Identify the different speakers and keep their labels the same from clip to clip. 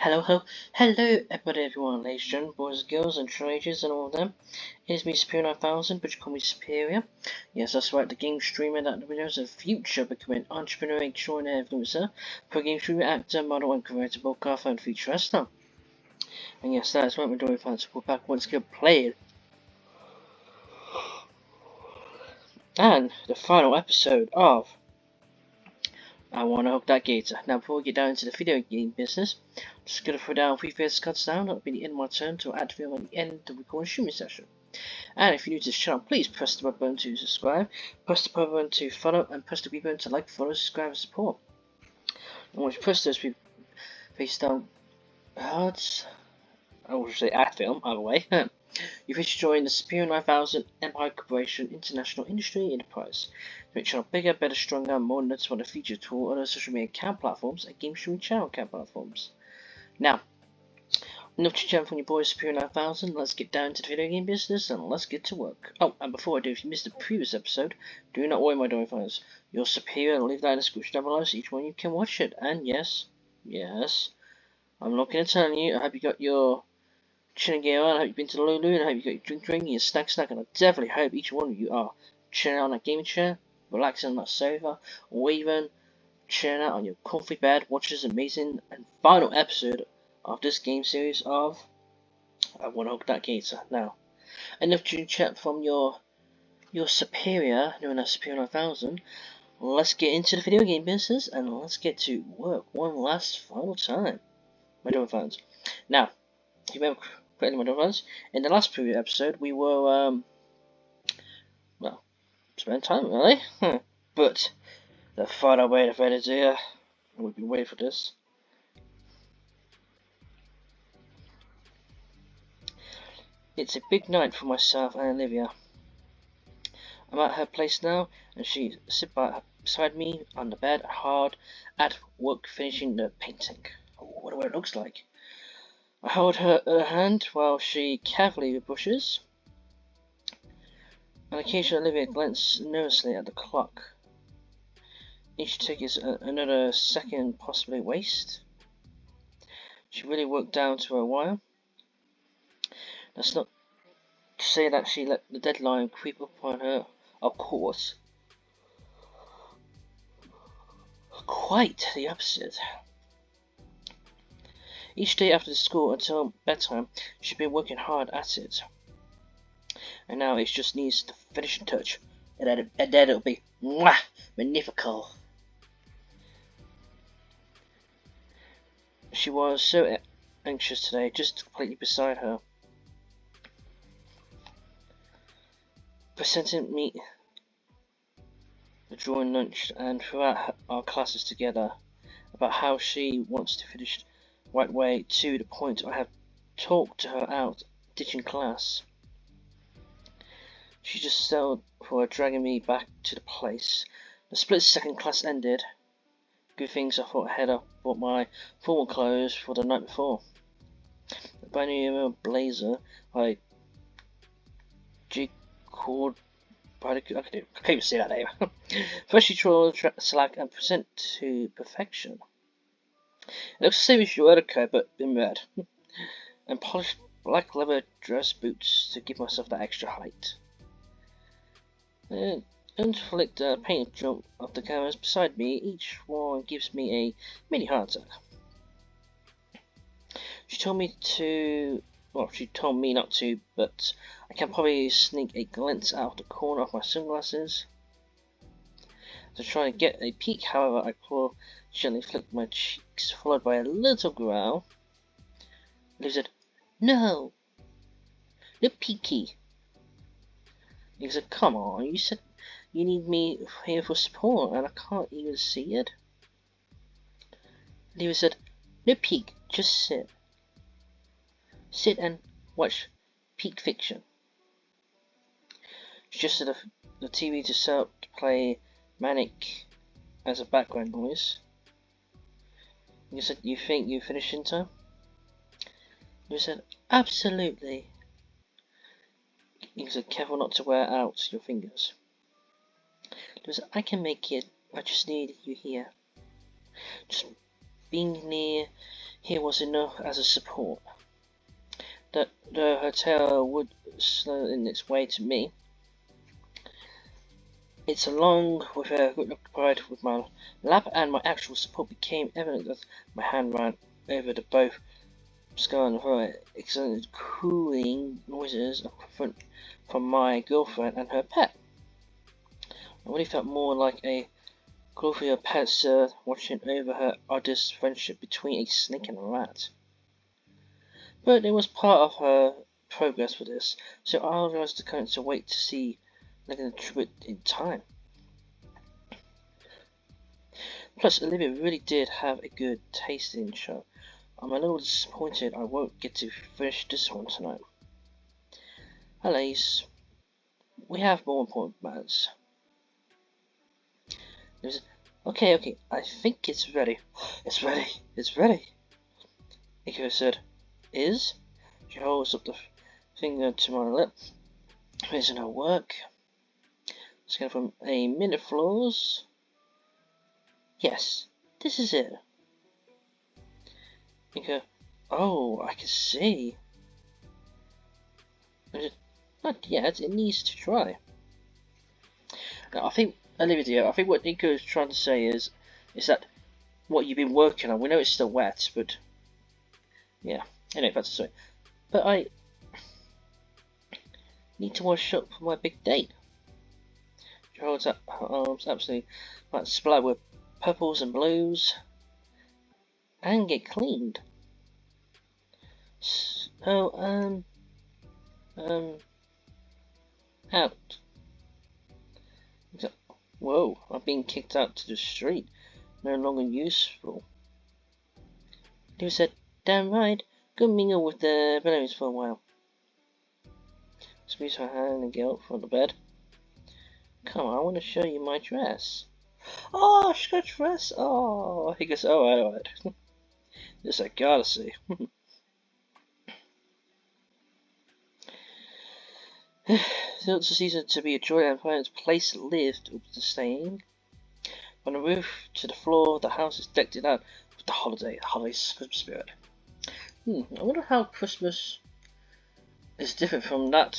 Speaker 1: Hello, everyone, ladies and gentlemen, boys and girls, and teenagers, and all of them. It's me, Superior 9000, but you call me Superior. Yes, that's right, the game streamer that knows the future becoming entrepreneur, extraordinary influencer, pro game streamer, actor, model, and convertible car fan feature wrestler. And yes, that is right, we're doing fans. We're back once again playing. And the final episode of I want to hook that Gator. Now, before we get down into the video game business, I'm just going to throw down 3 first cuts down. That'll be the end of my turn to activate on the end of the recording streaming session. And if you're new to this channel, please press the red button to subscribe, press the red button to follow, and press the green button to like, follow, subscribe, and support. And once you press those face down cards, I will say ad film, either way, you've reached to join the Superior 9000 Empire Corporation International Industry Enterprise. To make channel bigger, better, stronger, and more noticeable than feature tool other social media account platforms and game streaming channel account platforms. Now, enough to chat from your boy Superior 9000, let's get down to the video game business and let's get to work. Oh, and before I do, if you missed the previous episode, do not worry my darling fans. Your Superior, I'll leave that in the description down below so each one of you can watch it. And yes, I'm not going to tell you, I hope you got your chilling gear on, I hope you've been to the Lulu, and I hope you got your drink, your snack, and I definitely hope each one of you are chilling out on that gaming chair, relaxing on that sofa, or even chilling out on your comfy bed, watching this amazing and final episode of this game series of I Want to Hook That Gator. Now, enough to chat from your superior, known as Superior 9000. Let's get into the video game business and let's get to work one last final time, my dear fans. Now, if you remember correctly, my dear fans, in the last previous episode we were well, spending time really, but the final way to fade is here. We've been waiting for this. It's a big night for myself and Olivia. I'm at her place now, and she sits beside me on the bed, hard at work finishing the painting. I wonder what it looks like. I hold her hand while she carefully brushes. On occasion, Olivia glances nervously at the clock. Each tick is another second, possibly waste. She really worked down to her wire. That's not to say that she let the deadline creep up on her, of course. Quite the opposite. Each day after school until bedtime, she's been working hard at it. And now it just needs the finishing touch. And then it'll be mwah, magnifico. She was so anxious today, just completely beside her. Presenting me during lunch and throughout our classes together about how she wants to finish the right way, to the point I have talked to her out ditching class. She just settled for dragging me back to the place. The split second class ended. Good things I thought ahead of bought my formal clothes for the night before. A brand new blazer I called I can't even say that name. Freshly drawn slack and present to perfection. It looks the same as your coat, but in red. And polished black leather dress boots to give myself that extra height. And flick the paint jump of the cameras beside me. Each one gives me a mini heart attack. She told me not to, but I can probably sneak a glance out the corner of my sunglasses to try to get a peek. However, I gently flicked my cheeks, followed by a little growl. Liv said, "No, peeky." He said, "Come on, you said you need me here for support, and I can't even see it." Liv said, "No peek, just sit. Sit and watch peak fiction." She adjusted the TV to set up to play Manic as a background noise. You said, "You think you finished in time?" You said, "Absolutely." You said, "Careful not to wear out your fingers." You said, "I can make it. I just need you here. Just being near here was enough as a support. The hotel would slow in its way to me. It's along with her occupied with my lap and my actual support became evident as my hand ran over the both skull and throat, excited cooing noises from my girlfriend and her pet. I really felt more like a Gloria pet sir watching over her oddest friendship between a snake and a rat. But it was part of her progress for this, so I organized the current to wait to see the tribute in time. Plus, Olivia really did have a good tasting show. I'm a little disappointed I won't get to finish this one tonight. Alas, we have more important matters. Okay, I think it's ready. It's ready. Iko said. Is? She holds up the finger to my lip. Isn't her work? Scan from a minute floors. Yes, this is it. Iko, oh, I can see. Not yet, it needs to try. Now, I think Olivia, I think what Nico is trying to say is that what you've been working on, we know it's still wet, but yeah, anyway, that's the way. But I need to wash up for my big date. She holds up her arms absolutely like splat with purples and blues and get cleaned. So, out. Whoa, I've been kicked out to the street. No longer useful. Lou said, damn right, go mingle with the balloons for a while. Squeeze her hand and get up from the bed. Come on, I want to show you my dress. Oh, she got a dress. Oh, he goes, alright. This I gotta see. It's a season to be a joy and find its place lived up to staying. From the roof to the floor, the house is decked out with the holiday Christmas spirit. I wonder how Christmas is different from that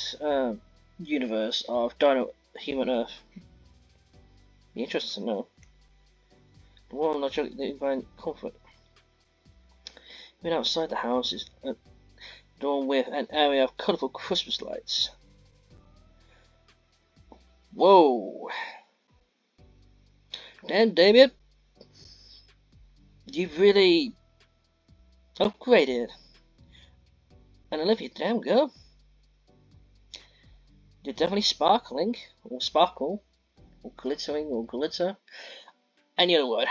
Speaker 1: universe of Dino Human Earth. Be interesting to know. The warm logic that find comfort. Even outside the house is adorned with an area of colourful Christmas lights. Whoa! Damn, David! You've really upgraded. And Olivia, damn girl. You're definitely sparkling, or sparkle, or glittering, or glitter. Any other word.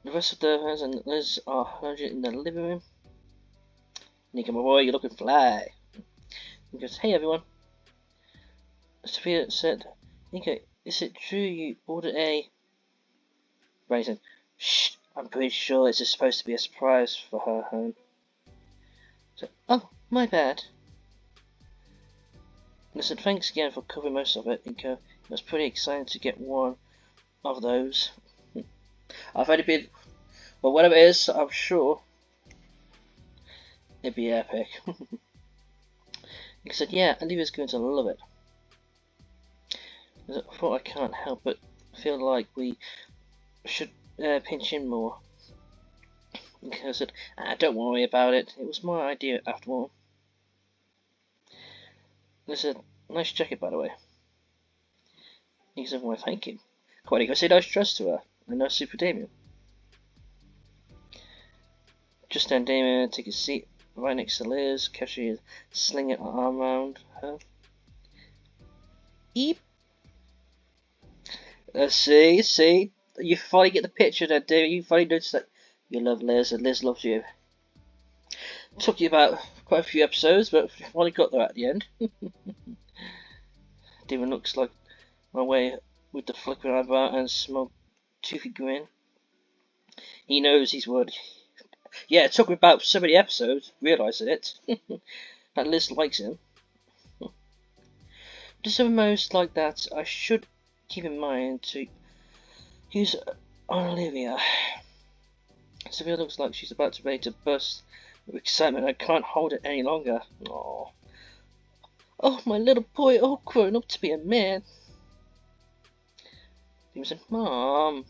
Speaker 1: The rest of the friends and Liz are hundred in the living room. Nico, my boy, you're looking fly. He goes, hey everyone. Sophia said, Nico, is it true you ordered a... Brady said, shh, I'm pretty sure this is supposed to be a surprise for her home. So, oh, my bad. Listen, thanks again for covering most of it, Nico. It was pretty exciting to get one of those. I've only been... Well, whatever it is, I'm sure it'd be epic. He said, yeah, Olivia's going to love it. I thought I can't help but feel like we should pinch in more. I said, don't worry about it. It was my idea after all. I said, nice jacket by the way. He said, why thank you. Quite you go say nice dress to her. And no Super Damien. Just then Damien took his seat right next to Liz, casually slinging her arm around her. Eep. See, you finally get the picture there, David. You finally notice that you love Liz and Liz loves you. Took you about quite a few episodes, but finally got there at the end. David looks like my way with the flickering eyebrow and smug, toothy grin. He knows he's worthy. Yeah, it took me about so many episodes realising it. That Liz likes him. Just a most like that, I should keep in mind to use on Olivia. Sophia looks like she's about to ready to burst with excitement. I can't hold it any longer. Oh, oh, my little boy, all grown up to be a man. He said, Mom.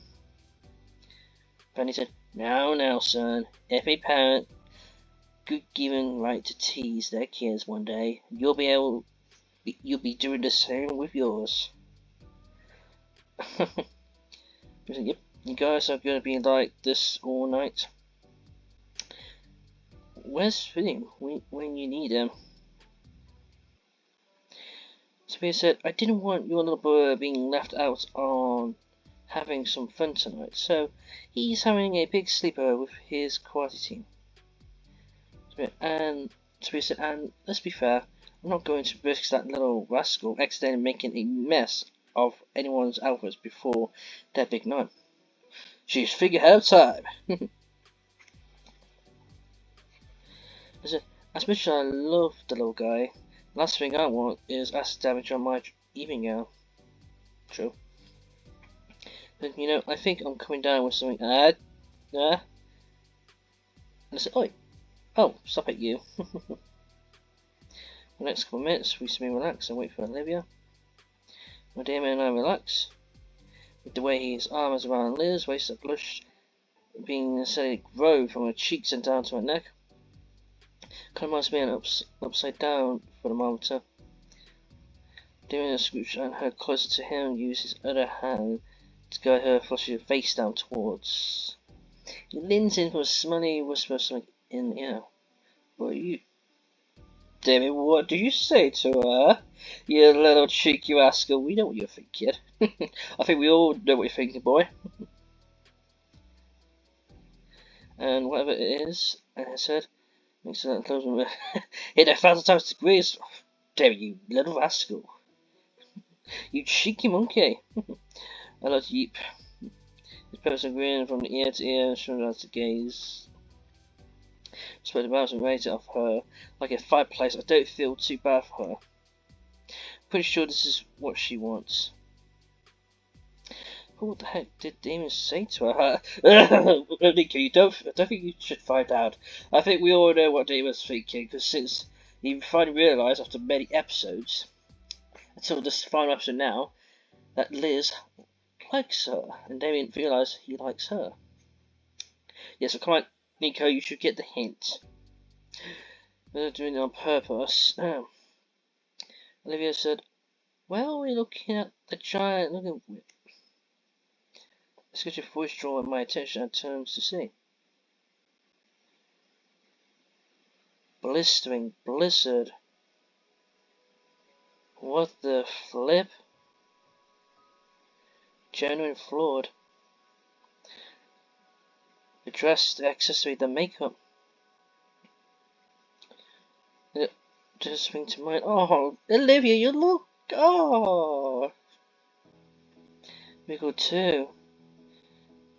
Speaker 1: Fanny said, now, son. Every parent good given right to tease their kids one day. You'll be doing the same with yours. He said, yep, you guys are gonna be like this all night. Where's Finn when you need him? Sophia said, I didn't want your little boy being left out on having some fun tonight, so he's having a big sleepover with his karate team. And Sophia said, and let's be fair, I'm not going to risk that little rascal accidentally making a mess of anyone's outfits before their big night. She's figured out time. I said, as much as I love the little guy, the last thing I want is acid damage on my evening gown. True. But you know, I think I'm coming down with something. And I said, oi, oh, stop it, you. For the next couple of minutes, we semi relax and wait for Olivia. My Damien and I relax. With the way his arm is around Liz, waist that blush being necessarily grow from her cheeks and down to her neck. Kind of reminds me of upside down for the monitor. Damien scoops her closer to him, uses his other hand to guide her, flushing her face down towards. He leans in for a smelly whisper of something in the air. What are you? David, what do you say to her? You little cheeky rascal, we know what you're thinking. I think we all know what you're thinking, boy. And whatever it is, and I said, makes that close hit 1,000 times degrees. David, you little rascal. You cheeky monkey. I love Yeep. His person grin from ear to ear and showed out to gaze. Spread about and raised it off her like a fireplace. I don't feel too bad for her. Pretty sure this is what she wants. But what the heck did Damon say to her? Nico, I don't think you should find out. I think we all know what Damon's thinking, because since he finally realised after many episodes, until this final episode now, that Liz likes her, and Damien realised he likes her. Yeah, so come on, Nico, you should get the hint. They're doing it on purpose. Olivia said, well, we're looking at the giant looking whip. Such a voice drawing my attention and turns to see. Blistering blizzard. What the flip? Genuine flawed. The dress, the accessory, the makeup. It just sprang to mind. Oh, Olivia, you look. Oh. We go too.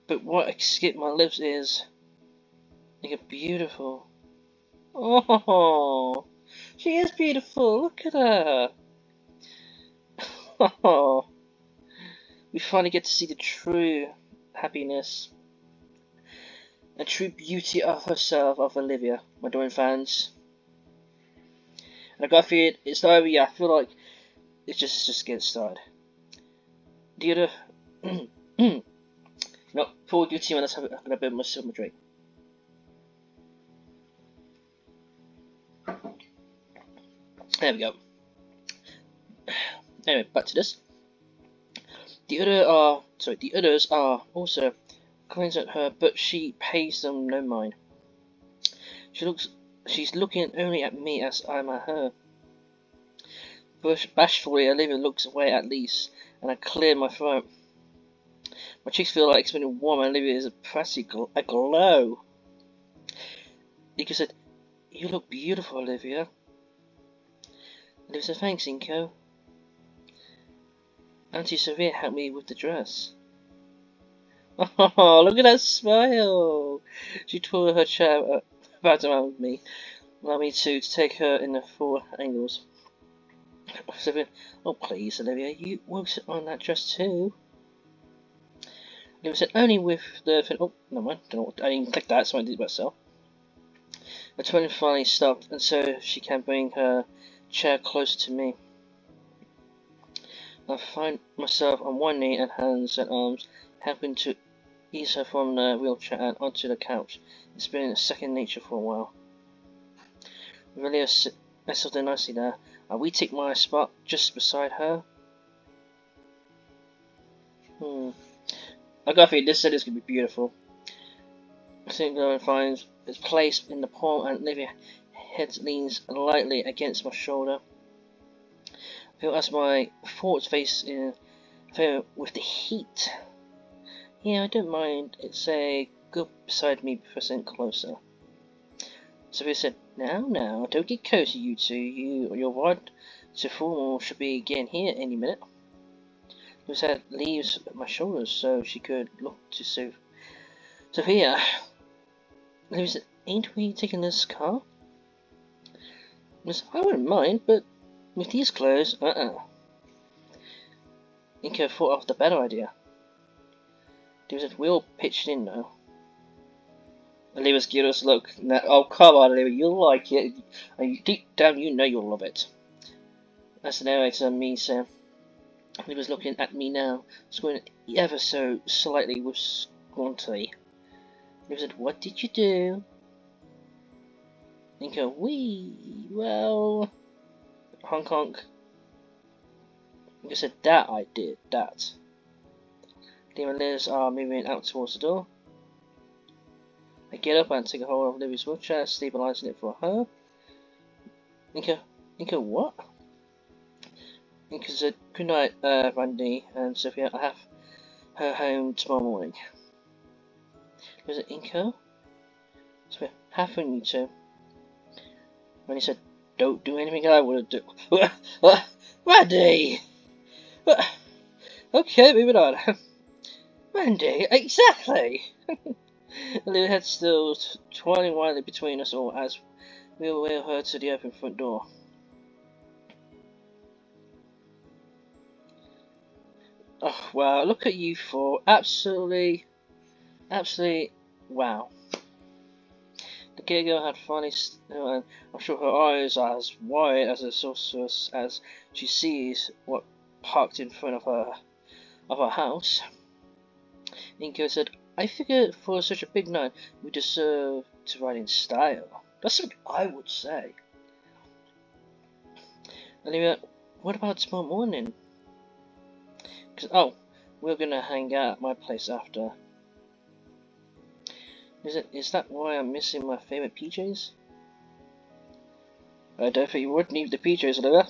Speaker 1: But what escaped my lips is. You're beautiful. Oh, she is beautiful. Look at her. Oh, we finally get to see the true happiness and true beauty of herself, of Olivia, my adoring fans. And I got a feeling it's not over yet. I feel like it's just getting started. The other, no, pull your team and let's have a bit of myself my drink. There we go. Anyway, back to this. The others are also glancing at her, but she pays them no mind. She's looking only at me as I'm at her. Bashfully, Olivia looks away at least, and I clear my throat. My cheeks feel like it's been warm, and Olivia is practically aglow. Nico said, "You look beautiful, Olivia." Olivia said, "Thanks, Inko. Auntie Sophia helped me with the dress." Oh, look at that smile! She twirled her chair about around me, allowing me to take her in the four angles. Sophia, oh please, Olivia, you worked on that dress too. It was only with the oh no mind, don't know what, I didn't click that, so I did it myself. The twin finally stopped, and so she can bring her chair closer to me. I find myself on one knee and hands and arms, helping to ease her from the wheelchair and onto the couch. It's been second nature for a while. Really settled in nicely there. We take my spot just beside her. I got a feeling this set is going to be beautiful. I think Lauren finds its place in the palm and Olivia's head leans lightly against my shoulder. I feel as my thoughts face in with the heat. Yeah, I don't mind. It's a good beside me, pressing closer. Sophia said, Now, don't get cozy, you two. Your ride to formal should be getting here any minute. Lucy had leaves at my shoulders so she could look to Sophia. Lucy said, ain't we taking this car? I wouldn't mind, but with these clothes, Inca thought of the better idea. There was a wheel pitched in though. Olivia's gave us a look. Oh, come on, Olivia, you'll like it. Deep down, you know you'll love it. That's the narrator on me, so Olivia's looking at me now, squinting ever so slightly with scornfully. Olivia said, what did you do? Inca, well, honk honk. Inca said, that I did, that. Liam and Liz are moving out towards the door. I get up and take a hold of Livy's wheelchair, stabilizing it for her. Inca, what? Inca said, good night, Randy and Sophia. I have her home tomorrow morning. Was it Inca? Sophia, have fun, you two. Randy said, don't do anything I wouldn't do. Randy! Okay, moving on. Randy, exactly! The little head still twirling wildly between us all as we wheel her to the open front door. Oh wow, look at you four. Absolutely wow. The girl had finally, and I'm sure her eyes are as wide as a sorceress as she sees what parked in front of her house. Inko said, I figured for such a big night, we deserve to ride in style. That's what I would say. Olivia, what about tomorrow morning? We're gonna hang out at my place after. Is that why I'm missing my favourite PJs? I don't think you would need the PJs, Olivia.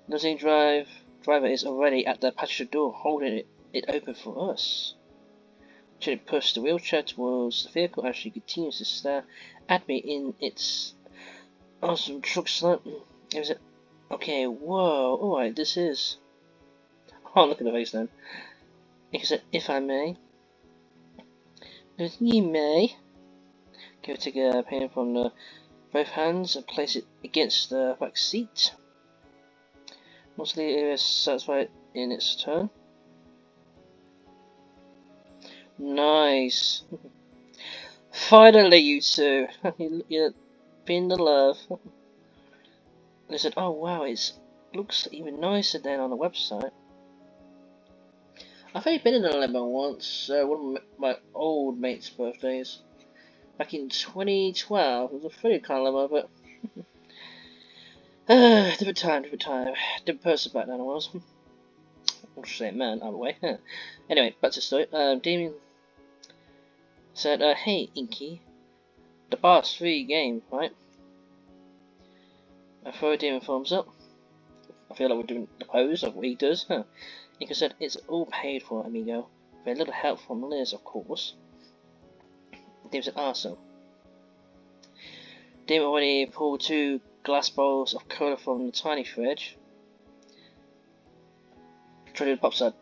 Speaker 1: The driver is already at the passenger door, holding it open for us. She pushed the wheelchair towards the vehicle as she continues to stare at me in its awesome truck slant. It was okay, whoa, alright, this is. Oh, look at the face then. It said, if I may. You may. Go take a pen from both hands and place it against the back seat. Mostly it is satisfied in its turn. Nice. Finally, you two. You're being the love. They said, oh wow, it looks even nicer than on the website. I've only been in a limo once, one of my old mate's birthdays. Back in 2012, it was a pretty kind of limo, but different time. Different person back then I was. I'll say man, either way. Anyway, back to the story. Damien said, hey Inky, the bar's free game, right? I throw Damien thumbs up. I feel like we're doing the pose of what he does. Inky said, it's all paid for, amigo. With a little help from Liz, of course. Damien said, awesome. Damien already pulled 2 glass bowls of cola from the tiny fridge. Traded pops out.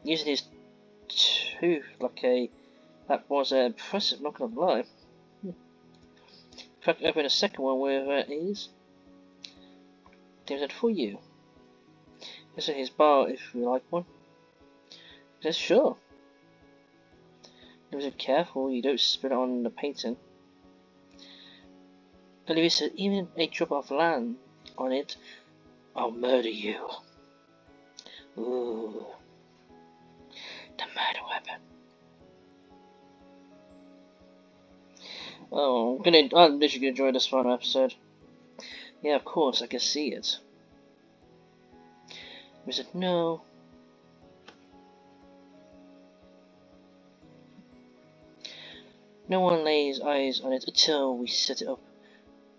Speaker 1: Using his tooth that was impressive, not gonna lie. Crack open a second one with ease. Damn it for you. Is it his bar if we like one? He says, sure. He was careful you don't spit it on the painting. Olivia said, even a drop of land on it, I'll murder you. Ooh. The murder weapon. Oh, I'm literally gonna enjoy this final episode. Yeah, of course, I can see it. We said, no. No one lays eyes on it until we set it up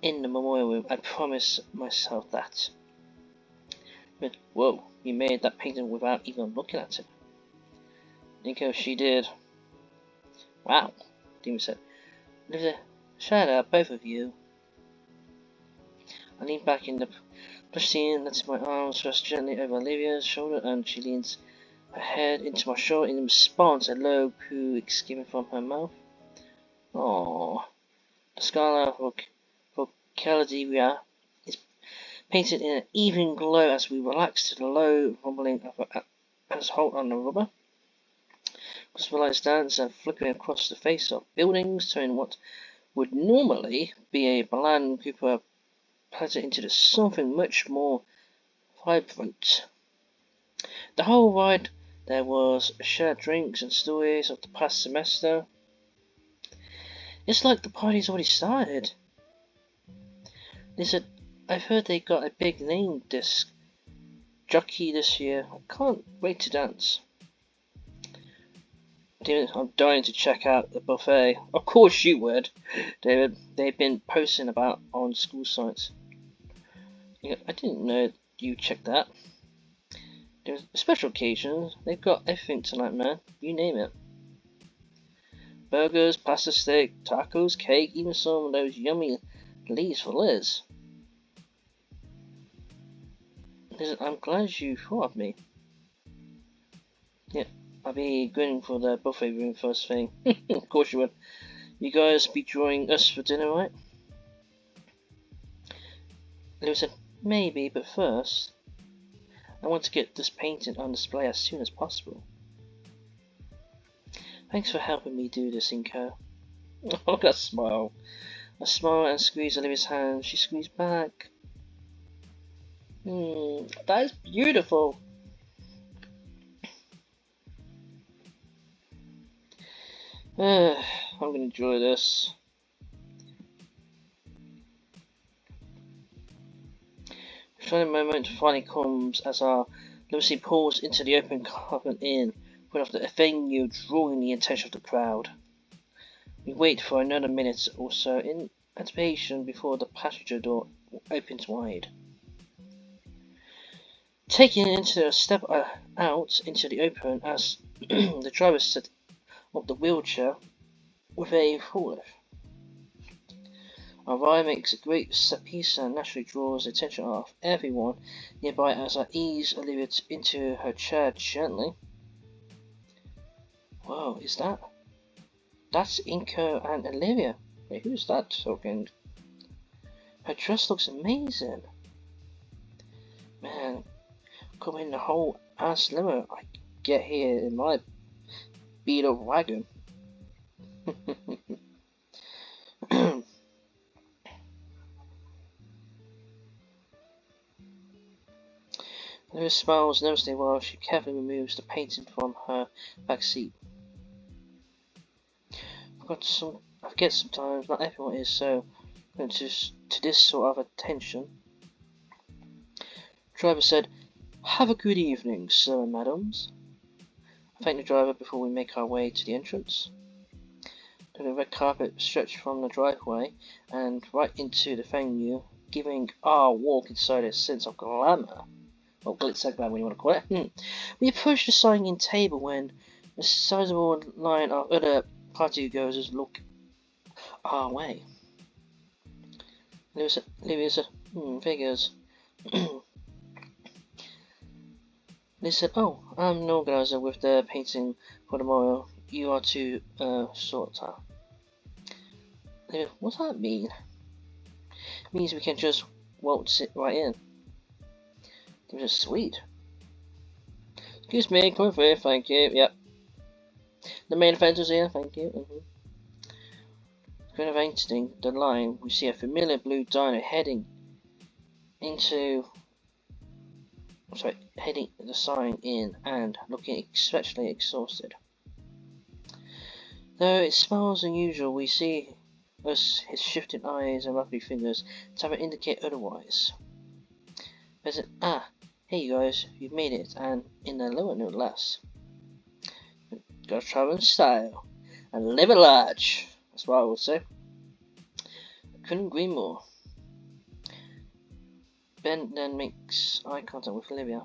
Speaker 1: in the memorial room. I promise myself that. But, whoa, you made that painting without even looking at it. Nico, she did. Wow, Demon said. Shut up, both of you. I lean back in the plush seat and let my arms rest gently over Olivia's shoulder, and she leans her head into my shoulder. In response, a low coo escaping from her mouth. Aww. The Scala Vocalidia is painted in an even glow as we relax to the low rumbling of as hold on the rubber. Crystallized dance and flickering across the face of buildings, turning what would normally be a bland Cooper platter into something much more vibrant. The whole ride there was shared drinks and stories of the past semester. It's like the party's already started. They said, I've heard they got a big name disc jockey this year. I can't wait to dance. David, I'm dying to check out the buffet. Of course you would, David. They've been posting about on school sites. Yeah, I didn't know you checked that. There's special occasions. They've got everything tonight, man. You name it. Burgers, pasta steak, tacos, cake, even some of those yummy leaves for Liz. I'm glad you thought of me. Yeah, I'll be going for the buffet room first thing. Of course you would. You guys be joining us for dinner, right? Lewis said, maybe, but first, I want to get this painting on display as soon as possible. Thanks for helping me do this, Inko. Oh, look at that smile. I smile and squeeze Olivia's hand. She squeezed back. That is beautiful. I'm going to enjoy this. The shining moment finally comes as our limousine pulls into the open carbon inn, put off the venue, drawing the attention of the crowd. We wait for another minute or so in anticipation before the passenger door opens wide. Taking into a step out into the open as the driver set up the wheelchair with a forklift. Our ride makes a great set piece and naturally draws the attention of everyone nearby as I ease Olivia into her chair gently. Whoa, is that? That's Inko and Olivia. Wait, who's that talking? Her dress looks amazing. Man, coming the whole ass limo I get here in my beat up wagon. Olivia smiles nervously while she carefully removes the painting from her back seat. I forget sometimes not everyone is so into to this sort of attention. The driver said, have a good evening, sir and madams. I thank the driver before we make our way to the entrance. The red carpet stretched from the driveway and right into the venue, giving our walk inside a sense of glamour. Or glitz and glamour, when you want to call it. We approached the signing table when a sizable line of other partygoers look our way. Olivia said, figures. They said, oh, I'm an organizer with the painting for tomorrow. You are to sort out. What's that mean? It means we can just waltz it right in. It was sweet. Excuse me, coming through, thank you. Yep. The main offender's here, thank you. Kind of exiting the line, we see a familiar blue dino heading the sign in and looking especially exhausted. Though it smiles unusual, we see his shifting eyes and rugby fingers to indicate otherwise. There's an hey you guys, you've made it, and in a lower no less. Gotta travel in style and live at large. That's what I would say. Couldn't agree more. Ben then makes eye contact with Olivia.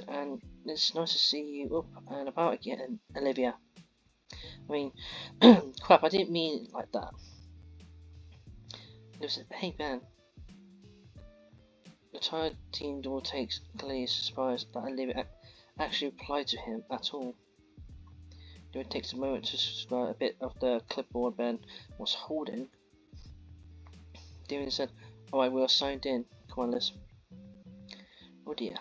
Speaker 1: And it's nice to see you up and about again, Olivia. I mean, crap, I didn't mean it like that. Olivia said, hey Ben. The tired team door takes Glee's surprise that Olivia actually replied to him at all. Olivia takes a moment to describe a bit of the clipboard Ben was holding. David said, alright, we are signed in. Come on, Liz. Oh dear.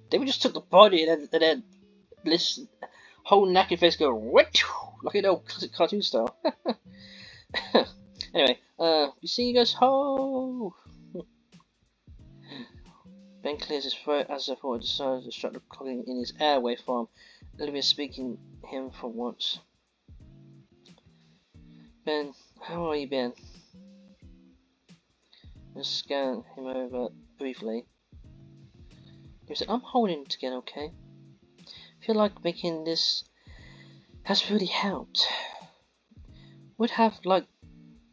Speaker 1: David just took the body and then Liz whole naked face go like an old classic cartoon style. Anyway, you see you guys ho. Ben clears his throat as if he decides to start clogging in his airway from Olivia speaking him for once. Ben, how are you, Ben? Let's scan him over briefly. He said, I'm holding it again, okay? I feel like making this has really helped. Would have liked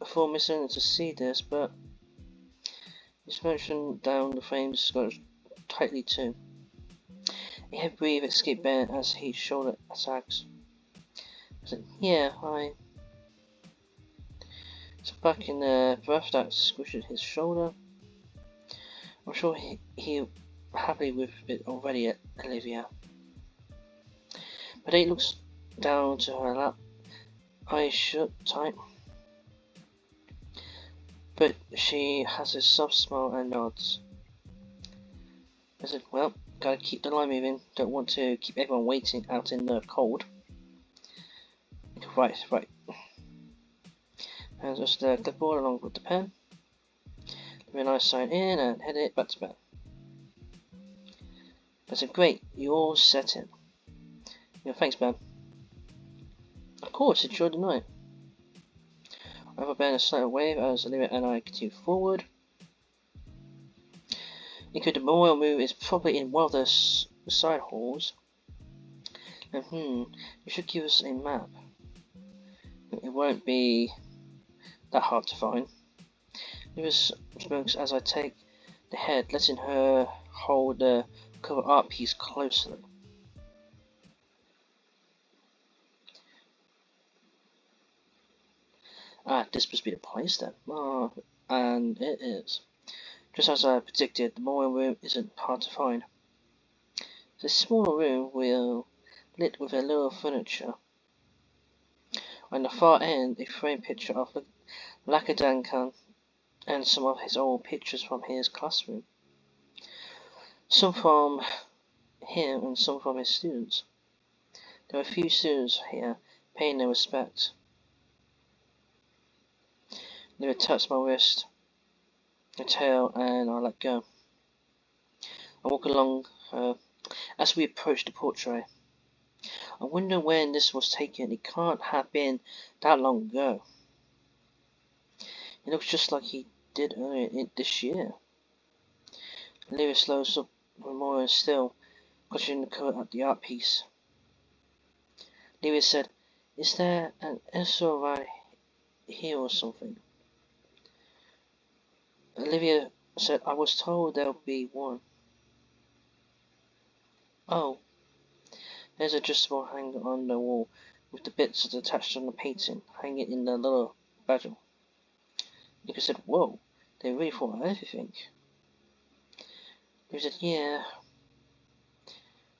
Speaker 1: for Miss Owner to see this, but his motion down the frame got tightly too. A heavy breath escaped Ben as his shoulder attacks. I said, yeah, So back in the breath that squished his shoulder. I'm sure he happy with it already, Olivia. But he looks down to her lap, eyes shut tight. But she has a soft smile and nods. I said, well, gotta keep the line moving. Don't want to keep everyone waiting out in the cold. Right. And just the clipboard along with the pen. Give a nice sign in and head it back to bed. I said, great, you all set in. Yeah, thanks, Ben. Of course, enjoy the night. I have Ben a slight wave as Olivia and I continue forward. The memorial room is probably in one of the side halls. And you should give us a map. It won't be that hard to find. Olivia smokes as I take the head, letting her hold the cover art piece closely. This must be the place then. And it is. Just as I predicted, the memorial room isn't hard to find. It's a smaller room lit with a little furniture. On the far end, a framed picture of Lakadankan and some of his old pictures from his classroom. Some from him and some from his students. There were a few students here paying their respect. They would touch my wrist, the tail, and I let go. I walk along as we approach the portrait. I wonder when this was taken. It can't have been that long ago. It looks just like he did earlier this year. Olivia slows up more and still, clutching the cover at the art piece. Olivia said, is there an SO right here or something? Olivia said, I was told there'll be one. Oh. There's an adjustable hanger on the wall with the bits attached on the painting, hanging in the little badge. Nick said, whoa, they really thought of everything. He said, yeah.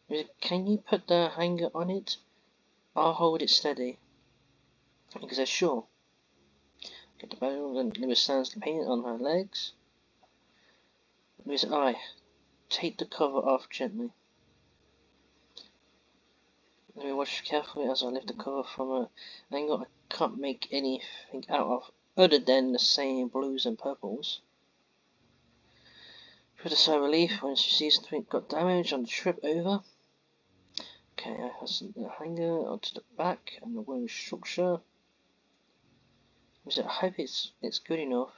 Speaker 1: He said, can you put the hanger on it? I'll hold it steady. Nick said, sure. Get the badge and Nick stands the paint on her legs. With his eye, take the cover off gently. Let me watch carefully as I lift the cover from an angle I can't make anything out of, other than the same blues and purples. With a sigh of relief when she sees something got damage on the trip over. Okay, I fasten the hanger onto the back and the wooden structure. I hope it's good enough.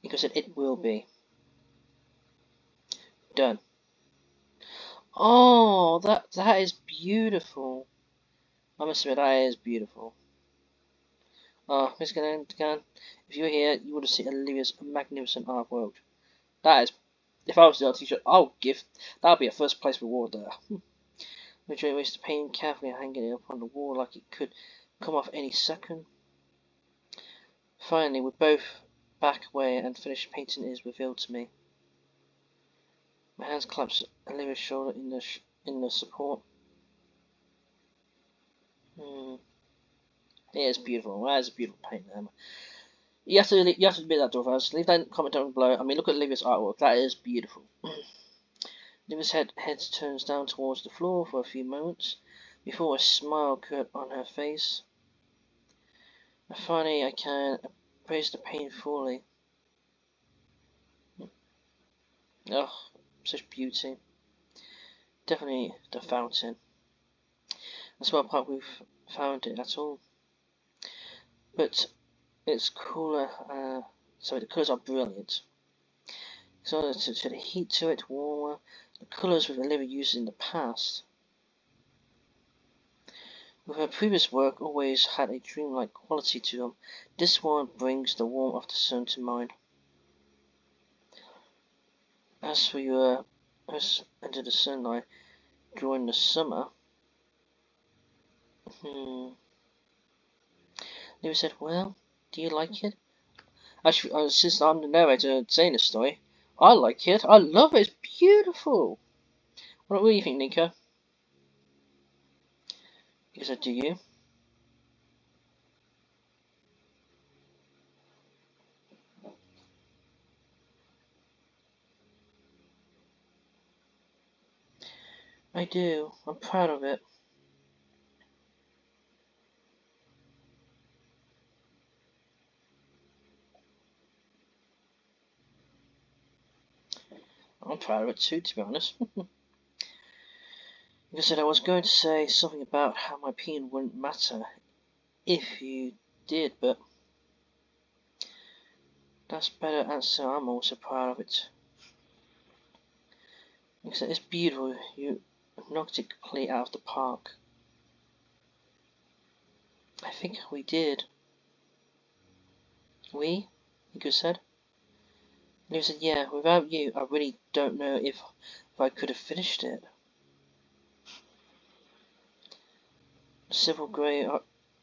Speaker 1: Because it will be. Done. Oh, that is beautiful. I must admit, that is beautiful. Oh, Miss Gann, if you were here, you would have seen Olivia's magnificent artwork. That is, if I was the art teacher, that would be a first place reward there. Major wastes the paint carefully hanging it up on the wall like it could come off any second. Finally, we both back away and finished painting is revealed to me. My hands clasp Olivia's shoulder in the support. It is beautiful. That is a beautiful paint there. You have to admit that, Dorvaz. Leave that comment down below. I mean, look at Olivia's artwork. That is beautiful. Olivia's head turns down towards the floor for a few moments before a smile occurred on her face. And finally, I can appraise the paint fully. Oh, such beauty. Definitely the fountain. That's what part we've found it at all. But it's cooler. So the colours are brilliant. So to the heat to it, warmer. The colours with Olivia used in the past. With her previous work always had a dreamlike quality to them. This one brings the warmth of the sun to mind. As for us under the sunlight during the summer, Olivia said, "Well, do you like it?" Actually, since I'm the narrator saying the story, I like it. I love it. It's beautiful. What do you think, Nico? Because do you? I do. I'm proud of it. I'm proud of it too, to be honest. Like I said, I was going to say something about how my opinion wouldn't matter if you did, but that's a better answer. I'm also proud of it. Like I said, it's beautiful. You knocked it completely out of the park. I think we did. We? Nico said. And he said, yeah, without you, I really don't know if I could have finished it. Several grey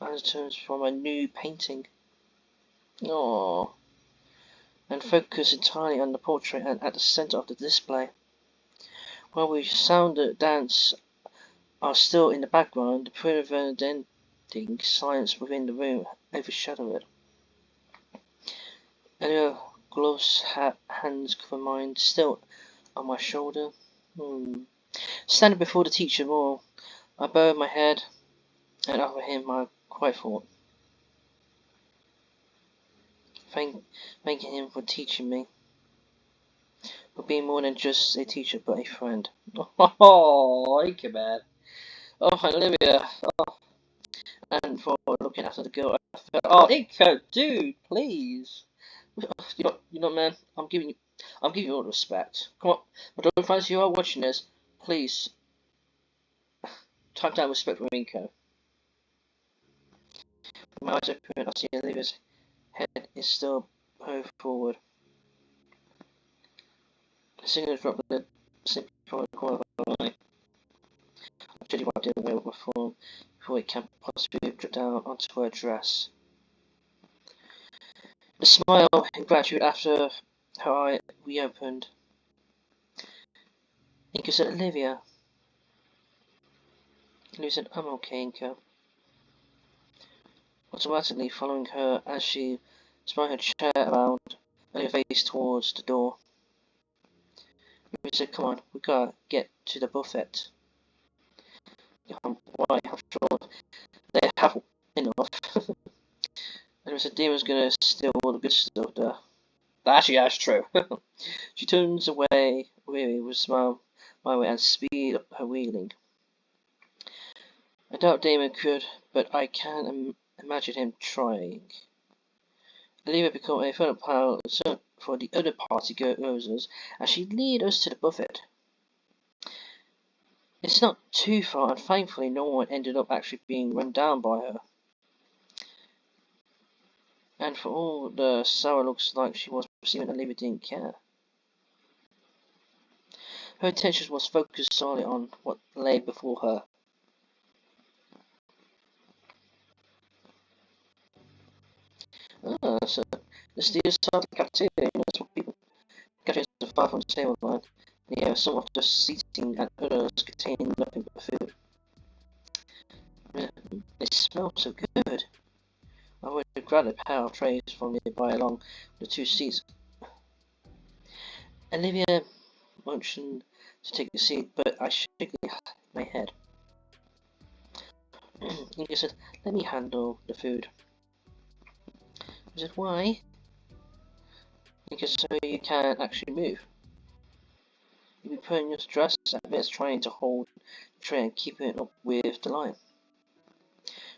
Speaker 1: undertones from a new painting. Aww. And focus entirely on the portrait and at the centre of the display. While we sound the dance are still in the background, the preventing silence within the room overshadow it. Elia gloves, hands cover mine, still on my shoulder. Standing before the teacher more, I bowed my head and offer him my quiet thought, thanking him for teaching me, for being more than just a teacher but a friend. Oh, Ike, man. Oh, Olivia. Oh, and for looking after the girl. Oh, Ike, dude, please. You know, man. I'm giving you all the respect. Come on, but don't fancy you are watching this. Please, type down respect for Rinko. My eyes open, I see Olivia's head is still bowed forward. A single drop of lip slipped from the corner of her eye. I gently wiped it away with my form before it can possibly drip down onto her dress. The smile in gratitude after her eye reopened. Inka said, Olivia. Olivia said, I'm okay, Inka. Automatically following her as she spun her chair around and her face towards the door. said, come on, we gotta get to the buffet. Why? I'm sure they have enough. And said, Demon's gonna steal all the good stuff there. Actually, that's true. She turns away, weary, with a smile my way and speed up her wheeling. I doubt Damon could, but I can imagine him trying. Olivia become a fun pile for the other party goers as she lead us to the buffet. It's not too far, and thankfully no one ended up actually being run down by her. And for all the Sarah looks like she was receiving, Olivia didn't care. Her attention was focused solely on what lay before her. So the stairs started the cafeteria, that's what people catch the far from the table line. Yeah, some of the seating and others containing nothing but food. They smell so good. I would have grabbed a pair of trays from nearby along the two seats. Olivia motioned to take a seat, but I shook my head. Inga said, let me handle the food. I said, why? Inga, so you can actually move. You'll be putting your stress at best trying to hold the tray and keeping it up with the line.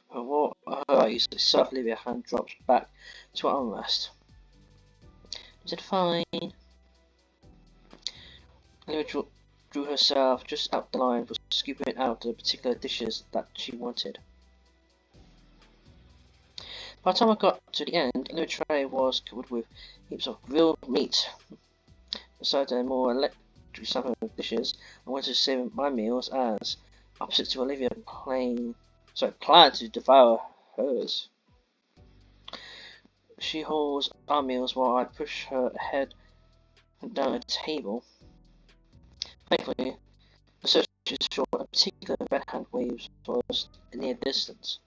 Speaker 1: What I saw Olivia's hand dropped back to her armrest. I said, fine. Olivia drew herself just out the line for scooping out the particular dishes that she wanted. By the time I got to the end, Olivia's tray was covered with heaps of grilled meat. Besides the more electric sample of dishes, I wanted to save my meals as, opposite to Olivia, planned to devour hers. She holds our meals while I push her head down a table. Thankfully, the search is short. A particular red hand waves for us in the distance.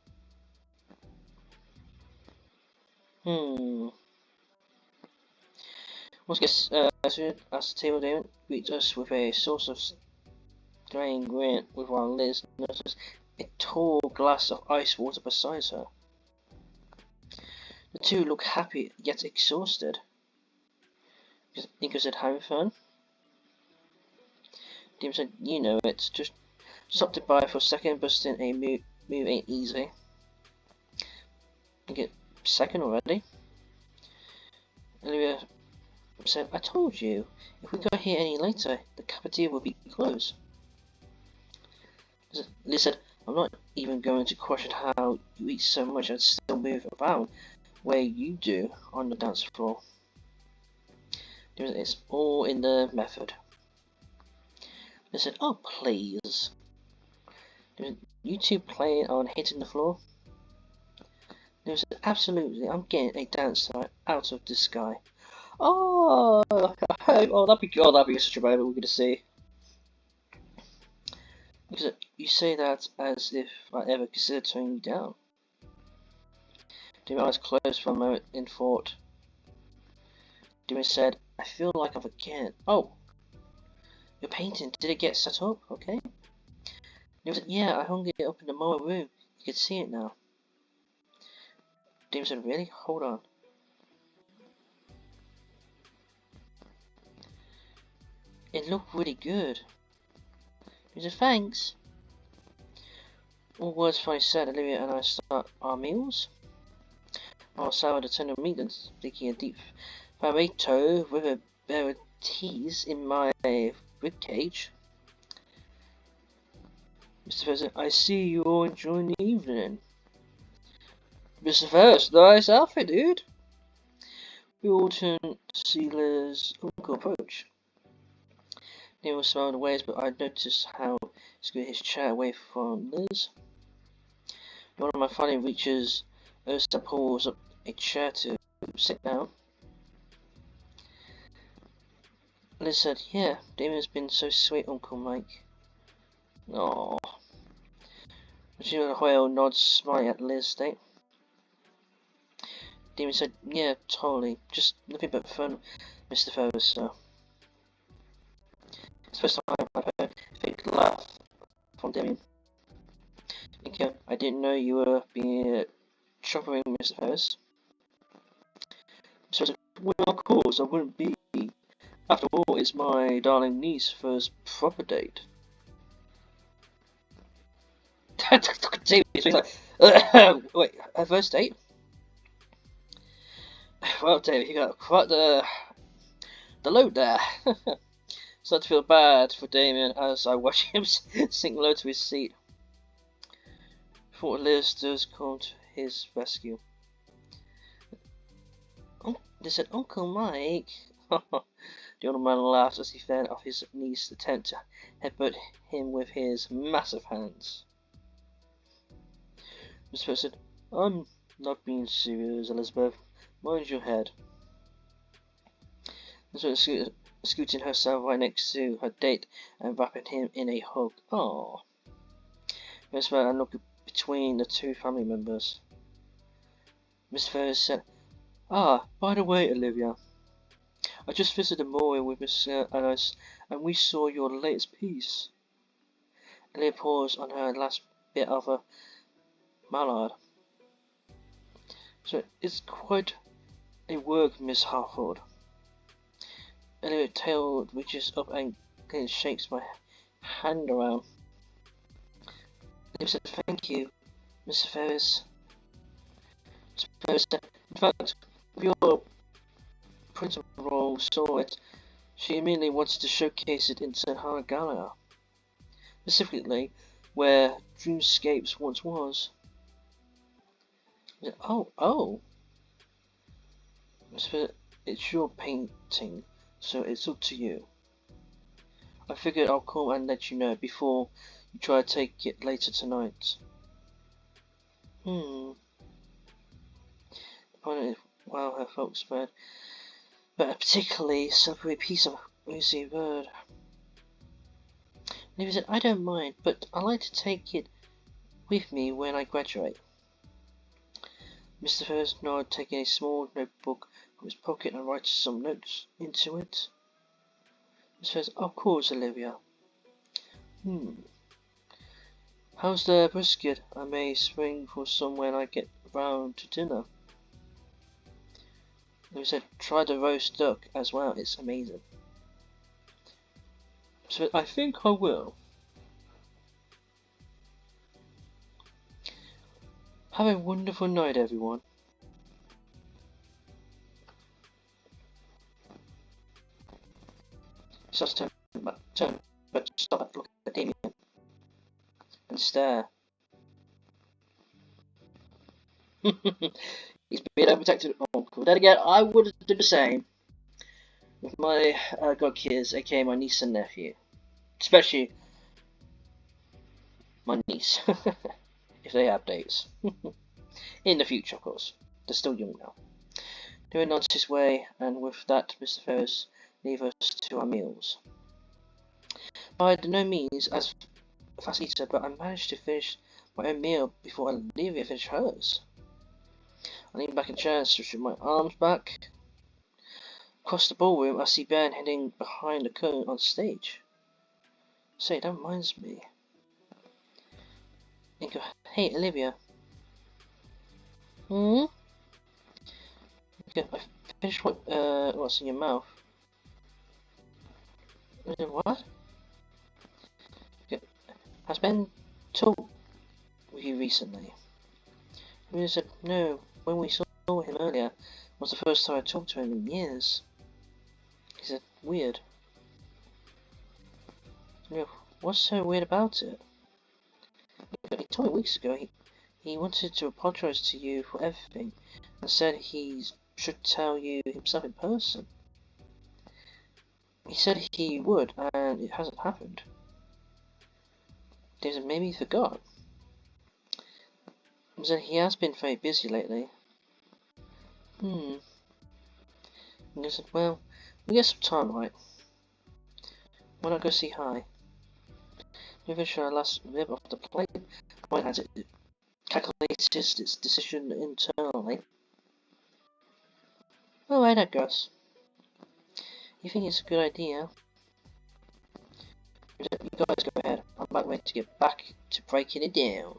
Speaker 1: Once gets as the table down, greets us with a source of strange grin, with while Liz notices a tall glass of ice water beside her. The two look happy yet exhausted. Inga said, having fun? Dim said, you know it. Just stopped it by for a second, busting a move ain't easy. Inga, second already? Olivia said, I told you, if we got here any later, the cafeteria will be closed. Liz said, I'm not even going to question how you eat so much and still move about where you do on the dance floor. It's all in the method. They said, oh please. You two playing on hitting the floor? They said, absolutely, I'm getting a dance star out of this guy. Oh, that'd be such a moment we're gonna see. Because you say that as if I ever considered turning you down. Demi eyes closed for a moment in thought. Demi said, I feel like I'm again. Oh, your painting, did it get set up? Okay. Demi said, yeah, I hung it up in the mower room. You can see it now. Demi said, really? Hold on. It looked really good. Demi said, thanks. All words finally said, Olivia and I start our meals. While Sarah the tender meat and taking a deep vibrato with a bear of teas in my ribcage. Mr. President, I see you all enjoying the evening. Mr. First, nice outfit, dude. We all turned to see Liz's uncle approach. Neil smiled away, but I noticed how he scooted his chair away from Liz. One of my finally reaches us and pulls up a chair to sit down. Liz said, yeah, Damon's been so sweet, Uncle Mike. Aww. Regina Hoyle nods, smiling at Liz's state. Damon said, yeah, totally. Just nothing but fun, Mr. Ferris, so. the first time I heard a fake laugh from Damien. Nico, I didn't know you were being shopping, Mr. Ferris. So I said, well, of course, I wouldn't be. After all, it's my darling niece's first proper date. David, wait, her first date? Well, David, you got quite the load there. Started to feel bad for Damien as I watched him sink low to his seat. Thought Liz does come to his rescue. They said, Uncle Mike. The old man laughed as he fended off his niece's attempt to headbutt him with his massive hands. Miss Ferris said, I'm not being serious, Elizabeth. Mind your head. Elizabeth scooting herself right next to her date and wrapping him in a hug. Aww. Miss Ferris looked between the two family members. Miss Ferris said, Ah, by the way, Olivia, I just visited the mall with Miss Alice and we saw your latest piece. Olivia paused on her last bit of a mallard. So it's quite a work, Miss Harford. Olivia tail reaches up and shakes my hand around. Olivia said, Thank you, Miss Ferris. Miss Ferris said, in fact, your principal saw it. She immediately wanted to showcase it in her gala, specifically where Dreamscapes once was. Oh, it's your painting, so it's up to you. I figured I'll come and let you know before you try to take it later tonight. Wow, her folks spread, but a particularly slippery piece of rosy bird. And he said, I don't mind, but I like to take it with me when I graduate. Mr. Ferris nodded, taking a small notebook from his pocket and writing some notes into it. Mr. Ferris, of course, Olivia. How's the brisket? I may spring for some when I get round to dinner. He said, try the roast duck as well, it's amazing. So I think I will. Have a wonderful night, everyone. Starts to turn, but stop, look at Damien, and stare. He's being overprotected uncle. Then again, I would do the same with my godkids, aka my niece and nephew. Especially my niece, if they have dates. In the future, of course. They're still young now. Doing nods his way, and with that, Mr. Ferris leave us to our meals. By no means as fast eater, but I managed to finish my own meal before Olivia finished hers. I lean back in the chair, stretching my arms back. Across the ballroom, I see Ben heading behind the curtain on stage. Say, that reminds me. And go, hey, Olivia. Okay, I finished what's in your mouth. What? Okay. Has Ben talked with you recently? Olivia said, no, when we saw him earlier, was the first time I talked to him in years. He said, weird. What's so weird about it? He told me weeks ago he wanted to apologize to you for everything and said he should tell you himself in person. He said he would, and it hasn't happened. David, maybe he forgot. He said he has been very busy lately. And I said, well, we get some time, right? Why not go see Hi? Maybe should I last rib off the plate? Why has it calculated its decision internally? Alright, I guess. You think it's a good idea? You guys go ahead. I'm about ready to get back to breaking it down.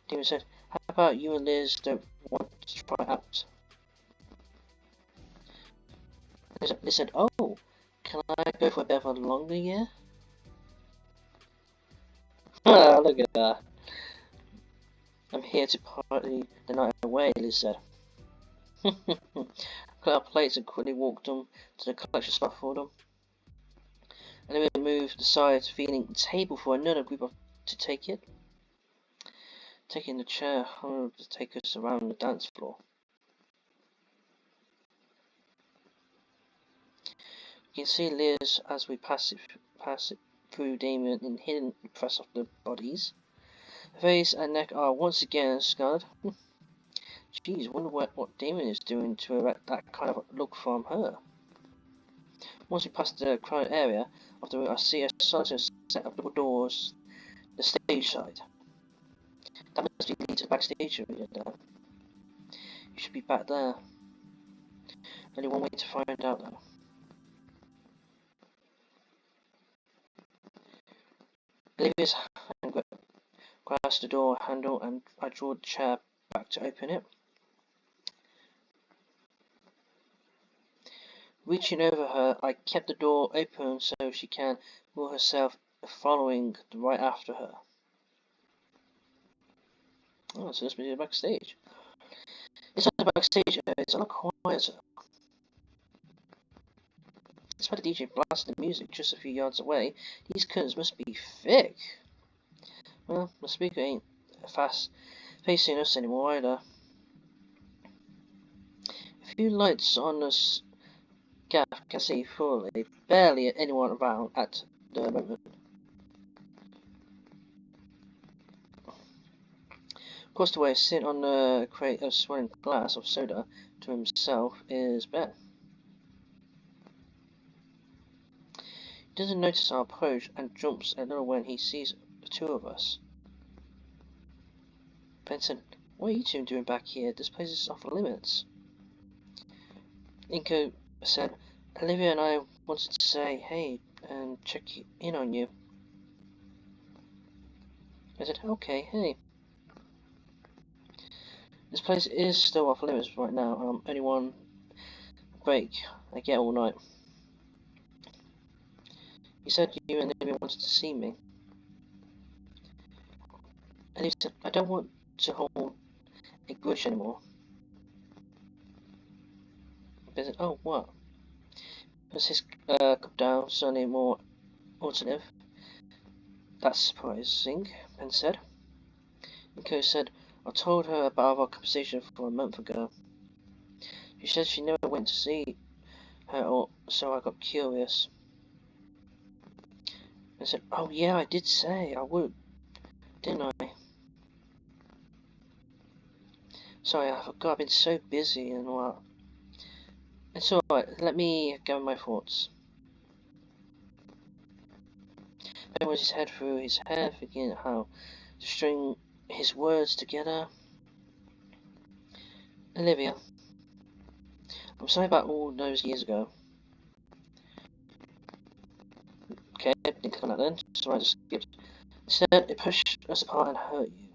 Speaker 1: Demon said, how about you and Liz don't want to try it out? Liz said, oh, can I go for a bit of a longer year? Look at that. I'm here to party the night away, Liz said. Cut our plates and quickly walked them to the collection spot for them. And then we moved aside, feeling the table for another group to take it. Taking the chair hung to take us around the dance floor. You can see Liz as we pass it through Damien in hidden press of the bodies. Her face and neck are once again scarred. Geez, wonder what Damien is doing to erect that kind of look from her. Once we pass the crowded area of the room, I see a solid set of double doors the stage side. That must be lead to the backstage area now. You should be back there. Only one way to find out though. Olivia's hand grasps the door handle and I draw the chair back to open it. Reaching over her, I kept the door open so she can move herself, following right after her. Oh, so this must be the backstage. It's not the backstage, it's a lot quieter. Despite the DJ blasting the music just a few yards away, these curtains must be thick. Well, the speaker ain't fast facing us anymore either. A few lights on this gap can see fully, barely anyone around at the moment. Across the way, sitting on a crate of swirling glass of soda to himself is Ben. He doesn't notice our approach and jumps a little when he sees the two of us. Ben said, what are you two doing back here? This place is off limits. Inko said, Olivia and I wanted to say hey and check in on you. I said, okay, hey. This place is still off limits right now. Only one break I get all night. You said you and Olivia wanted to see me. Olivia said, I don't want to hold a grudge anymore. Ben said, oh, what? Was his cup down suddenly more alternative? That's surprising, Ben said. Inko said, I told her about our conversation for a month ago. She said she never went to see her, so I got curious. I said, oh yeah, I did say I would, didn't I? Sorry, I forgot, I've been so busy and what. It's alright, let me gather my thoughts. Ben was his head through his hair, thinking how to string his words together. Olivia, I'm sorry about all those years ago. Okay, didn't click on that then, so I just skipped. Instead, it pushed us apart and hurt you.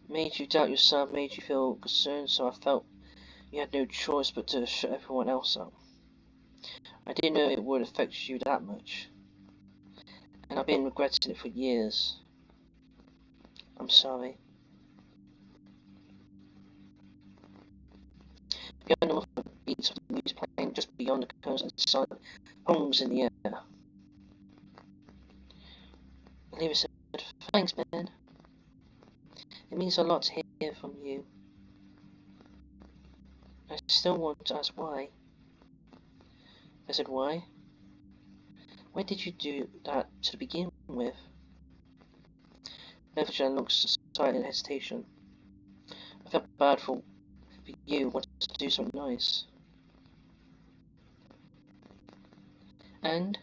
Speaker 1: Made you doubt yourself, made you feel concerned, so I felt you had no choice but to shut everyone else up. I didn't know it would affect you that much. And I've been regretting it for years. I'm sorry. Beyond the muffled beats of the music playing just beyond the curtains and silent hums in the air. Olivia said, thanks, Ben. It means a lot to hear from you. I still want to ask why. I said, why? Why did you do that to begin with? Evershan looks aside in hesitation. I felt bad for you wanted to do something nice. And?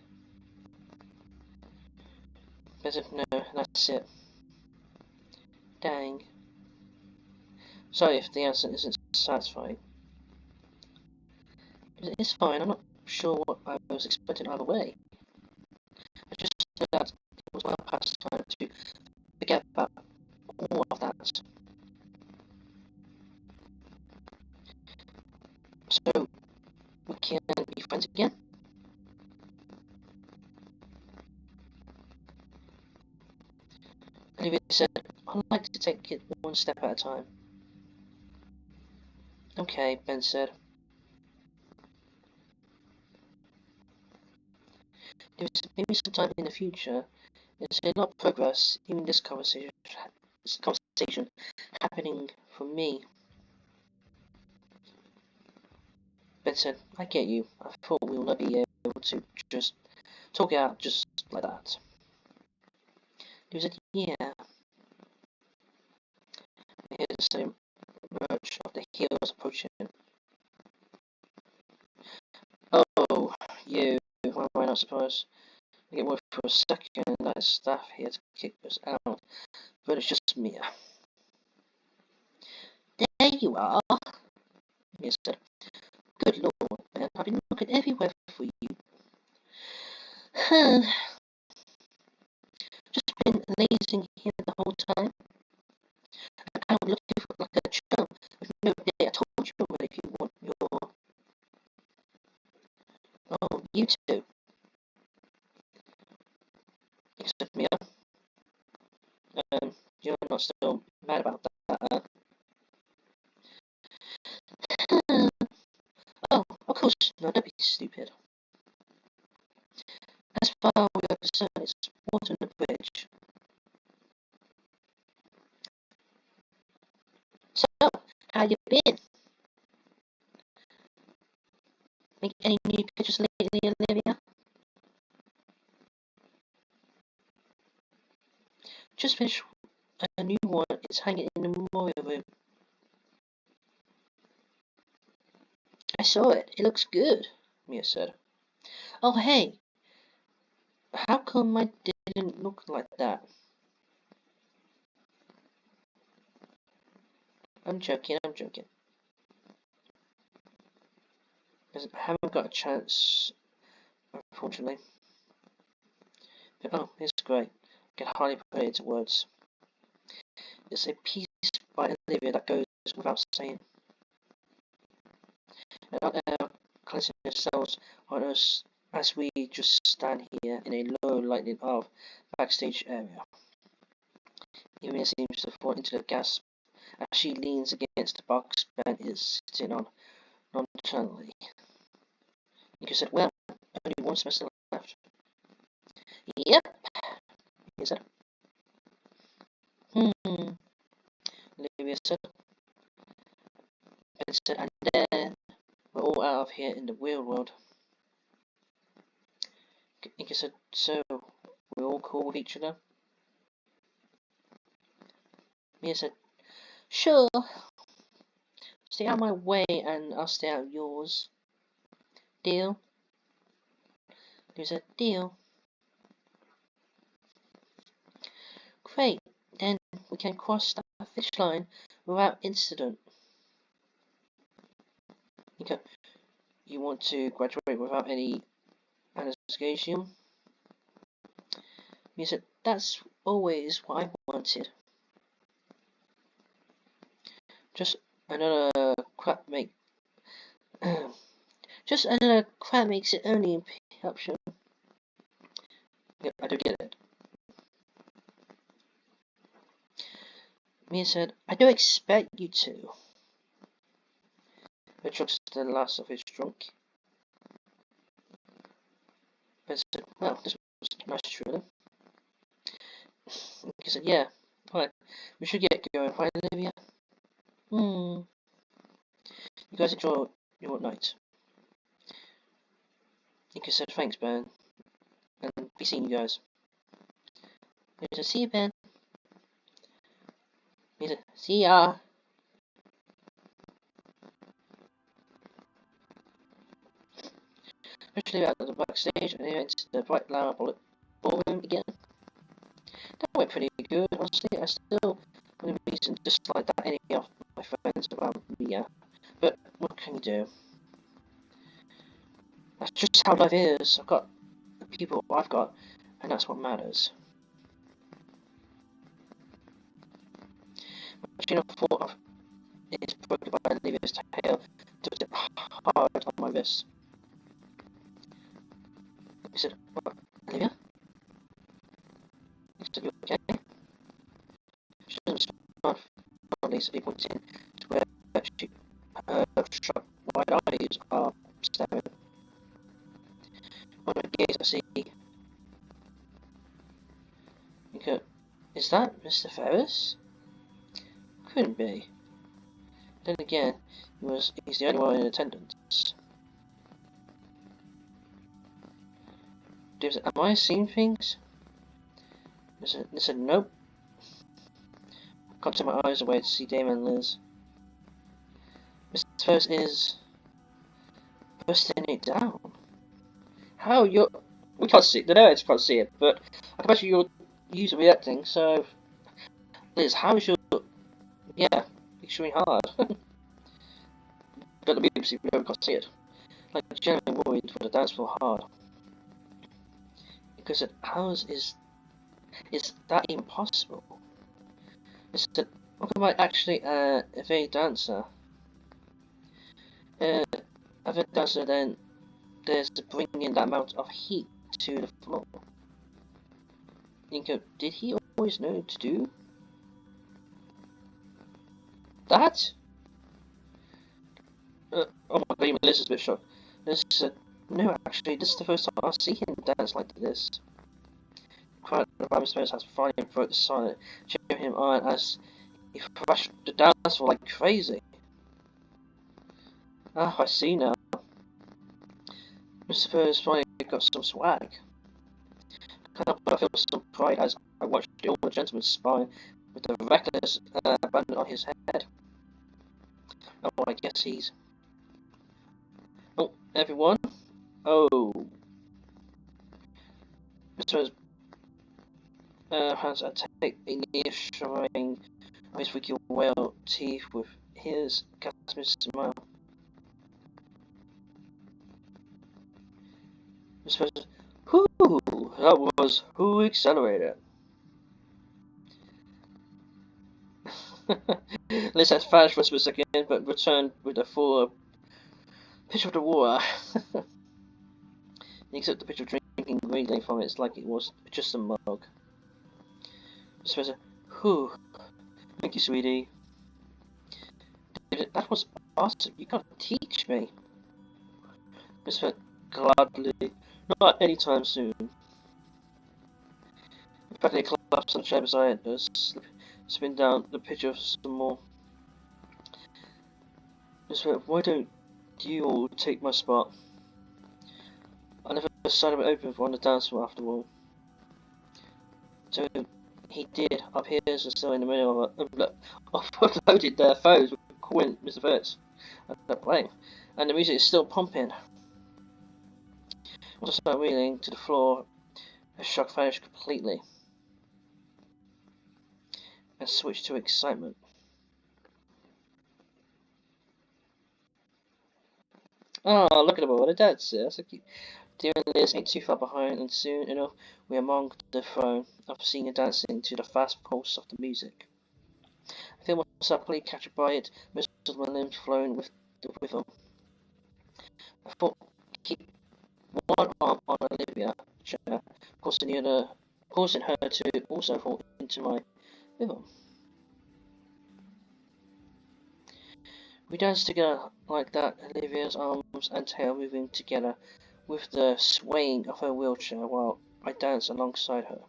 Speaker 1: I said, no, that's it. Dang. Sorry if the answer isn't satisfying. It's fine, I'm not sure what I was expecting either way. I just knew that it was well past time to forget about all of that. So, we can be friends again? Olivia said, I'd like to take it one step at a time. Okay, Ben said. Maybe sometime in the future. There's a lot of progress, even this conversation happening for me. Ben said, I get you. I thought we will not be able to just talk it out just like that. He said, yeah. I hear the same lurch of the heels approaching. Oh, you. Why am I not supposed? I get worried for a second that his staff here to kick us out, but it's just Mia. There you are, Mia said. Good lord, man, I've been looking everywhere for you. Just been lazing here the whole time. I can't look like a chump with no day. I told you already if you want your... Oh, you too. Except Mia. You're not still mad about that, Oh, of course, no, don't be stupid. As far as we're concerned, it's water on the bridge. So, how you been? Make any new pictures lately, Olivia? Just finished a new one. It's hanging in the memorial room. I saw it. It looks good, Mia said. Oh, hey. How come mine didn't look like that? I'm joking. I haven't got a chance, unfortunately. But, oh, it's great. I can hardly put it into words. It's a piece by Olivia that goes without saying. And out there, cleansing ourselves on us as we just stand here in a low lighting of backstage area. Emilia seems to fall into the gasp as she leans against the box Ben is sitting on nonchalantly. Nico said, well, only one semester left. Yep, he said. Olivia said. Ben said, and then we're all out of here in the real world. Nico said, so we're all cool with each other? Mia said, sure. Stay out of my way and I'll stay out of yours. Deal? There's a deal. Great, then we can cross that finish line without incident. Nico, you want to graduate without any investigation? He said, that's always what I wanted. Just another crap just another crap makes it only option. Yep, I do get it. Mia said, I don't expect you to. But chucks the last of his drink. Ben said, well, this was nice truly. He said, yeah, alright, we should get going, right, Olivia? You guys enjoy your night. Nico said, thanks, Ben, and be seeing you guys. He said, see you, Ben. He said, see ya. Especially out of the backstage, and he went to the bright loud ballroom again. That went pretty good, honestly. I still wouldn't be just like that any of my friends around me, but what can you do? That's just how life is. I've got the people I've got, and that's what matters. My chain of thought is broken by Olivia's tail, twisted hard on my wrist. He said, "What, Olivia?" I said, "You okay?" She doesn't respond. Finally, so he points in to where she, her sharp wide eyes are staring. On her gaze, I see. You go, "Is that Mr. Ferris?" Couldn't be. Then again, he's the only one in attendance. Am I seeing things? They said, "Nope." I can't take my eyes away to see Damon and Liz. Mr. Ferris is bursting it down. How you're... We can't see it. The narrators can't see it, but I can imagine you're user reacting, so... Liz, how is your... Yeah, extremely hard. But the BBC we can't see it. Like, genuinely worried for the dance floor hard. Because how is that impossible? Is that... What am I actually a very dancer? A very dancer, then there's bringing that amount of heat to the floor. You go, did he always know to do that? Oh my god, even Liz is a bit shocked. Liz said, "No, actually, this is the first time I see him dance like this." Quiet environment space has finally broke the silence, showing him on as he thrashed the dance floor like crazy. Ah, I see now. Mr. Ferris finally got some swag. I feel some pride as I watched the older gentleman spine with the reckless abandon on his head. Oh, I guess he's... Oh, everyone? Oh. Mr. Has a take a near showing of his wicked whale teeth with his gasping smile. Mr. Whoo! That was who accelerated. Liz has vanished for a split second, but returned with a full picture of the water. Except the picture drinking greedily from it, it's like it was just a mug. Mr. Whew. Thank you, sweetie. That was awesome. You gotta teach me. Mr. Gladly. Not anytime soon. Practically collapsed on the chair beside us, spin down the picture some more. Mr. Why don't you all take my spot? I never decided to open for on the dance floor after all. So he did. Our peers are still in the middle of uploaded their phones with calling Mr. Ferris. I don't blame. And the music is still pumping. Once I start reeling to the floor, the shock vanished completely. And switched to excitement. Oh, look at them all. They're dancing. That's so cute. Dear Liz ain't too far behind, and soon enough we are among the throne of senior dancing to the fast pulse of the music. I feel myself completely captured by it, most of my limbs flowing with the rhythm. I thought, keep one arm on Olivia's chair, causing her to also fall into my rhythm. We danced together like that, Olivia's arms and tail moving together with the swaying of her wheelchair while I danced alongside her.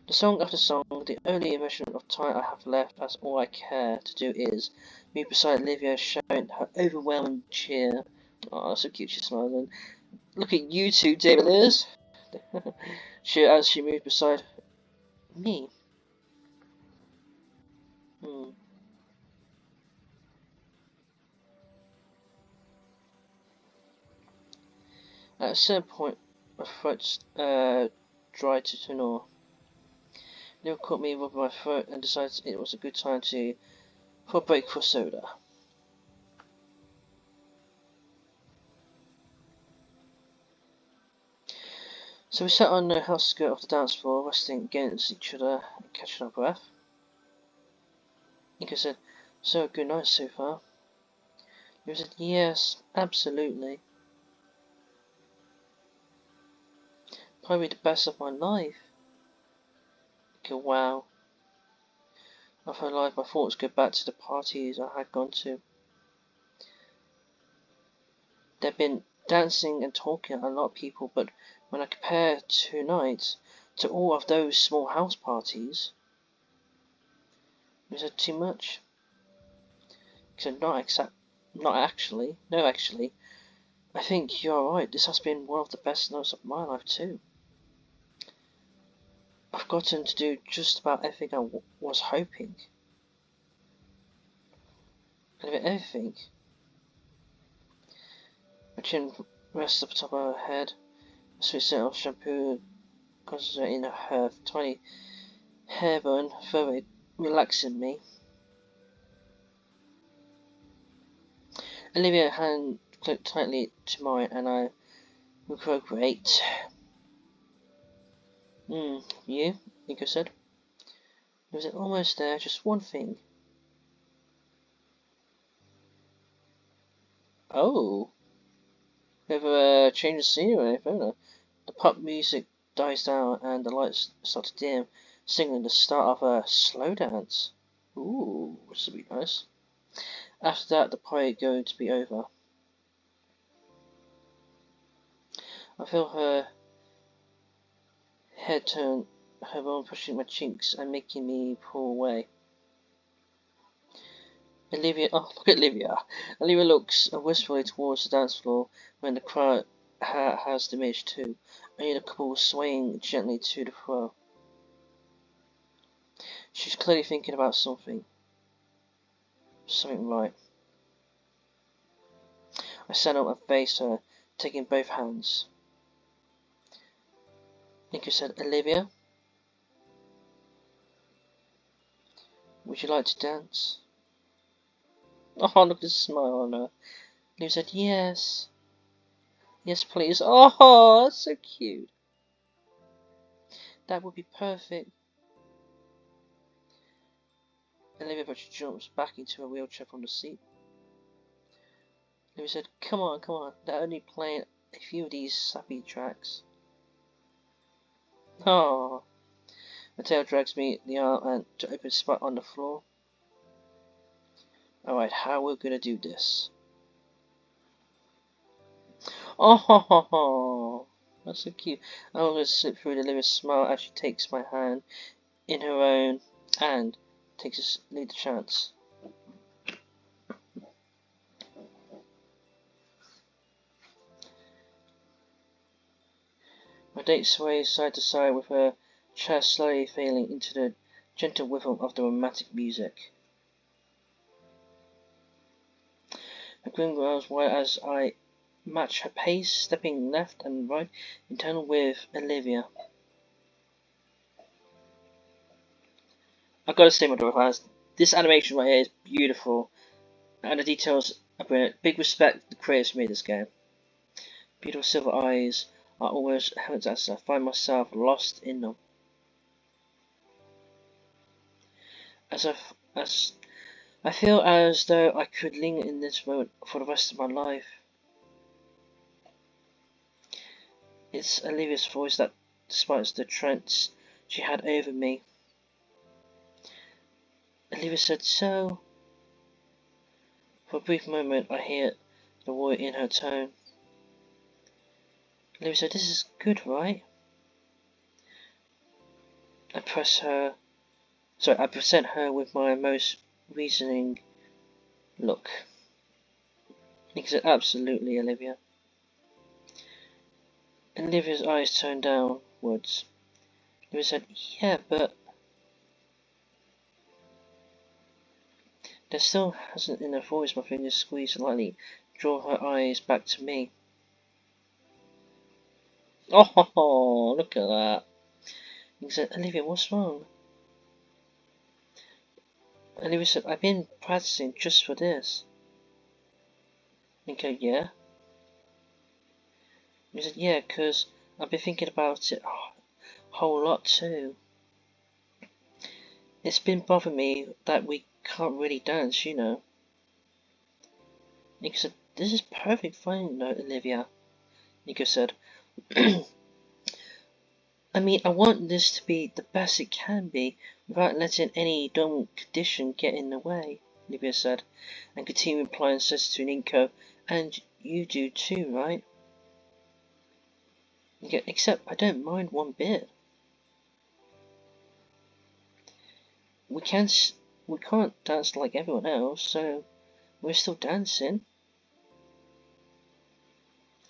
Speaker 1: The song after song, the only impression of time I have left, as all I care to do is move beside Olivia, showing her overwhelming cheer. Oh, so cute, she's smiling. Look at you two, David Liz. Cheer as she moved beside me. At a certain point, my throat dried to snore. Neil caught me rubbing my throat and decided it was a good time for a break for soda. So we sat on the house skirt of the dance floor, resting against each other and catching our breath. Nico said, "So, good night so far?" He said, "Yes, absolutely. Probably the best of my life." Nico, wow. Of her life, my thoughts go back to the parties I had gone to. There'd been dancing and talking a lot of people, but when I compare tonight to all of those small house parties, is it too much? So not actually. No, actually, I think you're right. This has been one of the best nights of my life too. I've gotten to do just about everything I was hoping. And everything. My chin rests up the top of her head. A sweet scent of shampoo concentrating in her tiny hair bun, further relaxing me. Olivia's hand clipped tightly to mine, and I recuperate. You? Nico said. Was it almost there? Just one thing. Oh. With a change of scenery, don't. The pop music dies down and the lights start to dim, signaling the start of a slow dance. Ooh, which would be nice. After that, the party going to be over. I feel her head turn, her arm pushing my cheeks and making me pull away. Olivia, oh look at Olivia. Olivia looks wistfully towards the dance floor when the crowd has diminished too. Only the couple swaying gently to the fro. She's clearly thinking about something. Something right. I stand up and face her, taking both hands. Nico said, "Olivia, would you like to dance?" Oh, look at the smile on her. Olivia said, "Yes. Yes, please." Oh, that's so cute. That would be perfect. Olivia jumps back into her wheelchair from the seat. Olivia said, come on. They're only playing a few of these sappy tracks." Oh. Mateo drags me the arm and to open spot on the floor. Alright, how we're gonna do this? Oh, that's so cute. I'm gonna slip through the Olivia's smile as she takes my hand in her own and takes a lead chance. My date sways side to side with her chair slowly failing into the gentle rhythm of the romantic music. Her grin grows wide as I match her pace, stepping left and right in tandem with Olivia. I've got to say, my daughter fans, this animation right here is beautiful, and the details are brilliant. Big respect to the creators who made this game. Beautiful silver eyes are always heavens as I find myself lost in them. As I feel as though I could linger in this moment for the rest of my life. It's Olivia's voice that despite the trance she had over me. Olivia said, "So." For a brief moment I hear the worry in her tone. Olivia said, "This is good, right?" I present her with my most reasoning look. Nick said, "Absolutely, Olivia." Olivia's eyes turned downwards. Olivia said, "Yeah, but..." There still hasn't enough voice. My fingers squeezed lightly, draw her eyes back to me. Oh, look at that. Nick said, "Olivia, what's wrong?" Olivia said, "I've been practicing just for this." Nick said, "Yeah?" He said, "Yeah, 'cause I've been thinking about it a whole lot too. It's been bothering me that we can't really dance, you know. Nico said, "This is perfect fine, no, Olivia." Nico said, "I mean, I want this to be the best it can be without letting any dumb condition get in the way," Olivia said, and continued replying says to Nico, "And you do too, right?" Nico, "Except I don't mind one bit. We can't, we can't dance like everyone else, so we're still dancing."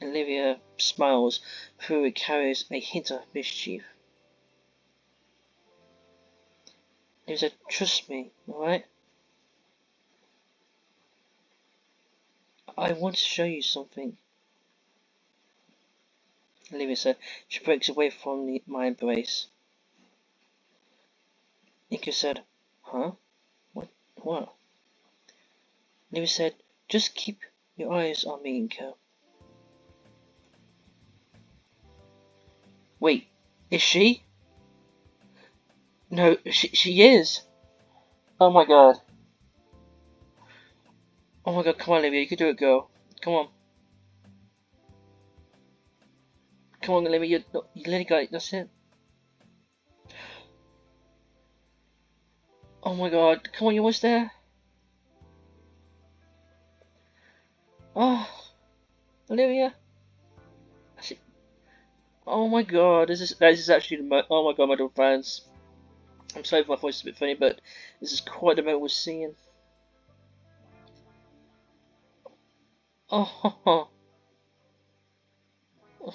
Speaker 1: Olivia smiles, though it carries a hint of mischief. Olivia said, "Trust me, alright? I want to show you something." Olivia said. She breaks away from my embrace. Nico said, "Huh? What?" Olivia said, "Just keep your eyes on me, Nico." Wait, is she? No, she is. Oh my god. Oh my god, come on, Olivia, you can do it, girl. Come on. Come on, Olivia, you let it go, that's it. Oh my god, come on, you almost there? Oh, Olivia. Oh my god, this is actually oh my god, my little fans. I'm sorry if my voice is a bit funny, but this is quite the moment we're seeing. Oh, oh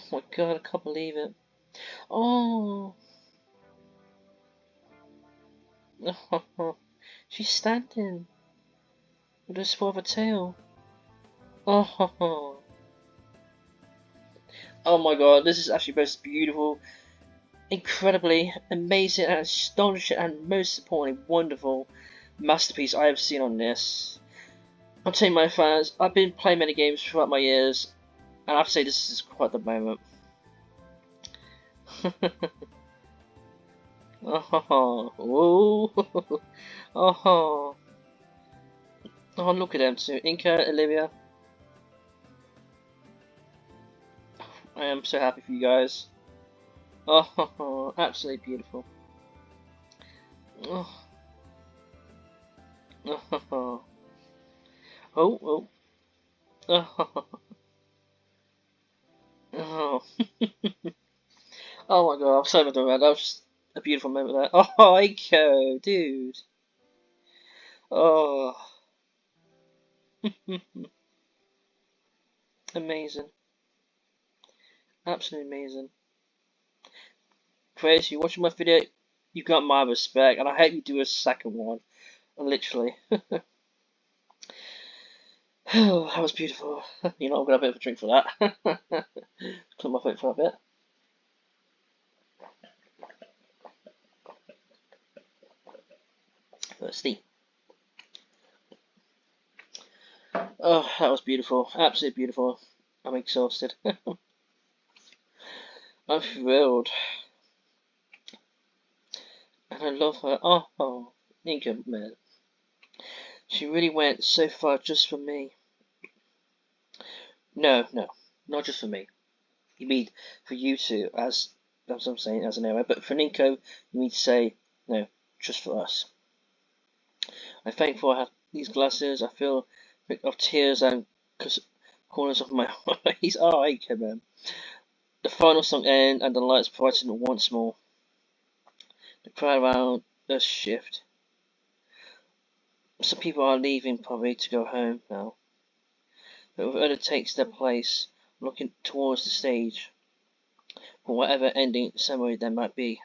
Speaker 1: my god, I can't believe it. Oh, oh, she's standing with a spot of a tail. Oh, oh my god, this is actually the most beautiful, incredibly amazing and astonishing and most importantly wonderful masterpiece I have seen on this. I'm telling my fans, I've been playing many games throughout my years, and I have to say this is quite the moment. Oh, oh, oh, oh, look at them two, Inca, Olivia. I am so happy for you guys. Oh, absolutely beautiful. Oh, oh, oh, oh, oh. Oh my god, I'm so much around. That was just a beautiful moment there. Oh, Aiko, dude. Oh, amazing. Absolutely amazing. Chris, you watching my video? You got my respect, and I hope you do a second one. Literally. That was beautiful. You know, I'm gonna have a bit of a drink for that. Clear my throat for a bit. Thirsty. Oh, that was beautiful. Absolutely beautiful. I'm exhausted. I'm thrilled. And I love her. Oh, Inca, man. She really went so far just for me. No, not just for me. You mean for you two, as I'm saying, as an error. But for Nico, you need to say, no, just for us. I'm thankful I have these glasses. I feel of tears and corners of my eyes. Oh, Inca, man. The final song ends and the lights brighten once more. The crowd around us shift. Some people are leaving probably to go home now. But others takes their place, looking towards the stage, for whatever ending ceremony there might be.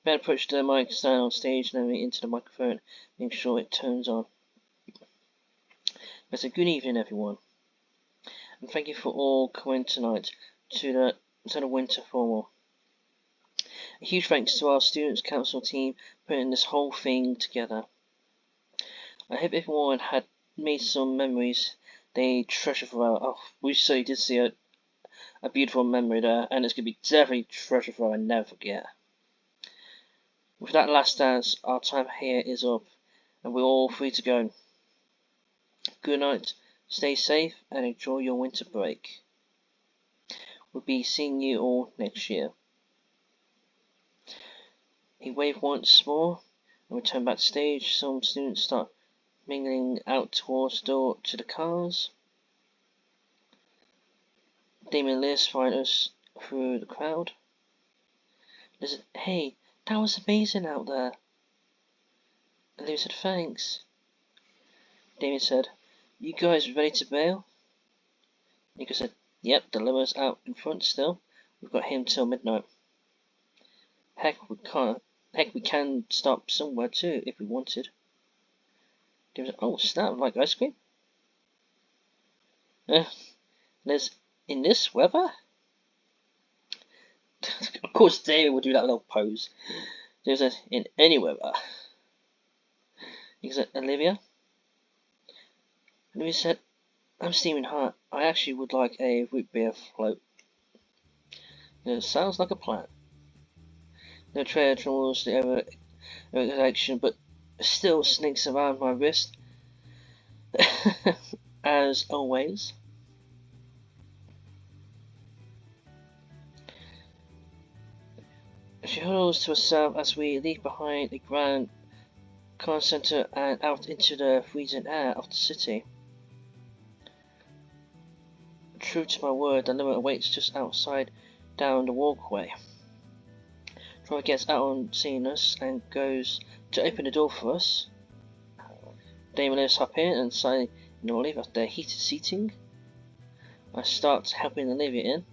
Speaker 1: Ben approached the mic stand on stage and then into the microphone, making sure it turns on. But good evening, everyone, and thank you for all coming tonight to the Winter Formal. A huge thanks to our Students' Council team putting this whole thing together. I hope everyone had made some memories they treasure forever. Oh, we certainly did see a beautiful memory there, and it's going to be definitely treasure forever and never forget. With that last dance, our time here is up, and we're all free to go. Good night, stay safe, and enjoy your winter break. We'll be seeing you all next year. He waved once more and returned backstage. Some students start mingling out towards the door to the cars. Damien and Liz find us through the crowd. Liz said, "Hey, that was amazing out there." And Liz said, "Thanks." Damien said, "You guys ready to bail?" Nico said, "Yep, the limo's out in front still. We've got him till midnight." Heck, we can stop somewhere too if we wanted." Damien said, "Oh snap, like ice cream?" Liz, "In this weather?" Of course, David would do that little pose. David said, "In any weather." He said, "Olivia?" Olivia said, "I'm steaming hot. I actually would like a root beer float." It sounds like a plan. The trail towards the direction, but still sneaks around my wrist. As always. She huddles to herself as we leave behind the grand car centre and out into the freezing air of the city. True to my word, the limo awaits just outside down the walkway. Driver gets out on seeing us and goes to open the door for us. Dame and Liz hop in and sign in Olive at their heated seating. I start helping Olivia in.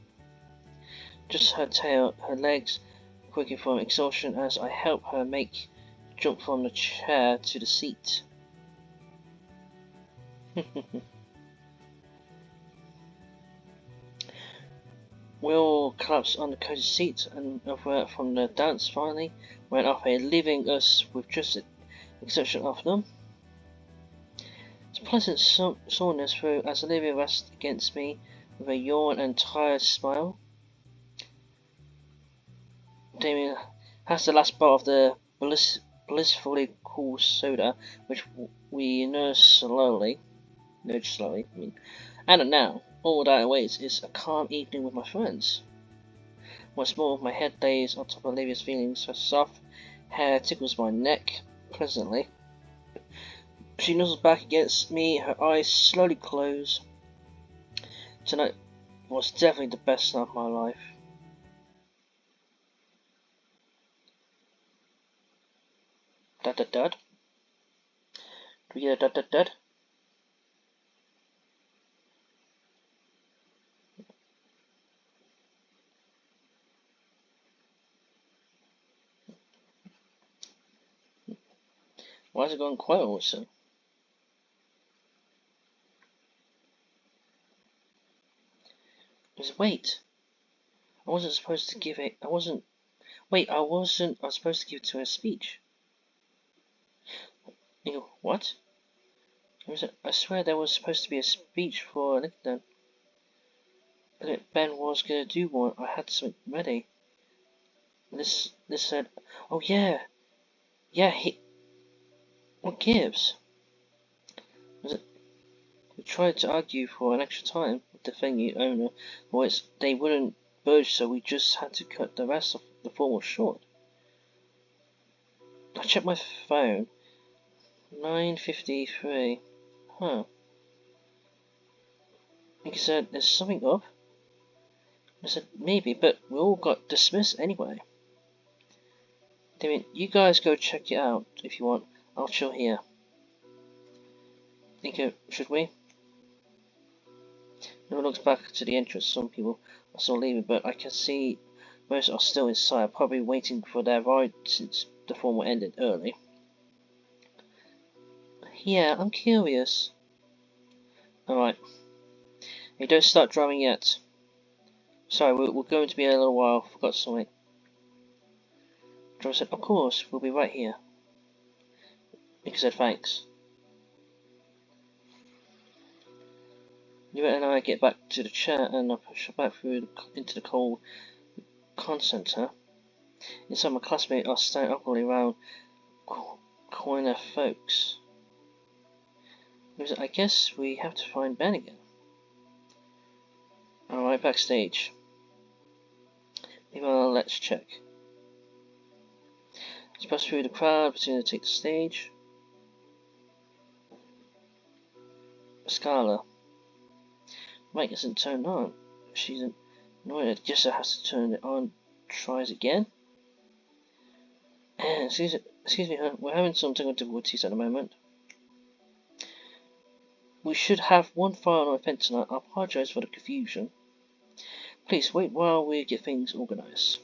Speaker 1: Just her tail, her legs quaking from exhaustion as I help her make the jump from the chair to the seat. We all collapsed on the cozy seat and over from the dance finally went off, leaving us with just the exception of them. It's a pleasant soreness through as Olivia rests against me with a yawn and tired smile. Damien has the last bar of the blissfully cool soda, which we nudge slowly. And now, all that awaits is a calm evening with my friends. Once more, my head lays on top of Olivia's feelings. Her soft hair tickles my neck pleasantly. She nuzzles back against me, her eyes slowly close. Tonight was definitely the best night of my life. Dad. Do we get a dad? Why is it going quiet all of a sudden? Wait. I wasn't supposed to give it. I was supposed to give it to her speech. You go, what? I swear there was supposed to be a speech for Lincoln. Ben was gonna do one. I had something ready. This said, "Oh yeah, he. What gives?" We tried to argue for an extra time with the venue owner, but they wouldn't budge, so we just had to cut the rest of the formal short. I checked my phone. 9:53. Huh. He said, "There's something up?" I said, "Maybe, but we all got dismissed anyway." Damien, you guys go check it out if you want. I'll chill here. Should we? No one looks back to the entrance. Some people are still leaving, but I can see most are still inside, probably waiting for their ride since the formal ended early. Yeah, I'm curious. Alright. Hey, don't start driving yet. Sorry, we're going to be a little while. Forgot something. Driver said, "Of course, we'll be right here." Nick said, "Thanks." Newt and I get back to the chair and I push her back through into the cold con centre. Inside, my classmates are standing awkwardly around, calling their folks. I guess we have to find Ben again. Alright, backstage. Meanwhile, let's check. Let's pass through the crowd, pretending to take the stage. Scarlet. Mic isn't turned on. She's annoyed that Jessa has to turn it on. Tries again. Excuse me, we're having some technical difficulties at the moment. We should have one final event tonight. I apologise for the confusion. Please wait while we get things organised.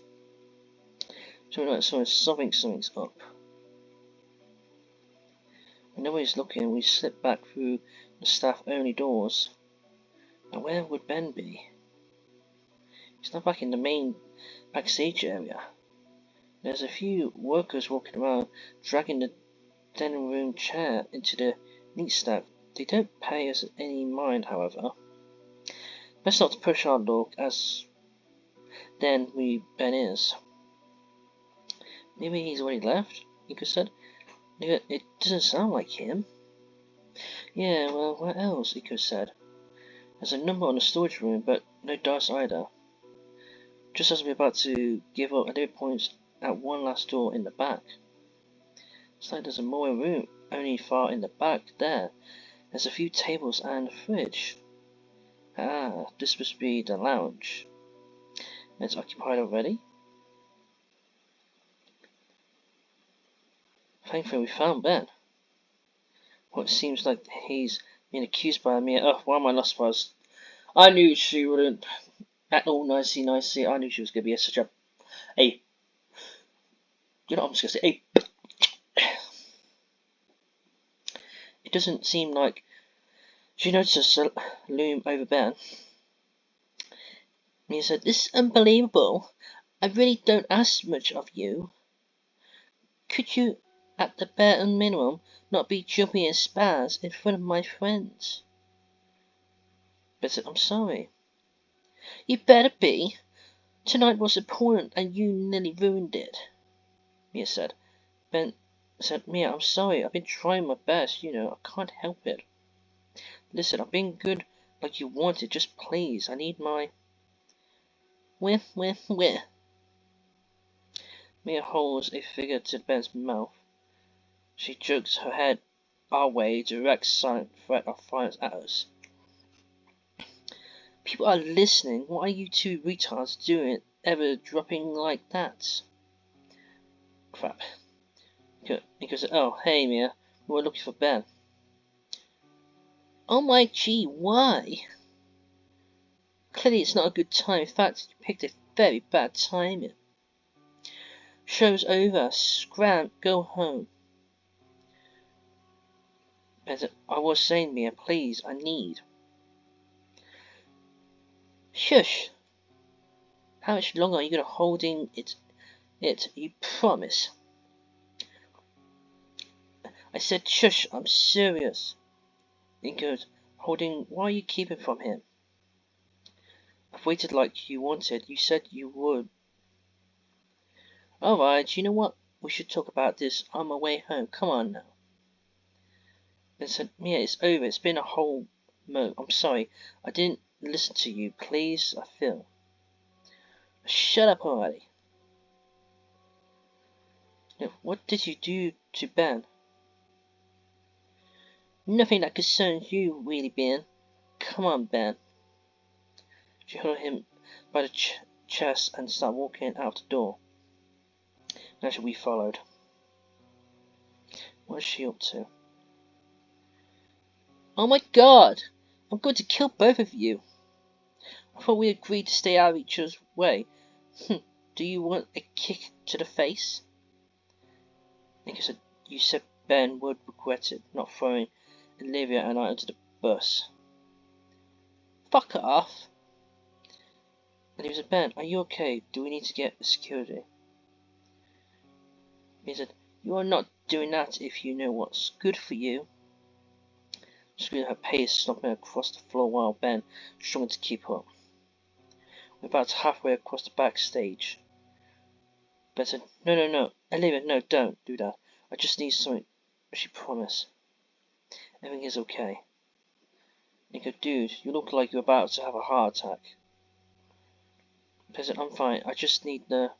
Speaker 1: Something's up. When nobody's looking, we slip back through the staff-only doors. Now where would Ben be? He's not back in the main backstage area. There's a few workers walking around, dragging the dining room chair into the neat stack. They don't pay us any mind, however. Best not to push our luck, as then Ben is. Maybe he's already left, Nico said. It doesn't sound like him. Yeah, well, what else? Iko said. There's a number on the storage room, but no dice either. Just as we're about to give up, Adair points at one last door in the back. It's like there's a more room, only far in the back there. There's a few tables and a fridge. Ah, this must be the lounge. It's occupied already. Thankfully we found Ben. Well, it seems like he's being accused by me. Oh, why am I lost was? I knew she wouldn't act all nicey. I knew she was going to be such a you know, I'm just going to say, It doesn't seem like she noticed a loom over Ben. And he said, "This is unbelievable. I really don't ask much of you. Could you, at the bare minimum, not be jumping in spaz in front of my friends?" Ben said, "I'm sorry." "You better be. Tonight was important and you nearly ruined it," Mia said. Ben said, "Mia, I'm sorry. I've been trying my best, you know. I can't help it. Listen, I've been good like you wanted. Just please, I need my..." Where? Mia holds a figure to Ben's mouth. She jerks her head our way, direct silent threat of violence at us. "People are listening. What are you two retards doing? Ever dropping like that?" Crap. He goes, "Oh, hey, Mia. We're looking for Ben." "Oh my gee, why?" "Clearly it's not a good time. In fact, you picked a very bad time. Show's over. Scram, go home." Ben said, "I was saying, Mia, please, I need..." "Shush. How much longer are you going to hold in it? You promise." "I said shush, I'm serious." He goes, "Holding, why are you keeping from him?" "I've waited like you wanted. You said you would." "Alright, you know what? We should talk about this on my way home. Come on now." Ben said, "Mia, it's over. It's been a whole I'm sorry. I didn't listen to you. Please, I feel..." "Shut up already." "What did you do to Ben?" "Nothing that concerns you, really, Ben. Come on, Ben." She held him by the chest and started walking out the door. Naturally, we followed. What is she up to? "Oh my god! I'm going to kill both of you. I thought we agreed to stay out of each other's way. Do you want a kick to the face?" Nick said, "You said Ben would regret it, not throwing Olivia and I under the bus." "Fuck off." And he said, "Ben, are you okay? Do we need to get security?" He said, "You are not doing that if you know what's good for you." screaming her pace, stomping across the floor while Ben struggled to keep up. We're about halfway across the backstage. Ben said, No, Olivia, no, don't do that. I just need something. She promised. Everything is okay. Nico, dude, you look like you're about to have a heart attack. Ben said, I'm fine. I just need the...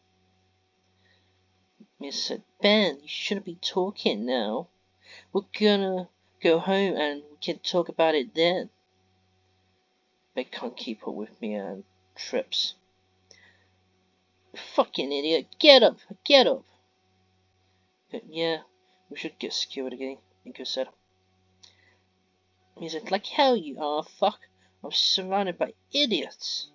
Speaker 1: Miss said, Ben, you shouldn't be talking now. We're gonna go home and we can talk about it then. Ben can't keep up with me and trips. Fucking idiot, get up, get up. But yeah, we should get security, Nico said. He said, like hell you are, fuck. I'm surrounded by idiots.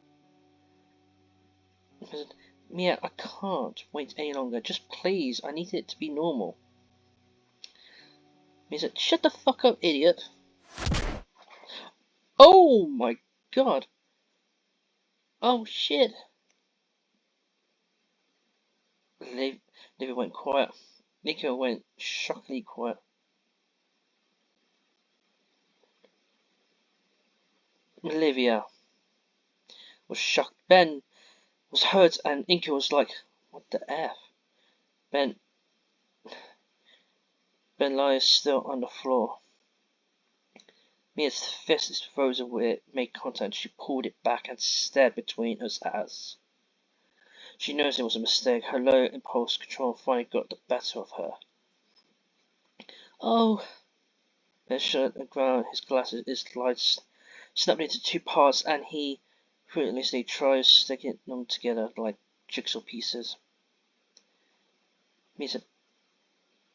Speaker 1: I said, Mia, I can't wait any longer. Just please, I need it to be normal. He said, shut the fuck up, idiot. Oh my god. Oh shit. Olivia went quiet. Nico went shockingly quiet. Olivia was shocked. Ben was hurt and Inky was like, what the F? Ben lies still on the floor. Mia's fist is frozen where it made contact. She pulled it back and stared between us eyes. She knows it was a mistake. Her low impulse control finally got the better of her. Oh! Ben shut at the ground. His glasses, his lights snapped into two parts and he fruitlessly tries sticking them together like jigsaw pieces. Mia said,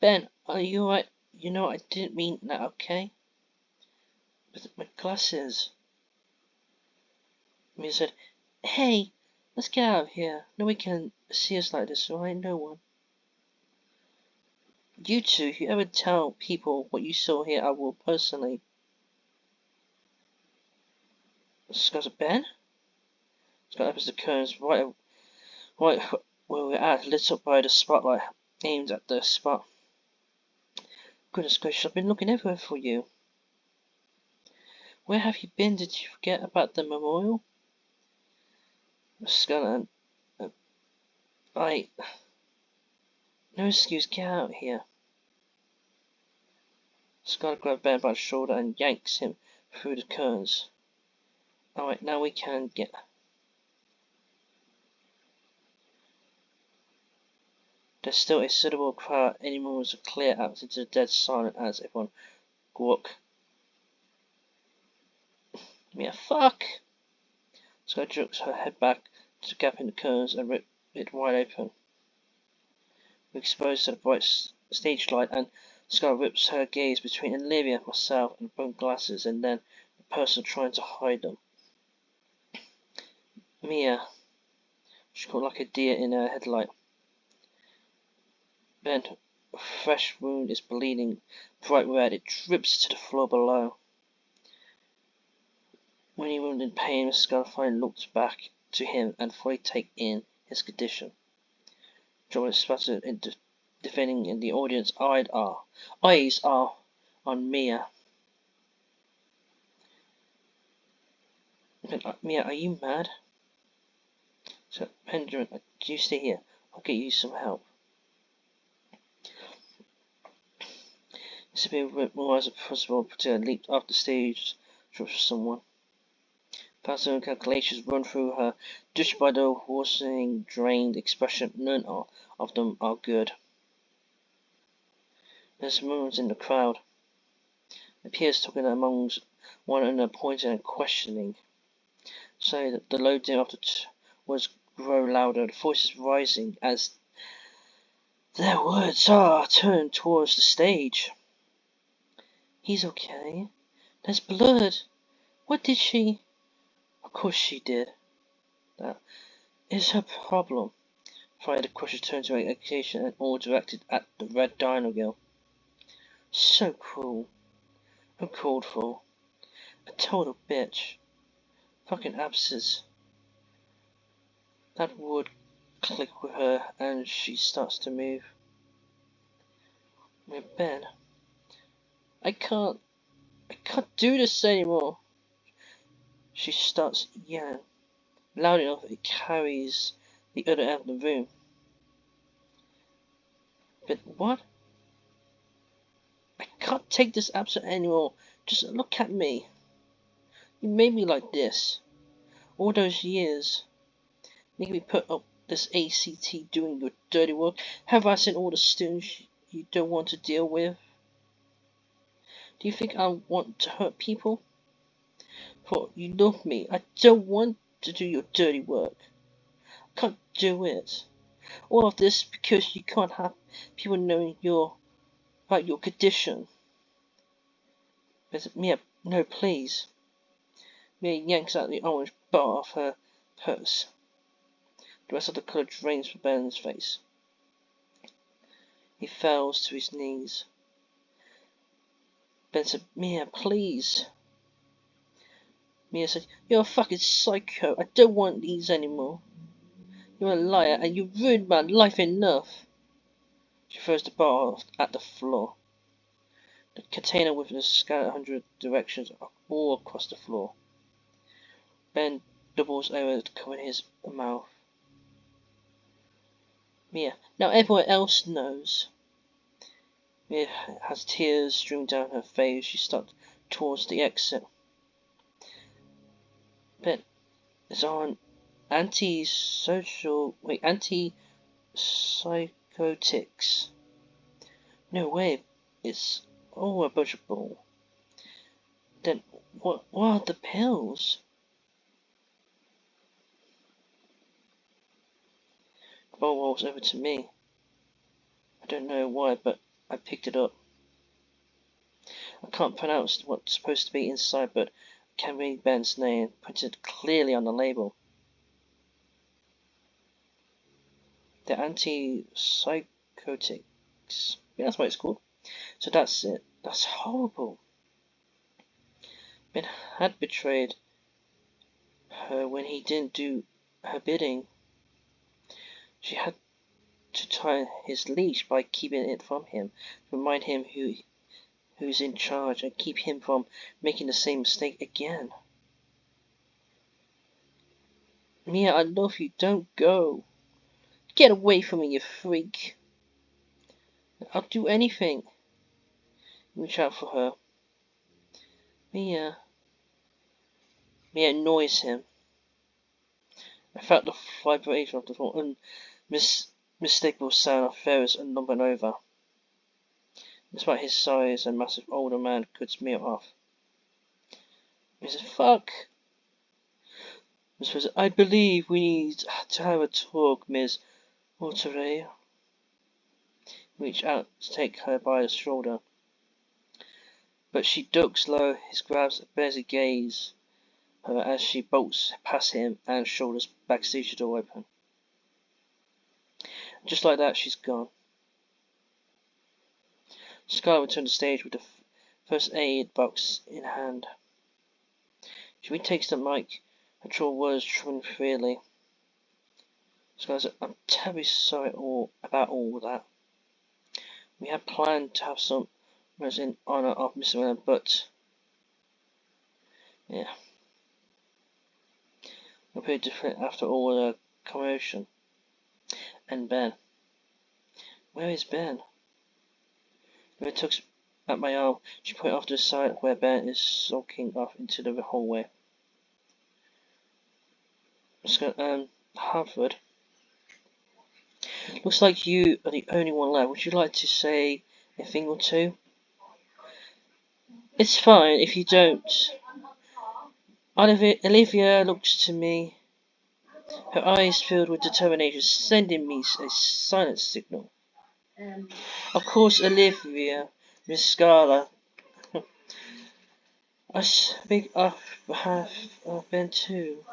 Speaker 1: Ben, are you alright? You know I didn't mean that, okay? But my glasses. Mia said, hey, let's get out of here. No one can see us like this, alright? No one. You two, if you ever tell people what you saw here, I will personally. Scott said, Ben? Scott opens the curtains right where we're at, lit up by the spotlight aimed at the spot. Goodness gracious, I've been looking everywhere for you. Where have you been? Did you forget about the memorial? Scott and no excuse, get out of here. Scott grabbed Ben by the shoulder and yanks him through the curtains. Alright, now we can get. There's still a suitable crowd. Any moments are clear out into the dead silent as everyone walk. Mia, fuck! Scott jerks her head back to the gap in the curtains and ripped it wide open. We exposed to the bright stage light, and Scott rips her gaze between Olivia, myself, and the broken glasses, and then the person trying to hide them. Mia, she caught like a deer in her headlight. Ben, a fresh wound is bleeding bright red. It drips to the floor below. When he wounded in pain, Mr. Scarfine looked back to him and fully take in his condition. John was sputtered in defending in the audience. Eyes are on Mia. Mia, are you mad? So, Benjamin, you stay here. I'll get you some help. It's been more as a possible to leaped off the stage for someone. Personal calculations run through her, judged by the worsening, drained expression. None of them are good. There's movements in the crowd. The peers talking amongst one another, pointing and questioning. So that the low din after words grow louder, the voices rising as their words are turned towards the stage. He's okay. There's blood. What did she? Of course she did. That is her problem. Finally, the question turned to an accusation and all directed at the red dino girl. So cruel. Uncalled for. A total bitch. Fucking abscess. That would click with her and she starts to move. Ben, I can't I can't do this anymore. She starts yelling, loud enough it carries the other end of the room. But what? I can't take this absent anymore. Just look at me. You made me like this. All those years. Making me put up this ACT doing your dirty work. Harassing all the students you don't want to deal with. Do you think I want to hurt people? For you love me. I don't want to do your dirty work. I can't do it. All of this because you can't have people knowing about your condition. But Mia, no, please. Mia yanks out the orange bar off her purse. The rest of the colour drains from Ben's face. He falls to his knees. Ben said, Mia, please. Mia said, you're a fucking psycho. I don't want these anymore. You're a liar and you ruined my life enough. She throws the bar at the floor. The container with the scattered 100 directions are all across the floor. Ben doubles over to cover his mouth. Mia, now everyone else knows. Mia has tears streaming down her face. She starts towards the exit. Ben is on antipsychotics. No way, it's all a bunch of bull. Then what are the pills? The bowl rolls over to me. I don't know why, but I picked it up. I can't pronounce what's supposed to be inside, but I can read Ben's name printed clearly on the label. The antipsychotics. Yeah, that's what it's called. So that's it. That's horrible. Ben had betrayed her when he didn't do her bidding. She had to tie his leash by keeping it from him, to remind him who's in charge and keep him from making the same mistake again. Mia, I love you. Don't go. Get away from me, you freak. I'll do anything. Reach out for her. Mia. Mia annoys him. I felt the vibration of the unmistakable sound of Ferris and numbing over. Despite his size, a massive older man cuts Mia off. He says, fuck. Miss I believe we need to have a talk, Miss OUTTRO. Reach out to take her by the shoulder. But she ducks low, his grabs barely gaze her as she bolts past him and shoulders backstage door open. Just like that, she's gone. Scarlett returned to the stage with the first aid box in hand. She retakes the mic, her troll words trembling freely. Scarlett said, I'm terribly sorry about all that. We had planned to have some in honour of Mr. Miller, but yeah. It appeared different after all the commotion. And Ben. Where is Ben? Mary tugs at my arm. She pointed off to the side where Ben is sulking off into the hallway. Harvard. Looks like you are the only one left. Would you like to say a thing or two? It's fine if you don't. Olivia looks to me, her eyes filled with determination, sending me a silent signal. Of course, Olivia, Miss Scarlett. I think I have been too.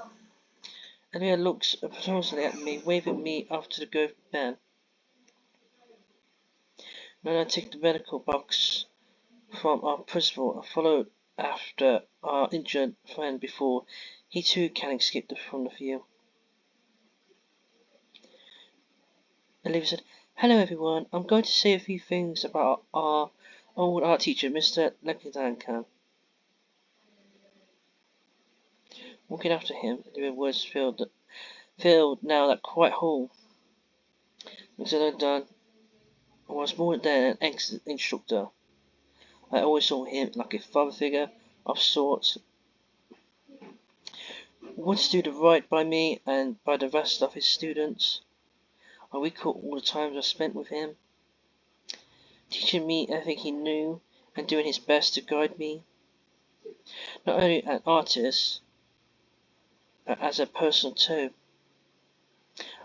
Speaker 1: Olivia looks appraisingly at me, waving me off to go for Ben. Then I take the medical box from our principal and followed after our injured friend before he too can escape from the view. Olivia said, hello everyone, I'm going to say a few things about our old art teacher, Mr. Lekidankan. Walking after him, the words filled now that quiet hall. Instead done was more than an ex-instructor. I always saw him like a father figure of sorts, who wanted to do the right by me and by the rest of his students. I recall all the times I spent with him, teaching me everything he knew and doing his best to guide me, not only an artist, but as a person too.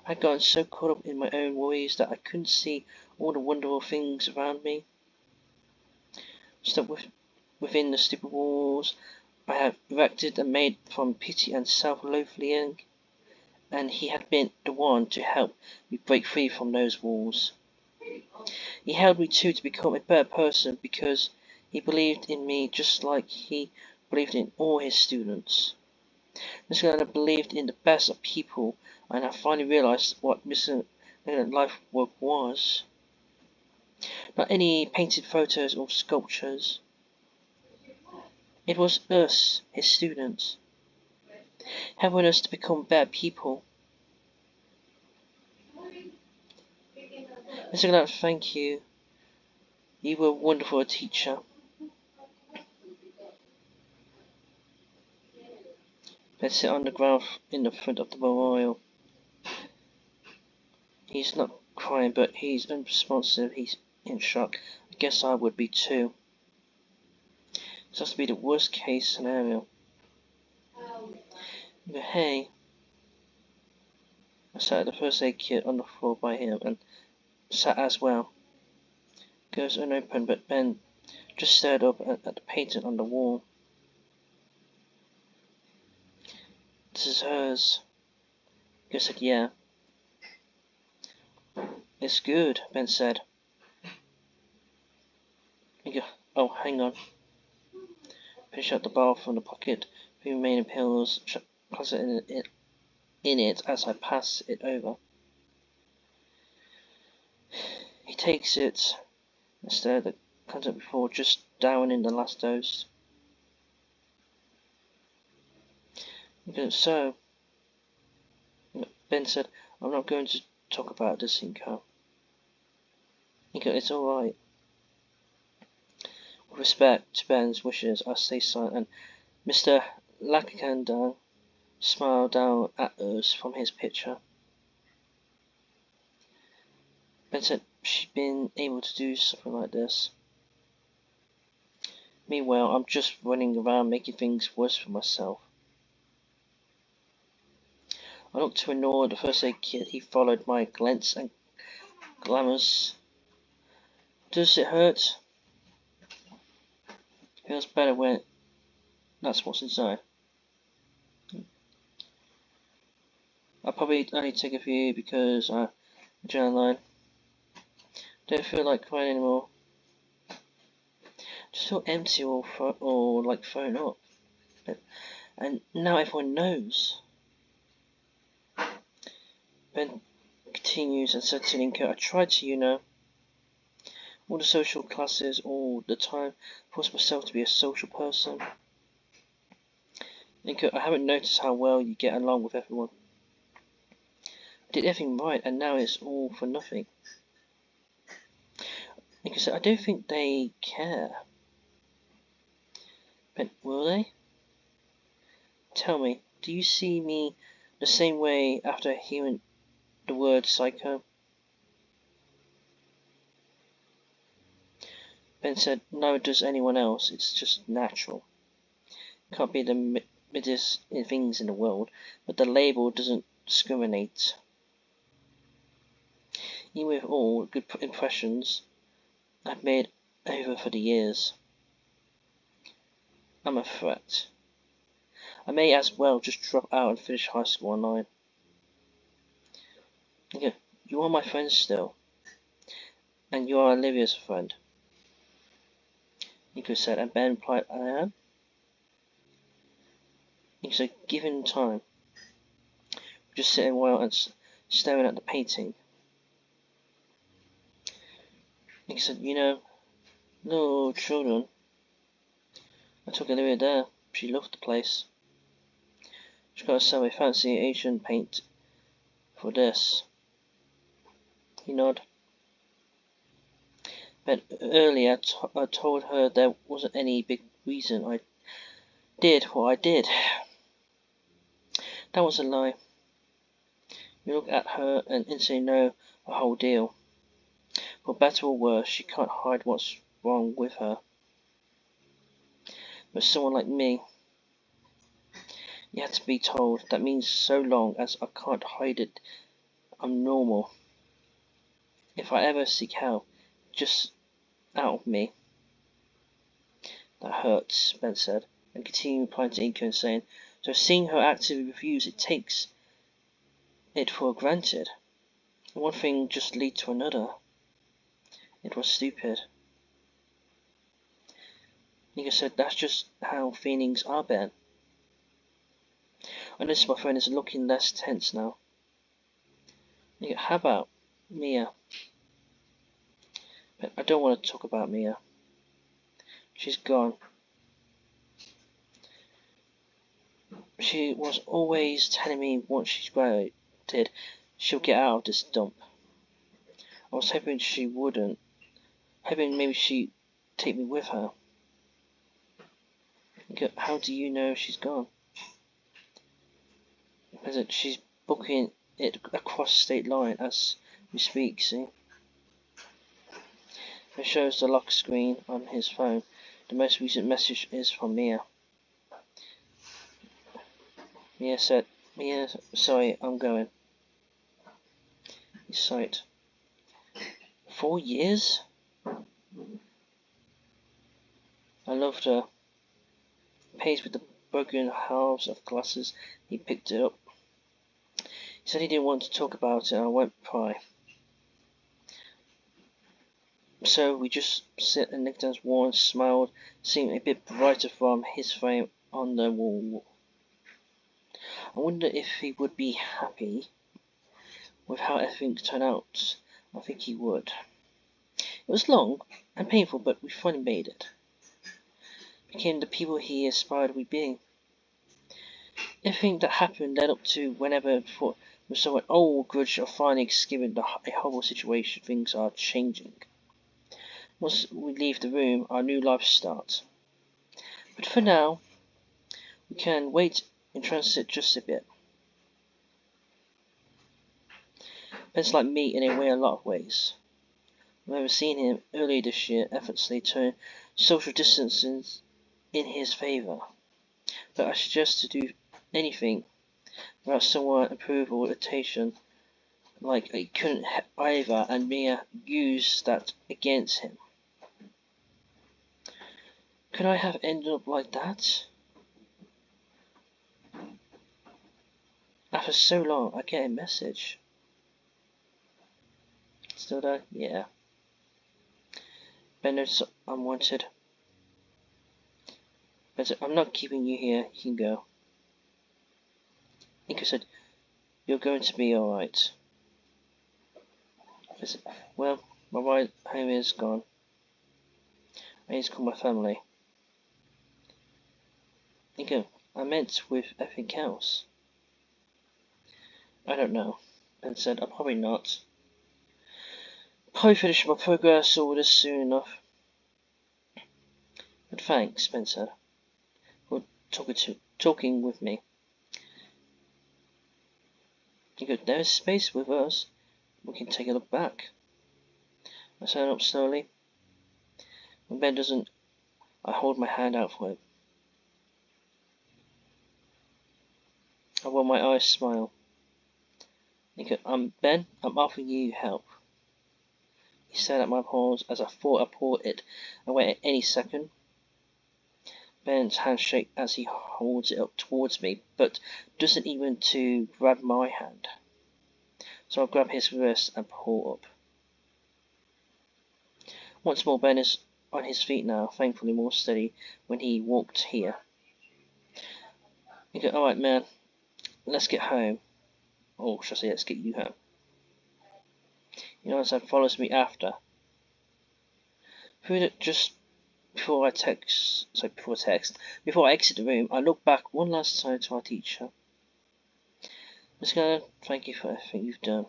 Speaker 1: I'd gotten so caught up in my own worries that I couldn't see all the wonderful things around me. Stuck within the stupid walls I had erected and made from pity and self-loathing, and he had been the one to help me break free from those walls. He helped me too to become a better person because he believed in me just like he believed in all his students. This guy believed in the best of people, and I finally realized what Mr. life work was. Not any painted photos or sculptures. It was us, his students, helping us to become better people. Mr. Glenn, thank you. You were a wonderful teacher. Let's sit on the ground in the front of the memorial. He's not crying, but he's unresponsive. He's in shock. I guess I would be too. This has to be the worst case scenario. But hey, I sat at the first aid kit on the floor by him and sat as well. Goes unopened, but Ben just stared up at the painting on the wall. This is hers. Go said, yeah. It's good, Ben said. Oh, hang on. Fish out the bottle from the pocket, the remaining pills, closet in it as I pass it over. He takes it instead of the content before, just downing the last dose. So, Ben said, I'm not going to talk about this, Inko. It's alright. With respect to Ben's wishes, I stay silent, and Mr. Lakandang smiled down at us from his picture. Ben said she'd been able to do something like this. Meanwhile, I'm just running around making things worse for myself. I looked to ignore the first aid kit. He followed my glance and glamours. Does it hurt? It feels better when that's what's inside. I'll probably only take a few because I'm adrenaline. Don't feel like crying anymore. Just feel empty or like thrown up. And now everyone knows. Ben continues and said to Linko, I tried to, all the social classes all the time, force myself to be a social person. Linko, I haven't noticed how well you get along with everyone. I did everything right and now it's all for nothing. Linko said, I don't think they care. Ben, will they? Tell me, do you see me the same way after hearing the word psycho? Ben said, neither does anyone else, it's just natural. Can't be the biggest things in the world, but the label doesn't discriminate. Even with all good impressions I've made over for the years, I'm a threat. I may as well just drop out and finish high school online. Okay, you are my friend still, and you are Olivia's friend. Nico said, and Ben replied, I am. Nico said, given time, we're just sitting a while and staring at the painting. Nico said, little children. I took Olivia there. She loved the place. She's got some fancy Asian paint for this. He nodded. But earlier I told her there wasn't any big reason I did what I did. That was a lie. You look at her and instantly know the whole deal. For better or worse, she can't hide what's wrong with her. But someone like me, you had to be told. That means so long as I can't hide it, I'm normal. If I ever seek help, just out of me. That hurts, Ben said, and continued replying to Inko and saying, so seeing her actively refuse, it takes it for granted. And one thing just leads to another. It was stupid. Inko said, that's just how feelings are, Ben. I noticed my friend is looking less tense now. Inko, how about Mia? But I don't want to talk about Mia. She's gone. She was always telling me once she's graduated, she'll get out of this dump. I was hoping she wouldn't. Hoping maybe she'd take me with her. How do you know she's gone? Because she's booking it across the state line as we speak, see? It shows the lock screen on his phone. The most recent message is from Mia. Mia said, Mia, sorry, I'm going. He sighed. 4 years? I loved her. Paced with the broken halves of glasses, he picked it up. He said he didn't want to talk about it, and I won't pry. So we just sit and Nick's worn smiled, seemed a bit brighter from his frame on the wall. I wonder if he would be happy with how everything turned out. I think he would. It was long and painful, but we finally made it. Became the people he aspired we'd be. Everything that happened led up to whenever thought was someone, oh, grudge of finally escaping a horrible situation, things are changing. Once we leave the room, our new lives start. But for now, we can wait in transit just a bit. Ben's like me in a lot of ways. I remember seeing him earlier this year effortlessly turn social distancing in his favour. But I suggest to do anything without someone approval or attention, like I couldn't either, and Mia used that against him. Could I have ended up like that? After so long, I get a message. Still there? Yeah. Ben noticed I'm wanted. Ben said, I'm not keeping you here, you can go. Inka said, you're going to be alright. I said, well, my ride home is gone. I need to call my family. Inka, I meant with everything else. I don't know. Ben said, I'll probably not. Probably finish my progress order soon enough. But thanks, Ben said, for talking with me. He goes, there is space with us. We can take a look back. I stand up slowly. When Ben doesn't, I hold my hand out for him. I roll my eyes, smile. He goes, Ben, I'm offering you help. He stared at my paws as I thought I pulled it away at any second. Ben's hand shakes as he holds it up towards me, but doesn't even to grab my hand. So I grab his wrist and pull up. Once more, Ben is on his feet now, thankfully more steady when he walked here. He goes, alright man, let's get home. Or should I say, let's get you home. He nods and follows me after. Just before I exit the room, I look back one last time to our teacher. Miss Garner, thank you for everything you've done.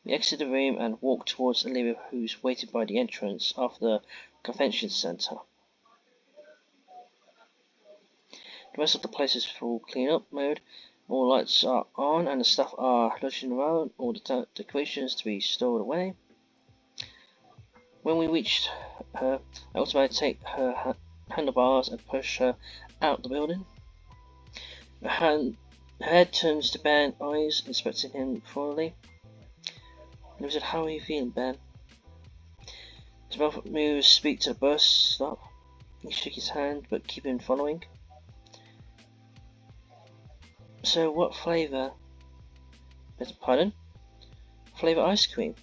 Speaker 1: We exit the room and walk towards Olivia, who's waiting by the entrance of the convention center. The rest of the place is full clean-up mode. All lights are on and the staff are looking around, all the decorations to be stored away. When we reached her, I automatically take her handlebars and push her out the building. Her head turns to Ben, eyes inspecting him thoroughly. And he said, "How are you feeling, Ben?" His mouth moves, speak to the bus stop. He shook his hand, but keeping following. "So, what flavour?" "Pardon?" "Flavour ice cream."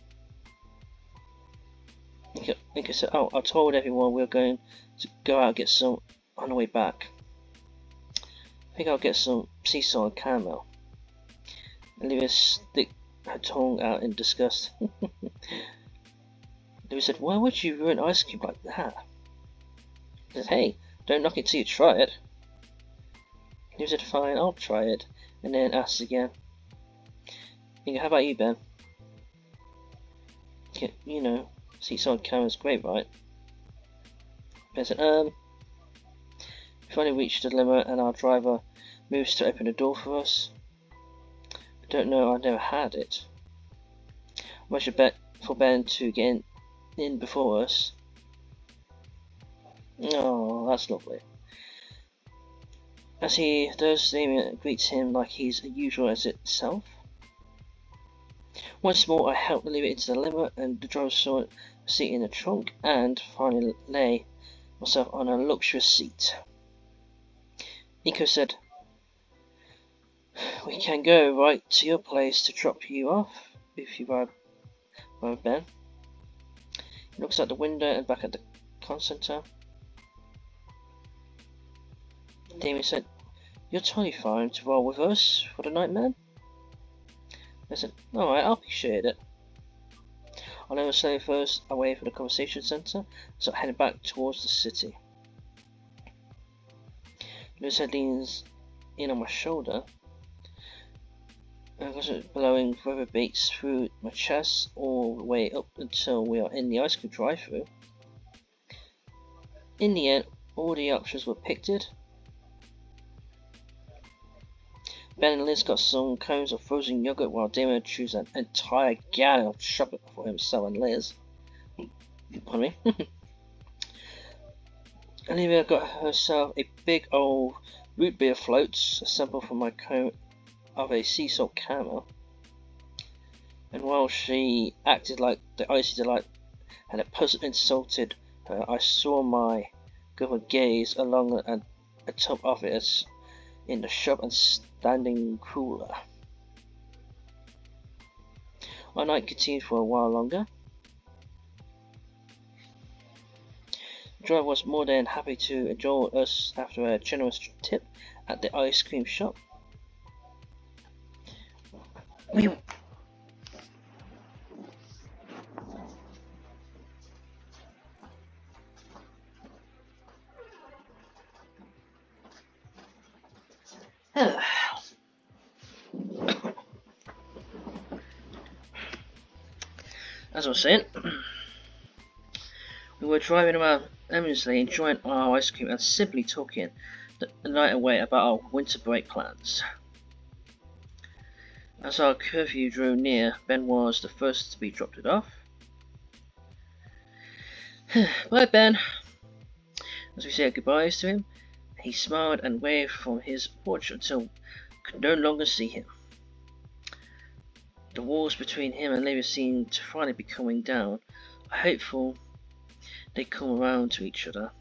Speaker 1: Nico said, "Oh, I told everyone we were going to go out and get some on the way back. I think I'll get some sea salt and caramel." Olivia stick her tongue out in disgust. Olivia said, "Why would you ruin ice cream like that?" I said, "Hey, don't knock it till you try it." Olivia said, "Fine, I'll try it," and then asked again, "How about you, Ben?" "You know, sea salt and caramel's great, right?" Ben said, We finally reached the limo and our driver moves to open the door for us. I don't know, I've never had it. I should bet for Ben to get in before us. Oh, that's lovely. As he does, Damien greets him like he's usual as itself. Once more, I help Olivia into the limo and the driver saw a seat in the trunk and finally lay myself on a luxurious seat. Nico said, "We can go right to your place to drop you off if you ride Ben." He looks out the window and back at the con center. Damien said, "You're totally fine to roll with us for the night, man." I said, "Alright, I appreciate it." I'll never say first away from the conversation center, so heading back towards the city. Lewis head leans in on my shoulder. Blowing rubber beats through my chest all the way up until we are in the ice cream drive-thru. In the end, all the options were picked. Ben and Liz got some cones of frozen yogurt while Damon chews an entire gallon of chocolate for himself and Liz. Pardon me. Olivia got herself a big old root beer float, assembled from my cone of a sea salt caramel. And while she acted like the icy delight had insulted her, I saw my girlfriend gaze along a tub of it in the shop and standing cooler. Our night continued for a while longer. The driver was more than happy to enjoy us after a generous tip at the ice cream shop. As I was saying, we were driving around aimlessly, enjoying our ice cream and simply talking the night away about our winter break plans. As our curfew drew near, Ben was the first to be dropped off. "Bye, Ben." As we said goodbyes to him, he smiled and waved from his porch until we could no longer see him. The walls between him and Olivia seemed to finally be coming down, hopeful they'd come around to each other.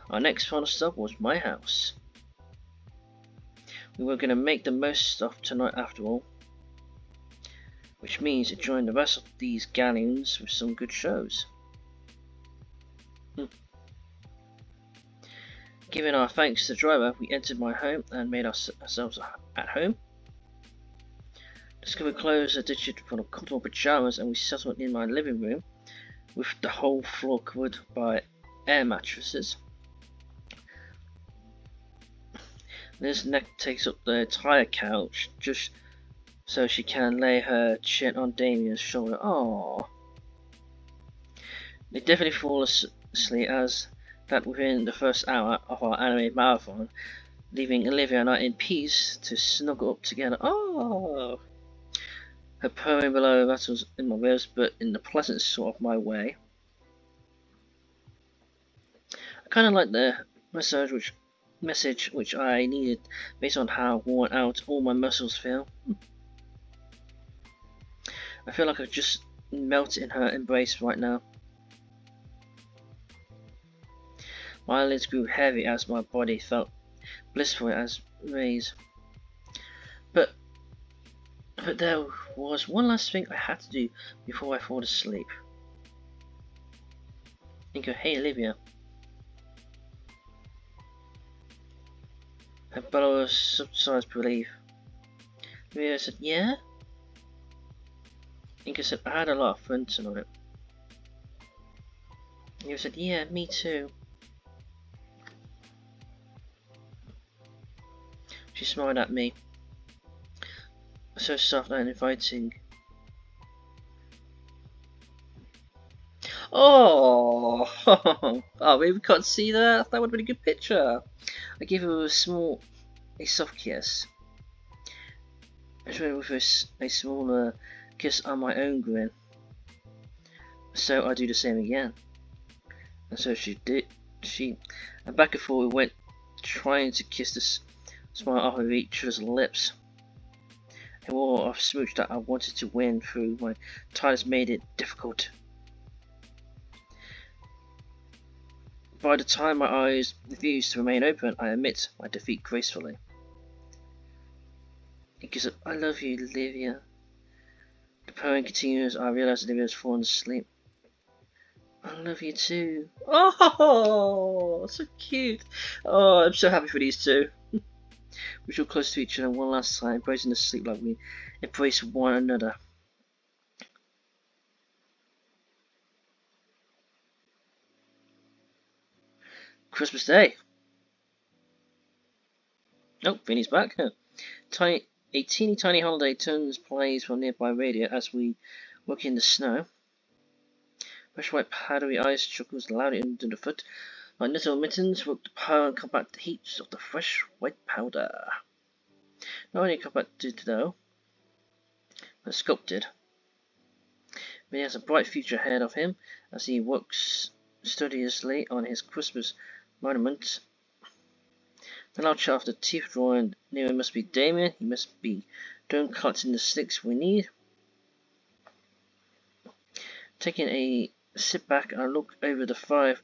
Speaker 1: Our next final stop was my house. We were going to make the most of tonight after all, which means enjoying the rest of these galleons with some good shows. Giving our thanks to the driver, we entered my home and made ourselves at home. Discovered clothes are ditched from comfortable pajamas, and we settled in my living room with the whole floor covered by air mattresses. This neck takes up the entire couch, just so she can lay her chin on Damien's shoulder. Aww. They definitely fall asleep as that within the first hour of our anime marathon, leaving Olivia and I in peace to snuggle up together. Oh, her purring below rattles in my ribs, but in the pleasant sort of my way. I kind of like the message which I needed based on how worn out all my muscles feel. I feel like I've just melted in her embrace right now. My eyelids grew heavy as my body felt blissful as rays. But there was one last thing I had to do before I fall asleep. And go, hey Olivia. Her bellow subsided relief. Olivia said, yeah? Inka said, I had a lot of fun tonight. Olivia said, yeah, me too. She smiled at me, so soft and inviting. Oh, oh, maybe we can't see that. That would have been a good picture. I gave her a soft kiss. I tried with a smaller kiss on my own grin. So I do the same again. And so she did. And back and forth we went, trying to kiss the smile off of each other's lips. A war of smooch that I wanted to win through my ties made it difficult. By the time my eyes refused to remain open, I admit my defeat gracefully. Because I love you, Olivia. The poem continues. I realize Olivia's fallen asleep. I love you too. Oh, so cute. Oh, I'm so happy for these two. We feel close to each other one last time, embracing the sleep like we embrace one another. Christmas Day. Oh, Vinny's back. A teeny tiny holiday turns plays from nearby radio as we walk in the snow. Fresh white powdery ice chuckles loudly under the foot. My little mittens work the power and combat the heat of the fresh white powder. Not only compacted though, but sculpted. But he has a bright future ahead of him as he works studiously on his Christmas monument. The loud shout of the teeth drawing near must be Damien. He must be done collecting the sticks we need. Taking a sit back and look over the 5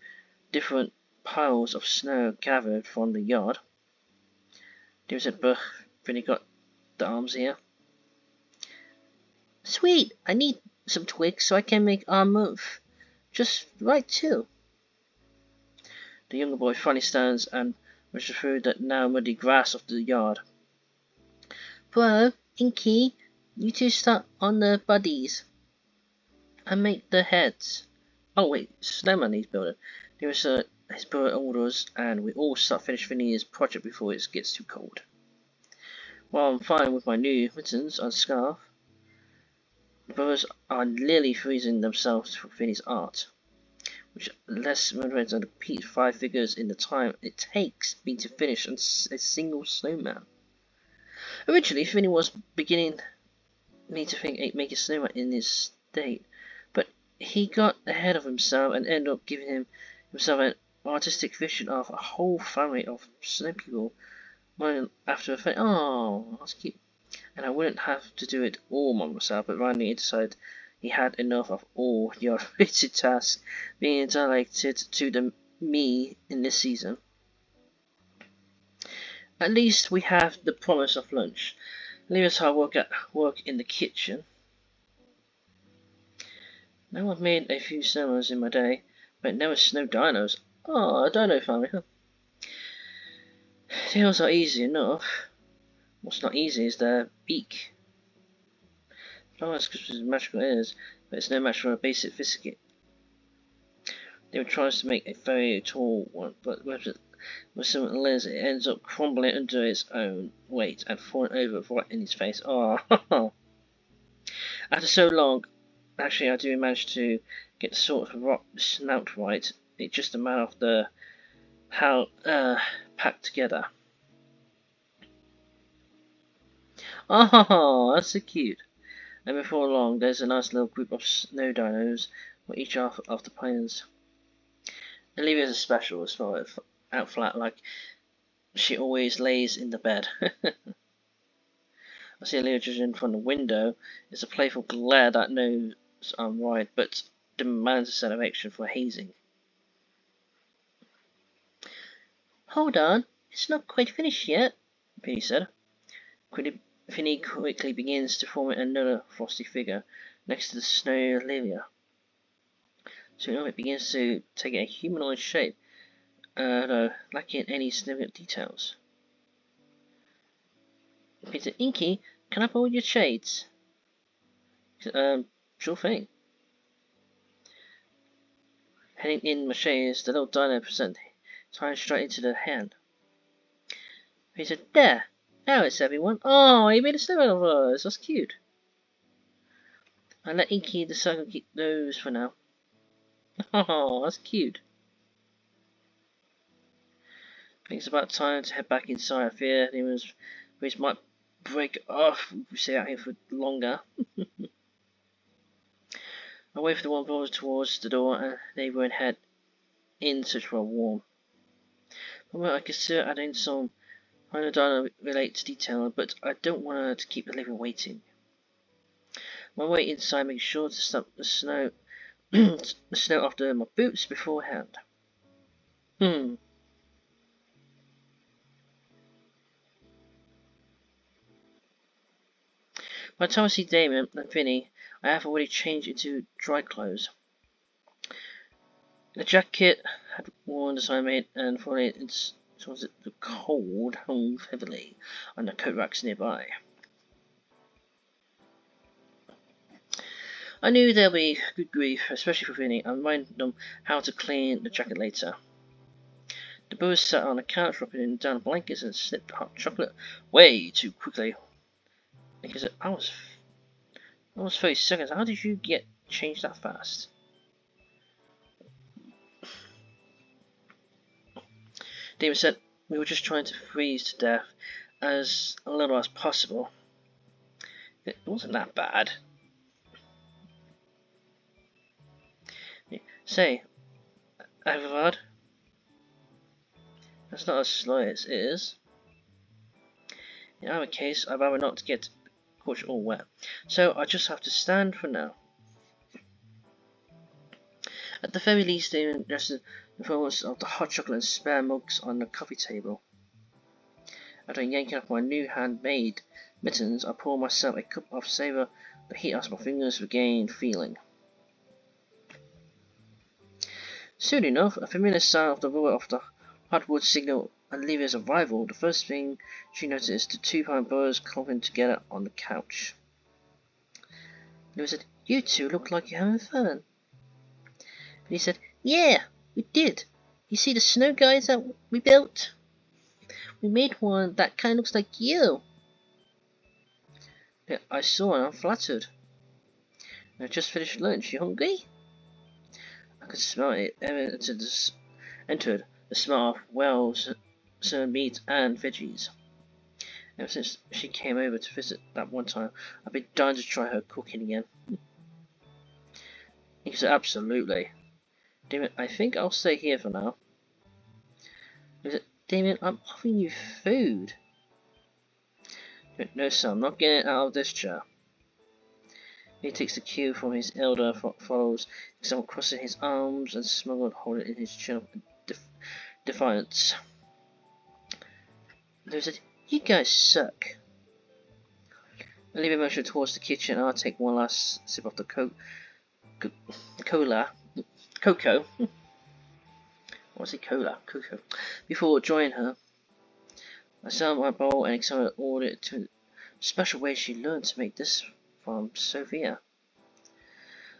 Speaker 1: different piles of snow gathered from the yard. Damien said, "Buh, Vinny got the arms here." Sweet! I need some twigs so I can make our move. Just right too. The younger boy finally stands and rushes through the now muddy grass of the yard. Bro, Inky, you two start on the buddies. And make the heads. Oh wait, Snowman needs building. There is his brother orders and we all start finishing his project before it gets too cold. While I'm fine with my new mittens and scarf, the brothers are nearly freezing themselves for Vinny's art, which less motivates and repeat 5 figures in the time it takes me to finish a single snowman. Originally, Vinny was beginning me to think make a snowman in his state, but he got ahead of himself and ended up giving himself an artistic vision of a whole family of snow people. After a fact, oh, that's cute. And I wouldn't have to do it all by myself, but finally he decided he had enough of all the automated tasks being delegated to me in this season. At least we have the promise of lunch. Olivia's hard work in the kitchen. Now I've made a few snowmans in my day, but never snow dinos. Oh, dino family, huh? Tails are easy enough. What's not easy is their beak. Flowers Christmas magical is, but it's no match for a basic biscuit. They tries to make a very tall one, but with some Liz, it ends up crumbling under its own weight and falling over right in his face. Oh, after so long, actually, I do manage to get the sort of snout right. It's just a matter of the how packed together. Oh, that's so cute. And before long, there's a nice little group of snow dinos, with each of the planes. Olivia's a special as well, out flat like she always lays in the bed. I see Olivia just in from the window. It's a playful glare that knows I'm right, but demands a set of action for hazing. Hold on, it's not quite finished yet, Penny said. Finny quickly begins to form another frosty figure next to the snow Olivia. Soon it begins to take a humanoid shape, though lacking any significant details. Peter, Inky, can I borrow your shades? Sure thing. Heading in my shades, the little dino present, tying straight into the hand. Peter, there! Now it's everyone. Oh, he made a snowman of us. That's cute. I let Inky the circle keep those for now. Oh, that's cute. I think it's about time to head back inside. I fear demons might break off if we stay out here for longer. I wait for the one brothers towards the door and they won't head in search for a warm. Well, I consider adding some dino related detail, but I don't want her to keep the living waiting. My way inside makes sure to stop the snow the snow after my boots beforehand. By the time I see Damon and Vinny, I have already changed into dry clothes. The jacket had worn as I made and fallen towards the cold hung heavily on the coat racks nearby. I knew there'd be good grief, especially for Vinny, and remind them how to clean the jacket later. The boys sat on the couch, wrapping down blankets and snipped hot chocolate way too quickly. Because I was 30 seconds. How did you get changed that fast? Damon said, we were just trying to freeze to death as little as possible. It wasn't that bad. Say, Avavad, that's not as slow as it is. In our case, I'd rather not get caught all wet, so I just have to stand for now. At the very least, they rested the fullness of the hot chocolate and spare mugs on the coffee table. After yanking off my new handmade mittens, I poured myself a cup of savor the heat as my fingers regained feeling. Soon enough, a familiar sound of the roar of the hardwood signaled Olivia's arrival. The first thing she noticed, the two fine brothers clumping together on the couch. Olivia said, you two look like you're having fun. And he said, yeah, we did. You see the snow guys that we built? We made one that kind of looks like you. Yeah, I saw and I'm flattered. I just finished lunch. You hungry? I could smell it. Entered the smell of well-served meat and veggies. Ever since she came over to visit that one time, I've been dying to try her cooking again. He said, absolutely. Damien, I think I'll stay here for now. He said, Damien, I'm offering you food. No, sir, I'm not getting out of this chair. He takes the cue from his elder follows, example crossing his arms and smuggled holding in his chin of defiance. He said, you guys suck. Olivia motioned towards the kitchen and I'll take one last sip of the cocoa. What's it, cola? Cocoa. Before joining her, I sat on my bowl and examined all the special ways she learned to make this from Sophia.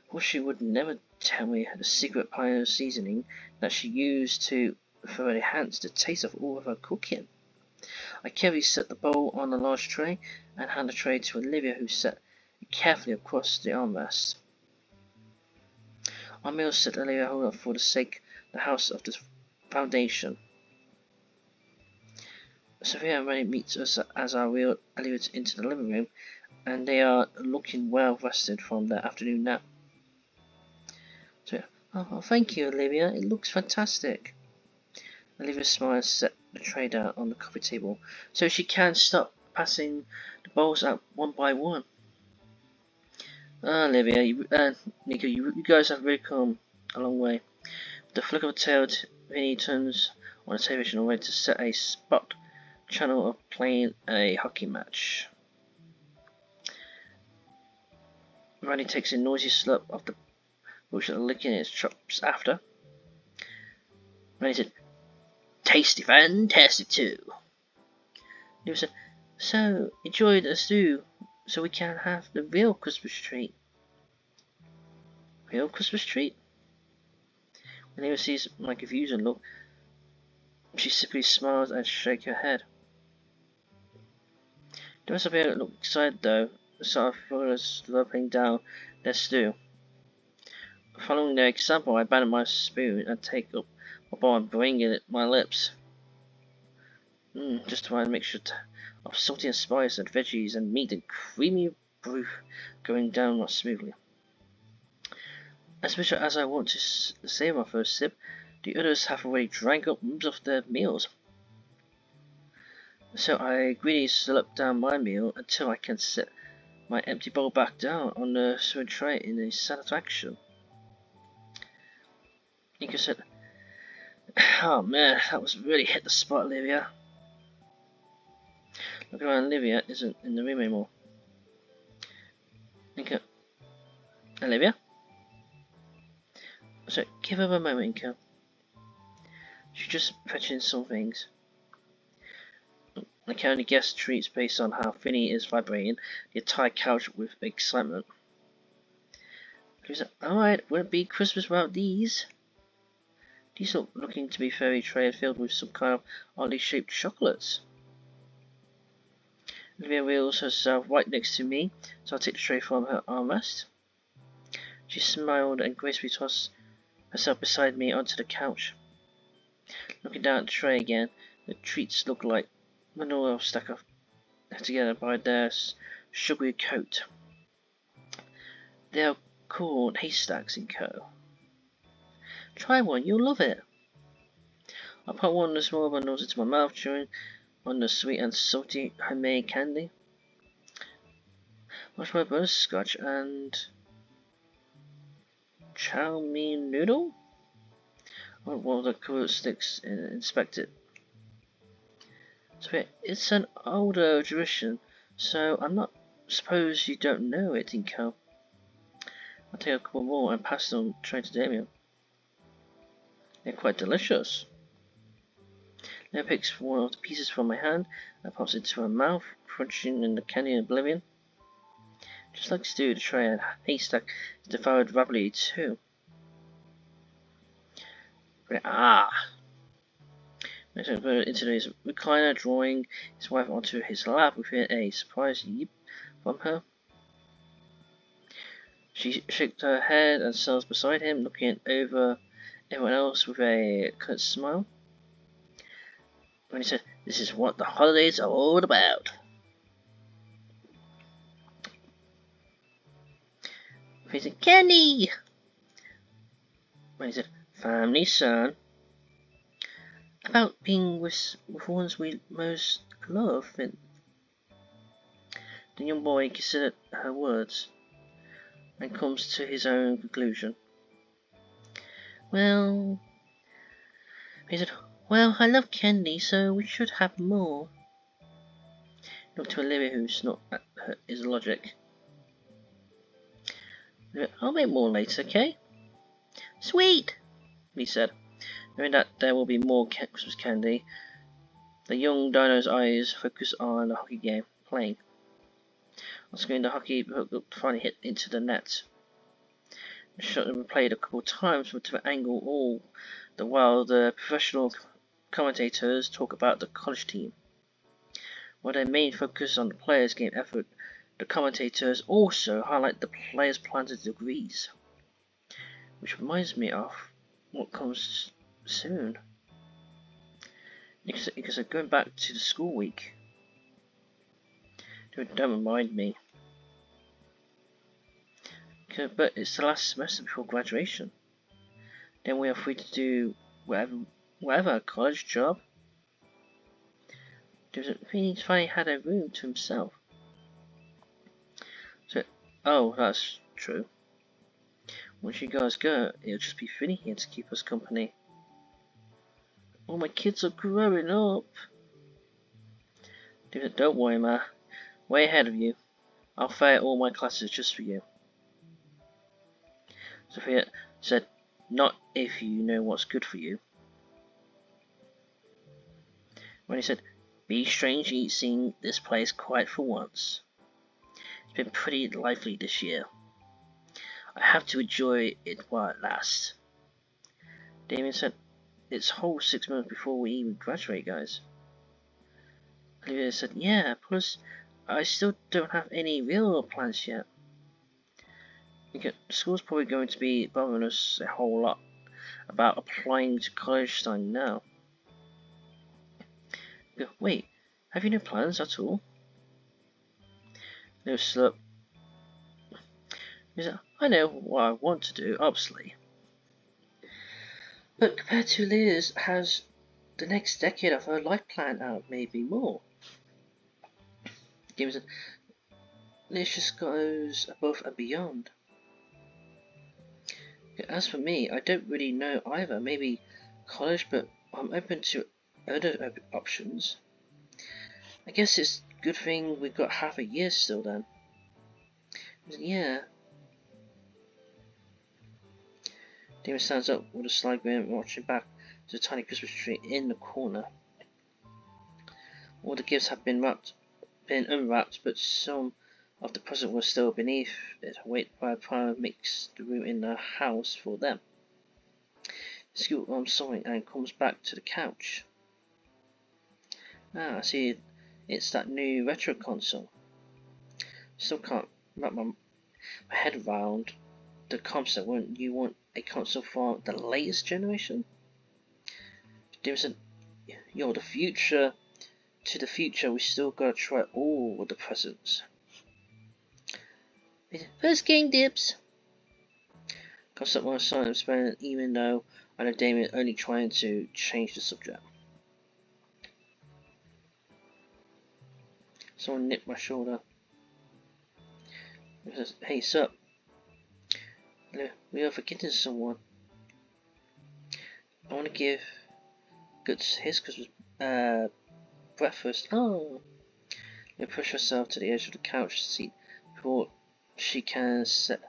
Speaker 1: Well, she would never tell me the secret pioneer seasoning that she used to thoroughly enhance the taste of all of her cooking. I carefully set the bowl on a large tray and hand the tray to Olivia, who set it carefully across the armrest. Our meal set Olivia hold up for the sake of the house of the foundation. Sophia and Wani meet us as I wheel Olivia into the living room, and they are looking well rested from their afternoon nap. So, oh, thank you, Olivia. It looks fantastic. Olivia smiled and set the tray down on the coffee table so she can start passing the bowls out one by one. Olivia, Nico, you guys have really come a long way. With the flick of a tail, Vinny turns on the television ready to set a spot channel of playing a hockey match. Randy takes a noisy slurp of the bush and licking its chops after. Randy said, "Tasty, fantastic too." He said, "So enjoy the stew, so we can have the real Christmas treat." Real Christmas treat? When Eva sees my confused look, she simply smiles and shakes her head. The rest of her look excited though, sort of slurping down their stew. Following their example, I abandon my spoon and take up my bowl and bring it at my lips. Just a mixture of salty and spice and veggies and meat and creamy brew going down smoothly. As much as I want to save my first sip, the others have already drank up most of their meals. So I greedily slurp down my meal until I can set my empty bowl back down on the serving tray in a satisfaction. Nico said, "Oh man, that was really hit the spot, Olivia." Looking around, Olivia isn't in the room anymore. Nico, Olivia? So give her a moment, Nico. She's just fetching some things. I can only guess treats based on how Finny is vibrating the entire couch with excitement. He said, "Alright, wouldn't be Christmas without these." These look looking to be fairy tray filled with some kind of oddly shaped chocolates. Olivia wheels herself right next to me, so I take the tray from her armrest. She smiled and gracefully tossed herself beside me onto the couch. Looking down at the tray again, the treats look like manure stuck up together by their sugary coat. They are called haystacks and co. Try one, you'll love it. I put one of the small bundles into my mouth, chewing on the sweet and salty homemade candy. Marshmallow butterscotch and chow mein noodle? I want one of the cool sticks and inspect it. So it's an older tradition, so I'm not suppose you don't know it, Inko. I'll take a couple more and pass them tray to Damien. They're quite delicious. Now picks one of the pieces from my hand and pops it into her mouth, crunching in the candy in oblivion. Just like stew, the tray and haystack is devoured rapidly too. Into his recliner, drawing his wife onto his lap within a surprised yip from her. She shook her head and settles beside him, looking over everyone else with a curt smile. When he said, "This is what the holidays are all about." He said, "Candy!" When he said, "Family, son." About being with ones we most love. The young boy considered her words and comes to his own conclusion. He said, "Well, I love candy, so we should have more." Looked to Olivia, who's not at his logic. "I'll make more later, okay?" "Sweet," he said. Knowing that there will be more Christmas candy, the young dino's eyes focus on the hockey game playing. On screen, the hockey hook finally hit into the net. The shot was played a couple of times from a different angle, all the while the professional commentators talk about the college team. While their main focus on the players' game effort, the commentators also highlight the players' planted degrees. Which reminds me of what comes soon. Because I'm going back to the school week. Don't remind me. But it's the last semester before graduation. Then we are free to do whatever college job. He finally had a room to himself. So, oh, that's true. Once you guys go, it'll just be Finny here to keep us company. All my kids are growing up. Don't worry, Ma. Way ahead of you. I'll fail all my classes just for you. Sophia said, not if you know what's good for you. When he said, be strangely seeing this place quiet for once. It's been pretty lively this year. I have to enjoy it while it lasts. Damien said, it's whole 6 months before we even graduate, guys. Olivia said, yeah, plus I still don't have any real plans yet. School's probably going to be bothering us a whole lot about applying to college starting now. Wait, have you no plans at all? No slip. I know what I want to do, obviously. But compared to Liz, has the next decade of her life planned out, maybe more. Jameson, Liz just goes above and beyond. As for me, I don't really know either. Maybe college, but I'm open to other options. I guess it's a good thing we've got half a year still then. Yeah. Damon stands up with a sly grin, watching back to the tiny Christmas tree in the corner. All the gifts have been unwrapped, but some of the present was still beneath it, awaited by a primer makes the room in the house for them. He scoots on something and comes back to the couch. I see it's that new retro console. Still can't wrap my head around the concept. Wouldn't you want a console for the latest generation? Jameson, you're the future. To the future, we still gotta try all of the presents. First game dips. Concept was silent experiment, even though I know Damien only trying to change the subject. Someone nipped my shoulder. He says, hey, sup? We are forgetting someone. I want to give Guts his Christmas breakfast. Oh. They push herself to the edge of the couch seat before she can set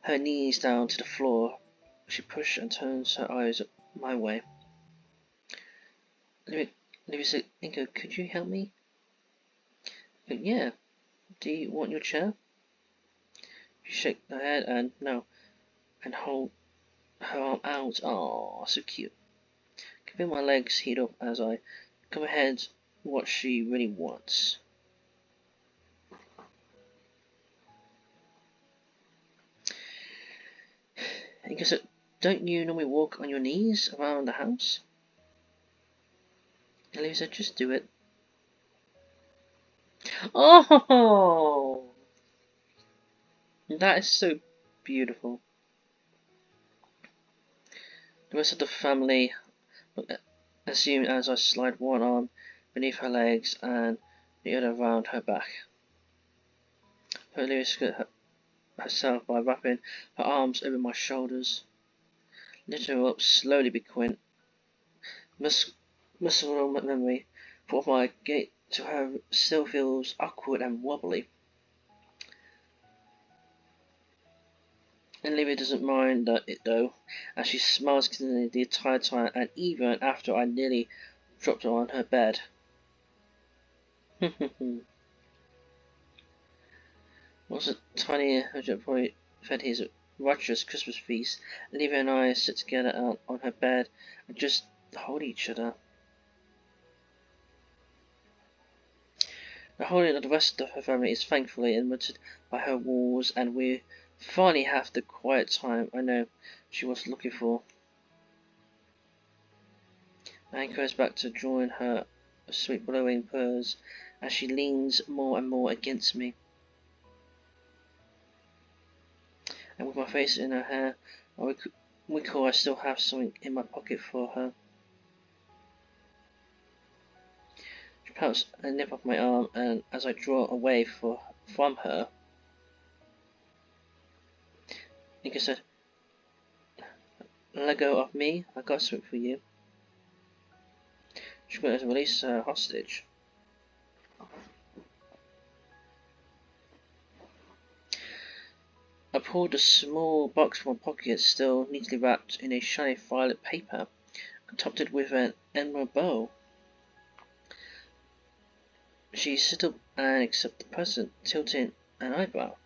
Speaker 1: her knees down to the floor. She pushes and turns her eyes my way. Libby said, Ingo, could you help me? But yeah. Do you want your chair? She shakes her head and no, and hold her arm out. Oh, so cute. I feel my legs heat up as I come ahead what she really wants. Ingo said, don't you normally walk on your knees around the house? And Libby said, just do it. Oh! That is so beautiful. The rest of the family assumed as I slide one arm beneath her legs and the other around her back. Her lyrics herself by wrapping her arms over my shoulders. Lift her up slowly between muscle memory for my gait to her still feels awkward and wobbly. And Libby doesn't mind it though, as she smiles continually the entire time and even after I nearly dropped her on her bed. Once a tiny boy fed his righteous Christmas feast, Libby and I sit together out on her bed and just hold each other. The whole of the rest of her family is thankfully admitted by her walls, and we finally have the quiet time I know she was looking for. Anne goes back to drawing her sweet blowing purrs as she leans more and more against me. And with my face in her hair, I recall I still have something in my pocket for her. She pouts a nip off my arm, and as I draw away from her, Nika said, "Let go of me, I got something for you." She's going to release her hostage. I pulled a small box from my pocket, still neatly wrapped in a shiny violet paper, and topped it with an emerald bow. She sit up and accepted the present, tilting an eyebrow.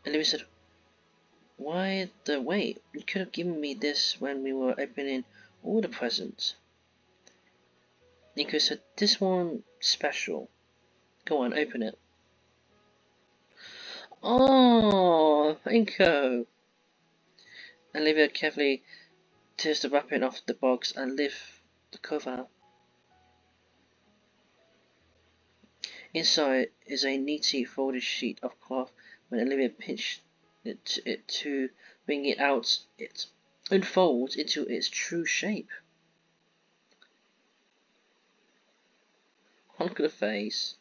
Speaker 1: Olivia said, "Why the wait? You could have given me this when we were opening all the presents." Nico said, "This one special. Go on, open it." Oh, Nico! Olivia carefully tears the wrapping off the box and lifts the cover. Inside is a neatly folded sheet of cloth. When Olivia pinched it to bring it out, it unfolds into its true shape. Look at the face.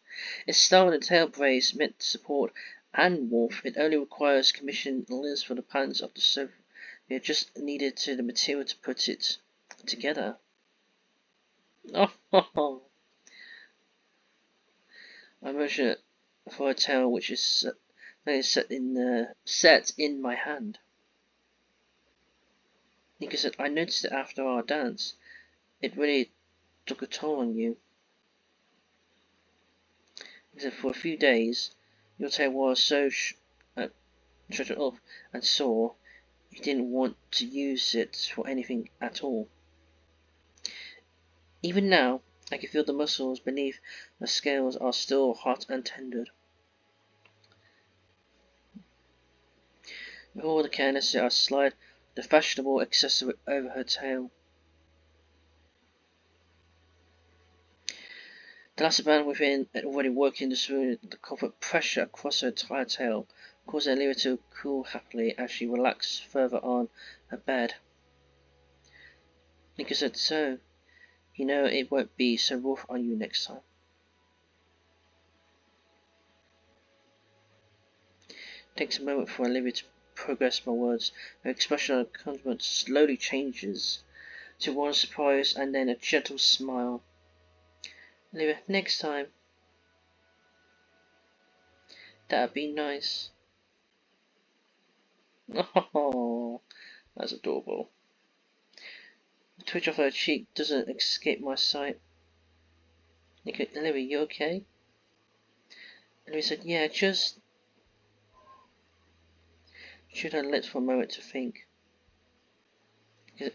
Speaker 1: It's styled and tail brace meant to support and warmth. It only requires commissioned limbs for the pants of the sofa. We just needed the material to put it together. Oh, I motion it for a tail which is set in my hand. Nika said, "I noticed it after our dance. It really took a toll on you." He said, "For a few days, your tail was so shredded off and sore, you didn't want to use it for anything at all. Even now, I can feel the muscles beneath the scales are still hot and tender." With all the carelessness, I slide the fashionable accessory over her tail. The elastic band within had already working to smooth the comfort pressure across her entire tail, causing Olivia to cool happily as she relaxed further on her bed. Nika said, "So, you know it won't be so rough on you next time." It takes a moment for Olivia to progress my words. Her expression of countenance slowly changes to one surprise and then a gentle smile. "Olivia, next time." "That'd be nice." Oh, that's adorable. The twitch of her cheek doesn't escape my sight. "Olivia, you okay?" Olivia said, "Yeah, just..." She chewed her lips for a moment to think.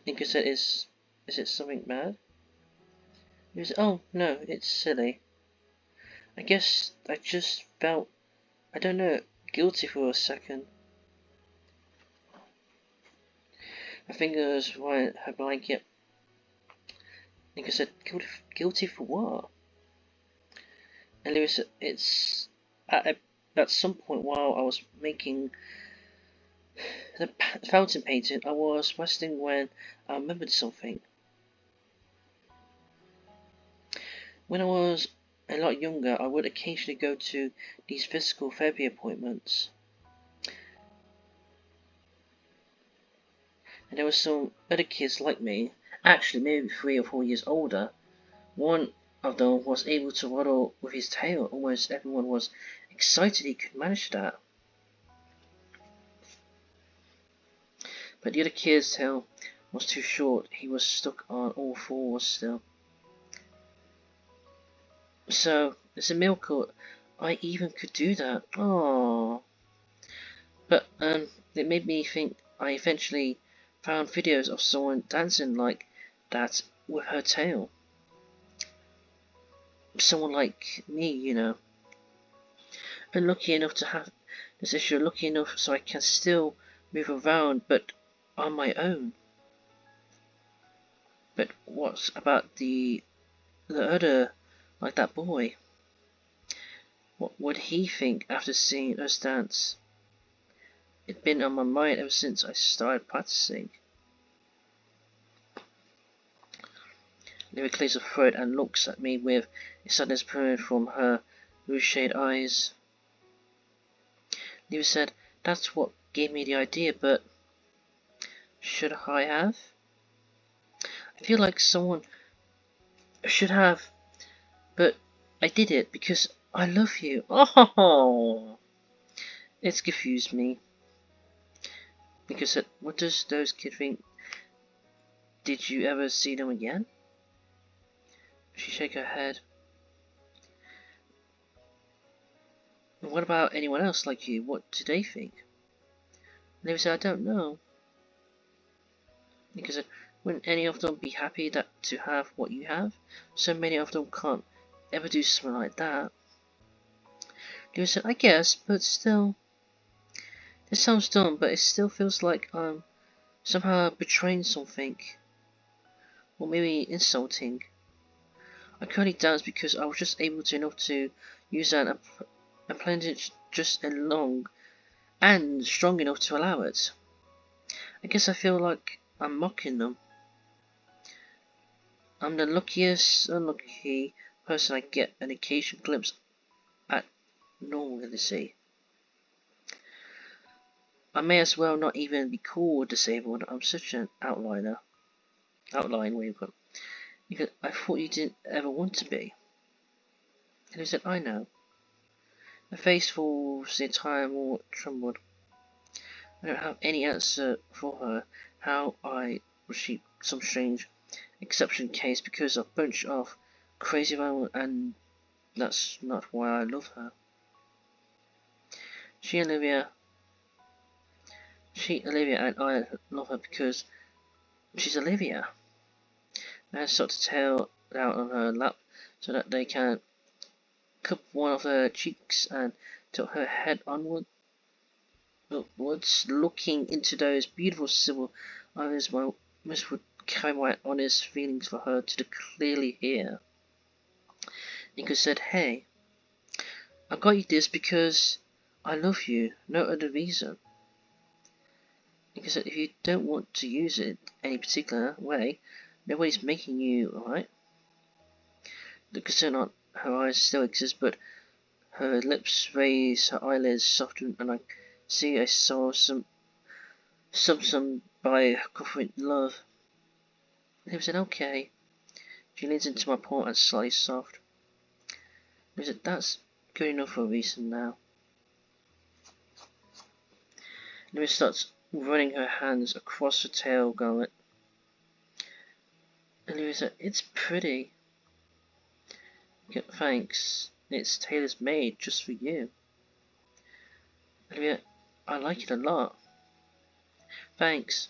Speaker 1: Nika said, Is it something bad?" He said, "Oh, no, it's silly. I guess I just felt, I don't know, guilty for a second." Her fingers were her blanket. Nika said, Guilty for what?" And Lewis said, "It's at some point while I was making the fountain painting, I was resting when I remembered something. When I was a lot younger, I would occasionally go to these physical therapy appointments. And there were some other kids like me, actually maybe 3 or 4 years older. One of them was able to waddle with his tail. Almost everyone was excited he could manage that. But the other kid's tail was too short. He was stuck on all fours still. So, it's a miracle I even could do that. Oh, but it made me think I eventually found videos of someone dancing like that with her tail. someone like me, you know. And lucky enough to have this issue, lucky enough so I can still move around, but on my own. But what's about the other, like that boy? What would he think after seeing us dance? It'd been on my mind ever since I started practicing. Lyra clears her throat and looks at me with a sadness pouring from her blue-shade eyes. Lyra said, "That's what gave me the idea, but should I have? I feel like someone should have, but I did it because I love you." Oh, it's confused me. Because what does those kids think? Did you ever see them again? She shook her head. And what about anyone else like you? What do they think? And they said, "I don't know." Because wouldn't any of them be happy to have what you have? So many of them can't ever do something like that. They said, "I guess, but still, this sounds dumb, but it still feels like I'm somehow betraying something, or maybe insulting. I currently dance because I was just able to enough to use that and planned it just along and strong enough to allow it. I guess I feel like I'm mocking them. I'm the luckiest unlucky person I get an occasional glimpse at normalcy. I may as well not even be called disabled. I'm such an outlier. Outline, where you put. Because I thought you didn't ever want to be." And he said, "I know." Her face for the entire more trembled. I don't have any answer for her. How was she some strange exception case because of a bunch of crazy women, and that's not why I love her. She, Olivia, and I love her because she's Olivia. And I stuck the tail out on her lap so that they can cup one of her cheeks and tilt her head upwards, looking into those beautiful silver eyes. My miss would carry my honest feelings for her to the clearly hear. Nico said, "Hey, I got you this because I love you, no other reason." Nico said, "If you don't want to use it any particular way, nobody's making you, alright?" The concern on her eyes still exists, but her lips raise, her eyelids soften, and I see I saw some by confident love. And he said, "Okay." She leans into my palm and slightly soft. He said, "That's good enough for a reason now." Louis starts running her hands across her tail garment. And Louis said, "It's pretty." "Thanks. It's tailor's made just for you." Olivia, "I like it a lot." "Thanks."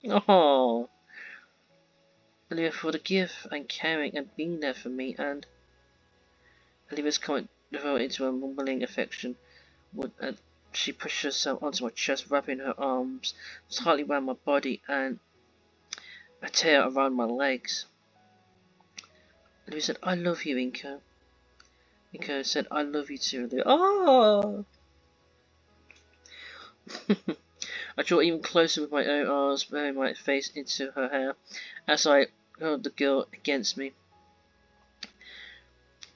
Speaker 1: Oh, Olivia, for the gift and caring and being there for me. And Olivia's comment developed into a mumbling affection. She pushed herself onto my chest, wrapping her arms tightly around my body and a tail around my legs. Olivia said, "I love you, Inko." Inko said, "I love you too, Olivia." Oh! I drew even closer with my own arms, burying my face into her hair as I held the girl against me.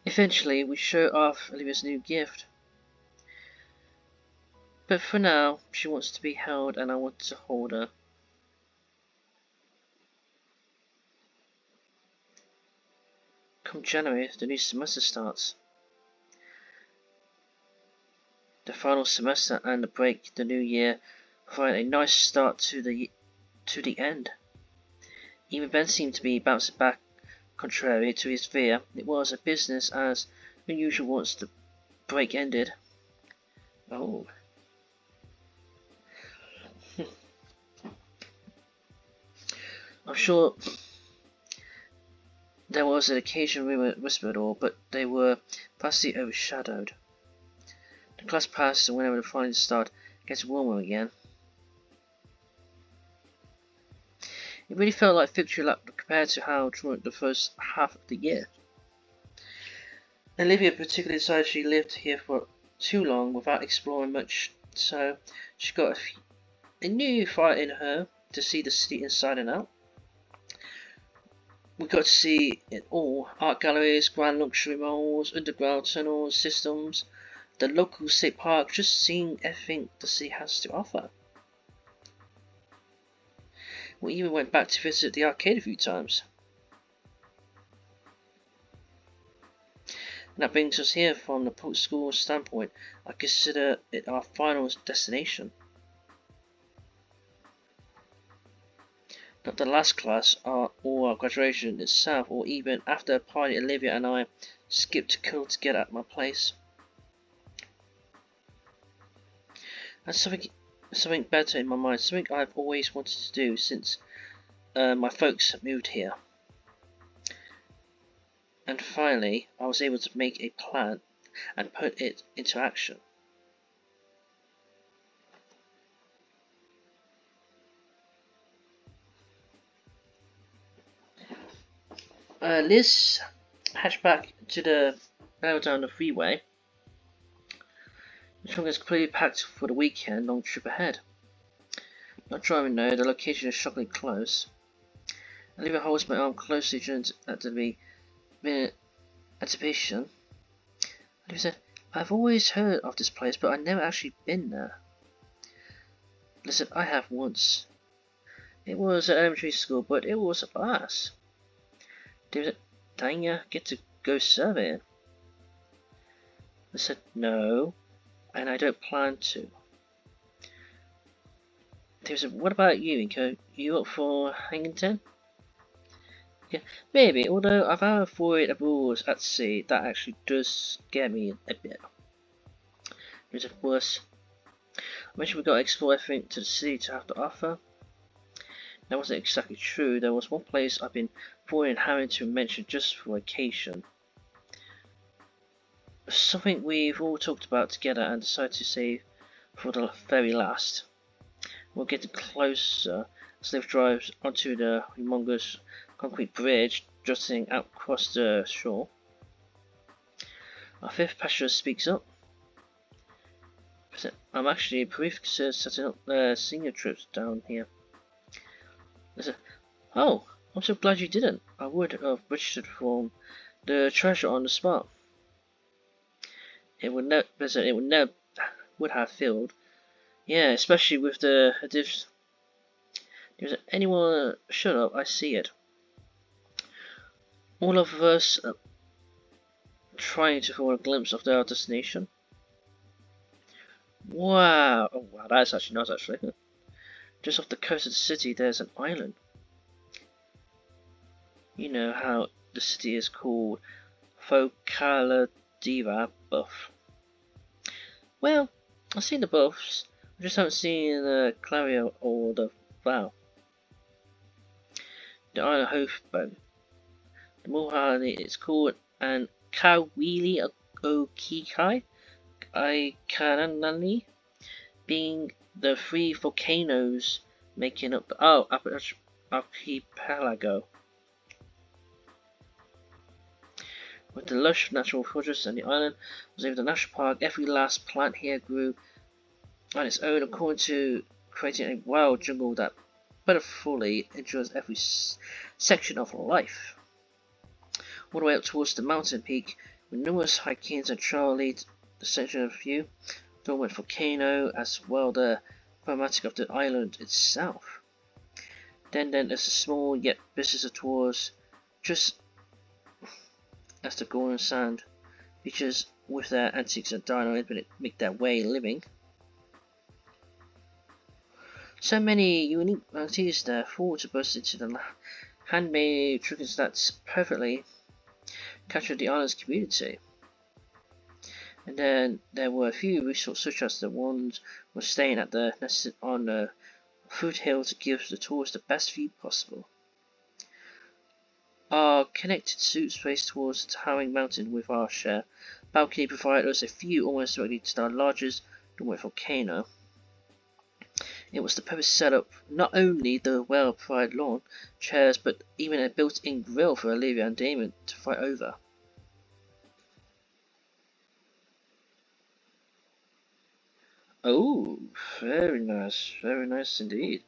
Speaker 1: Eventually, we show off Olivia's new gift. But for now, she wants to be held and I want to hold her. Come January, the new semester starts. The final semester and the break, the new year, provide a nice start to the end. Even Ben seemed to be bouncing back, contrary to his fear. It was a business as unusual once the break ended. Oh. I'm sure There was an occasional rumour whispered or, but they were vastly overshadowed. The class passed, and whenever the finals started, it gets warmer again. It really felt like victory lap compared to how during the first half of the year. Olivia particularly decided she lived here for too long without exploring much, so she got a new fire in her to see the city inside and out. We got to see it all: art galleries, grand luxury malls, underground tunnels, systems, the local state park, just seeing everything the city has to offer. We even went back to visit the arcade a few times. And that brings us here. From the post-school standpoint, I consider it our final destination. Not the last class, or our graduation itself, or even after a party Olivia and I skipped to kill to get at my place. And something better in my mind, something I've always wanted to do since my folks moved here. And finally, I was able to make a plan and put it into action. Liz hatched back to the barrel down the freeway. The trunk is completely packed for the weekend long trip ahead. Not driving though, the location is shockingly close. Olivia holds my arm closely during the anticipation. Olivia said, "I've always heard of this place, but I've never actually been there." Listen, I have once. It was at elementary school, but it was a blast. David said, "Dang ya, get to go surveying." I said, "No, and I don't plan to." David said, "What about you, Inko? You up for hanging 10? Yeah, maybe, although I've had avoided abroad at sea, that actually does scare me a bit." David said, "Worse. I mentioned we got to explore everything to the city to have to offer." That wasn't exactly true. There was one place I've been avoiding having to mention just for occasion. Something we've all talked about together and decided to save for the very last. We're getting closer as Liv drives onto the humongous concrete bridge jutting out across the shore. Our fifth passenger speaks up. "I'm actually briefly considered setting up senior trips down here." I said, "Oh, I'm so glad you didn't. I would have registered for the treasure on the spot." It would have filled. Yeah, especially with the addition. Anyone shut up, I see it. All of us trying to find a glimpse of their destination. Wow. Oh wow, that's actually nice actually. Just off the coast of the city there's an island. You know how the city is called VOLCANO buff. Well, I've seen the buffs, I just haven't seen the Clario or the Val. The island hoofboat. The Mohani is called an Kawili Okikai Aikanani, being the three volcanoes making up the archipelago. With the lush natural forests and the island was over the national park, every last plant here grew on its own according to creating a wild jungle that beautifully endures every section of life. All the way up towards the mountain peak, with numerous hikings and trail leads the section of view, along with volcano as well the problematic of the island itself. Then there's a small yet business tours just as the golden sand beaches with their antiques and dino make their way living. So many unique varieties there, forward to burst into the handmade trinkets that perfectly captured the island's community. And then there were a few resorts such as the ones were staying at on the foothill to give the tourists the best view possible. our connected suit space towards the towering mountain with our share. Balcony provided us a view almost directly to the largest Norway volcano. It was the perfect setup, not only the well-provided lawn, chairs, but even a built-in grill for Olivia and Damon to fight over. Oh, very nice indeed.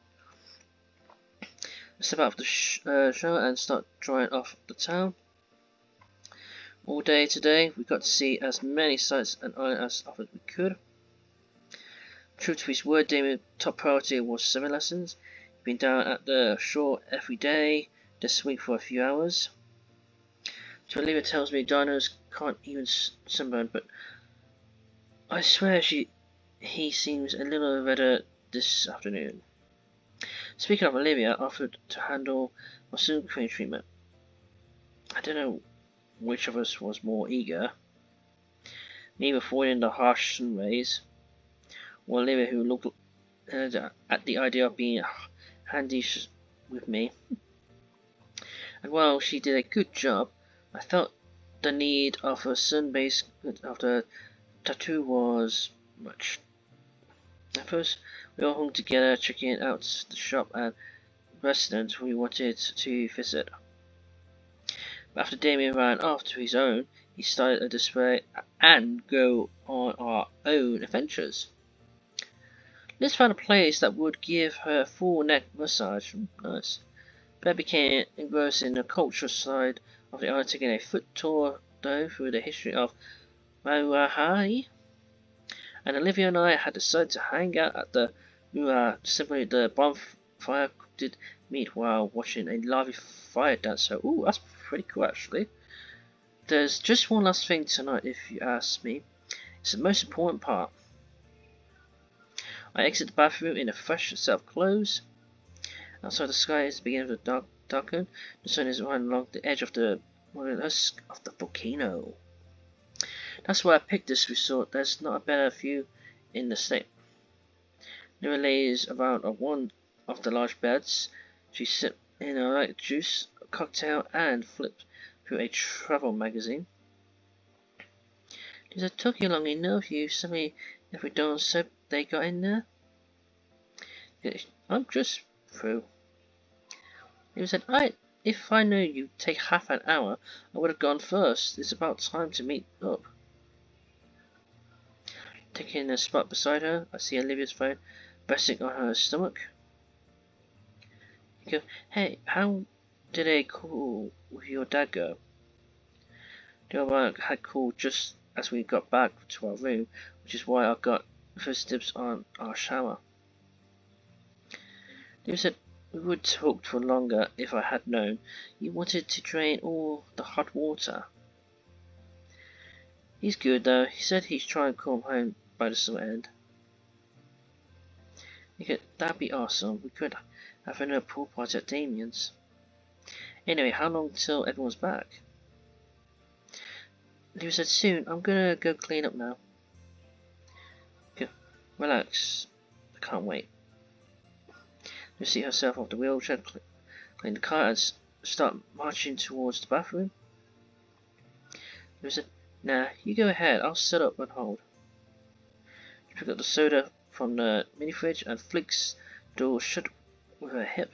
Speaker 1: Step out of the shower and start drying off the town. All day today, we got to see as many sights and islands as we could. True to his word, Damon's top priority was swimming lessons. He'd been down at the shore every day this week for a few hours. So Olivia tells me dinos can't even sunburn, but I swear he seems a little redder this afternoon. Speaking of Olivia, I offered to handle my sun cream treatment. I don't know which of us was more eager. Me avoiding the harsh sun rays, or Olivia who looked at the idea of being handy with me. And while she did a good job, I felt the need of a sun-based after tattoo was much. At first, we all hung together, checking out the shop and restaurant we wanted to visit. But after Damien ran off to his own, he started a display and go on our own adventures. Liz found a place that would give her a full neck massage. Nice. Bear became engrossed in the cultural side of the island, taking a foot tour though through the history of Maui. And Olivia and I had decided to hang out at the simply the bonfire cooked meat while watching a lively fire dance. So, ooh, that's pretty cool actually. There's just one last thing tonight, if you ask me. It's the most important part. I exit the bathroom in a fresh set of clothes. Outside, the sky is beginning to darken. The sun is running along the edge of the husk of the volcano. That's why I picked this resort. There's not a better view in the state. Lyra lays around on one of the large beds. She sips in a light juice, a cocktail, and flips through a travel magazine. Does it took you long enough? You suddenly every darn soap they got in there? I'm just through. He said, if I knew you'd take half an hour, I would have gone first. It's about time to meet up. Taking a spot beside her, I see Olivia's phone resting on her stomach. You go, hey, how did a call with your dad go? The other one had called just as we got back to our room, which is why I got first dibs on our shower. Olivia said, we would talk for longer if I had known. You wanted to drain all the hot water. He's good though. He said he's trying to come home by the summer end. That'd be awesome. We could have another pool party at Damien's. Anyway, how long till everyone's back? Olivia said soon. I'm gonna go clean up now. Okay, relax. I can't wait. You see herself off the wheelchair, clean the car, and start marching towards the bathroom. Olivia said, nah, you go ahead. I'll set up and hold. She picked up the soda from the mini fridge and flicks the door shut with her hip.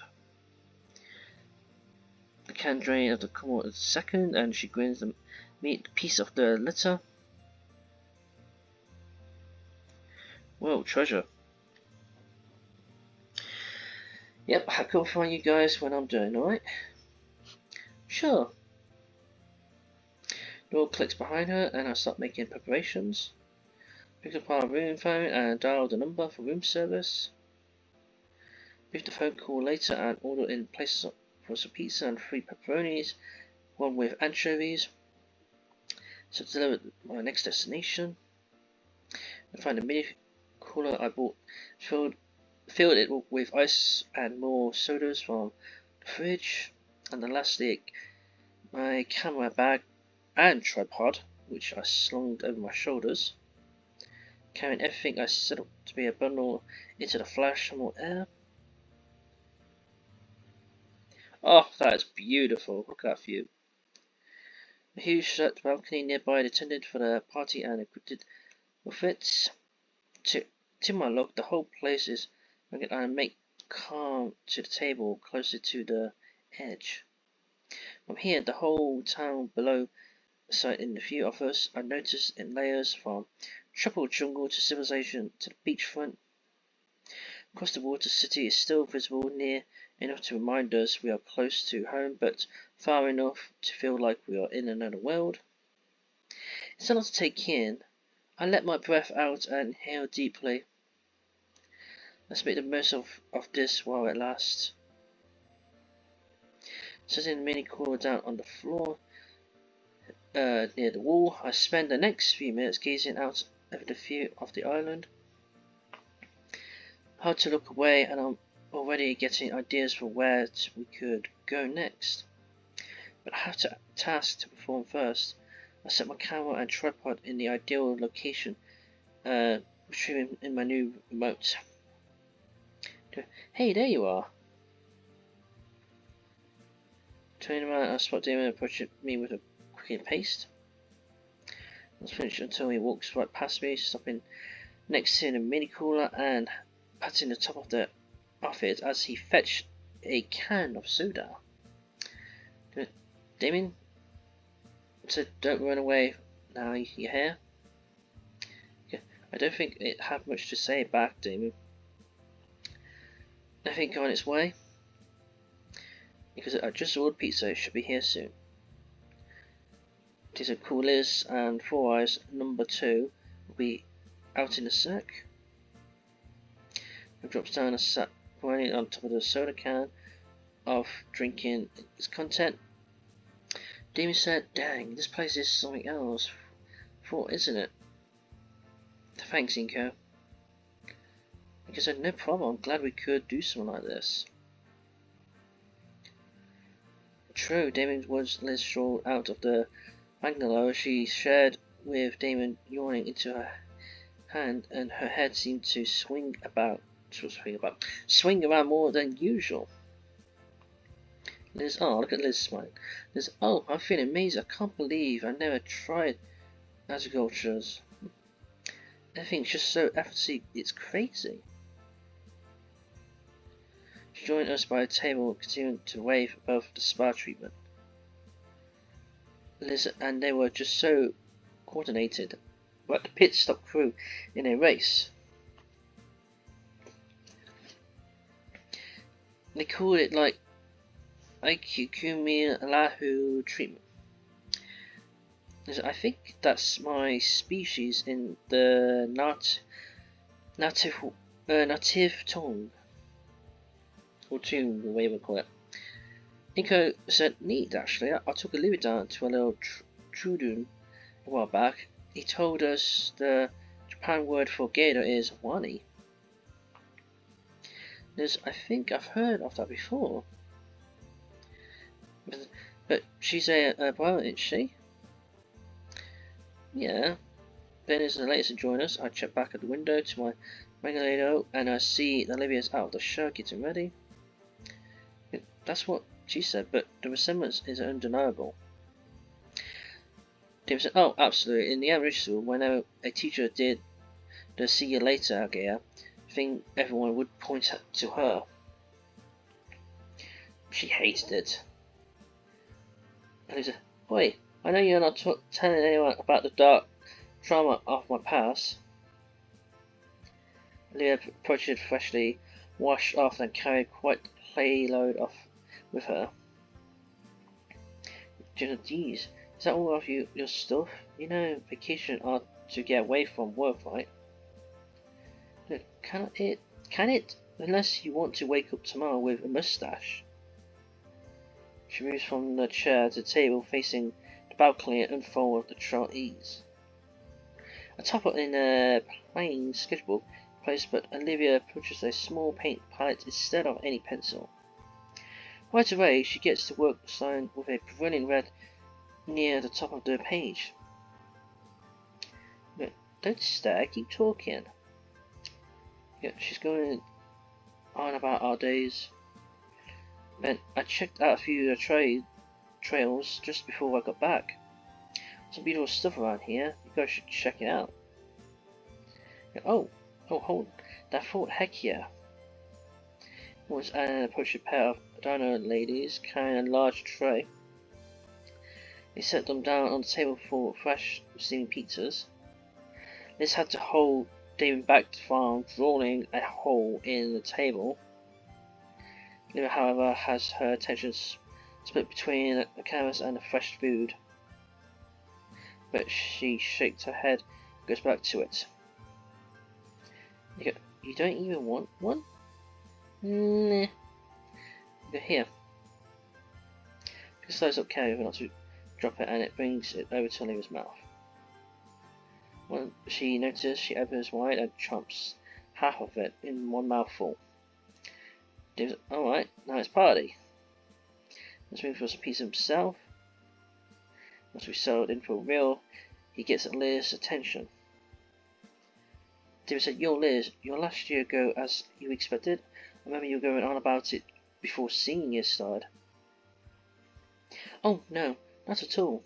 Speaker 1: The can drain of the come a second, and she grins the meat piece of the litter. Well, treasure. Yep, I can find you guys when I'm doing, alright? Sure. Door clicks behind her, and I start making preparations. Pick up our room phone and dial the number for room service. Leave the phone call later and order in place for some pizza and 3 pepperonis, one with anchovies. So to deliver my next destination. I find a mini cooler I bought, filled it with ice and more sodas from the fridge. And then lastly, my camera bag and tripod, which I slung over my shoulders. Carrying everything I set up to be a bundle into the flash and more air. Oh, that is beautiful. Look at that view. A huge shut balcony nearby attended for the party and equipped with it. To my look, the whole place is and make calm to the table closer to the edge. From here, the whole town below sight in the view of us are noticed in layers from tropical jungle to civilization to the beachfront. Across the water, city is still visible near enough to remind us we are close to home, but far enough to feel like we are in another world. It's a lot to take in. I let my breath out and inhale deeply. Let's make the most of this while it lasts. Sitting in the mini cooler down on the floor near the wall, I spend the next few minutes gazing out over the view of the island. Hard to look away, and I'm already getting ideas for where we could go next. But I have a task to perform first. I set my camera and tripod in the ideal location, retrieving in my new remote. Hey, there you are! Turning around, I spot Damon approaching me with a quick pace. Let's finish until he walks right past me, stopping next to the mini cooler and patting the top of it as he fetched a can of soda. Damien said, "Don't run away now, you hear?" I don't think it had much to say back, Damien. Nothing on its way? Because I just ordered pizza, it should be here soon. It is a cool Liz and Four Eyes number 2 will be out in a sec. He drops down and sat running on top of the soda can of drinking its content. Damien said, "Dang, this place is something else, isn't it?" "Thanks, Inko." I said, "No problem, I'm glad we could do something like this." True, Damien's words Liz strolled out of the bungalow she shared with Damien, yawning into her hand, and her head seemed to swing around more than usual. Liz, oh, look at Liz smiling. Liz, "Oh, I'm feeling amazing. I can't believe I never tried agricultures. Everything's just so effortlessly, it's crazy." She joined us by a table, continuing to wave above the spa treatment. Liz and they were just so coordinated, like the pit stop crew in a race. They called it like Aikikumi Lahu treatment. I think that's my species in the native tongue, or tune, the way we call it. Inko said, "Neat, actually. I took a Louis down to a little trudun a while back. He told us the Japan word for gator is Wani." I think I've heard of that before. But she's a pilot, isn't she? Yeah. Ben is the latest to join us. I check back at the window to my Magaledo and I see Olivia's out of the show getting ready. That's what she said, but the resemblance is undeniable. Tim said, "Oh, absolutely. In the elementary school, whenever a teacher did the 'see you later' Agaya thing, everyone would point to her. She hated it." And he said, "Oi, I know you're not telling anyone about the dark trauma of my past." Leah approached it freshly washed off and carried quite the payload off with her. "Geez, is that all of your stuff? You know, vacation are to get away from work, right?" Can it? Unless you want to wake up tomorrow with a mustache." She moves from the chair to the table facing the balcony and unfolds the trapeze. A topper in a plain sketchbook place, but Olivia purchases a small paint palette instead of any pencil. Right away, she gets to work sign with a brilliant red near the top of the page. "Don't stare, keep talking." She's going on about our days. And I checked out a few of the trails just before I got back. Some beautiful stuff around here. You guys should check it out. Oh, hold. That thought, heck yeah. Was an approached a pair of diner ladies carrying a large tray. They set them down on the table for fresh steaming pizzas. Liz had to hold David back to the farm, drawing a hole in the table. Liv, however, has her attention split between the canvas and the fresh food. But she shakes her head and goes back to it. You don't even want one? Nah. Go here. She slows up carefully not to drop it, and it brings it over to Olivia's mouth. When she notices, she opens wide and chomps half of it in one mouthful. David's alright, now it's party. Let's move for a piece himself. Once we settled in for real, he gets Liz's attention. David said, "Yo Liz, your last year go as you expected. I remember you were going on about it before singing year started." "Oh no, not at all.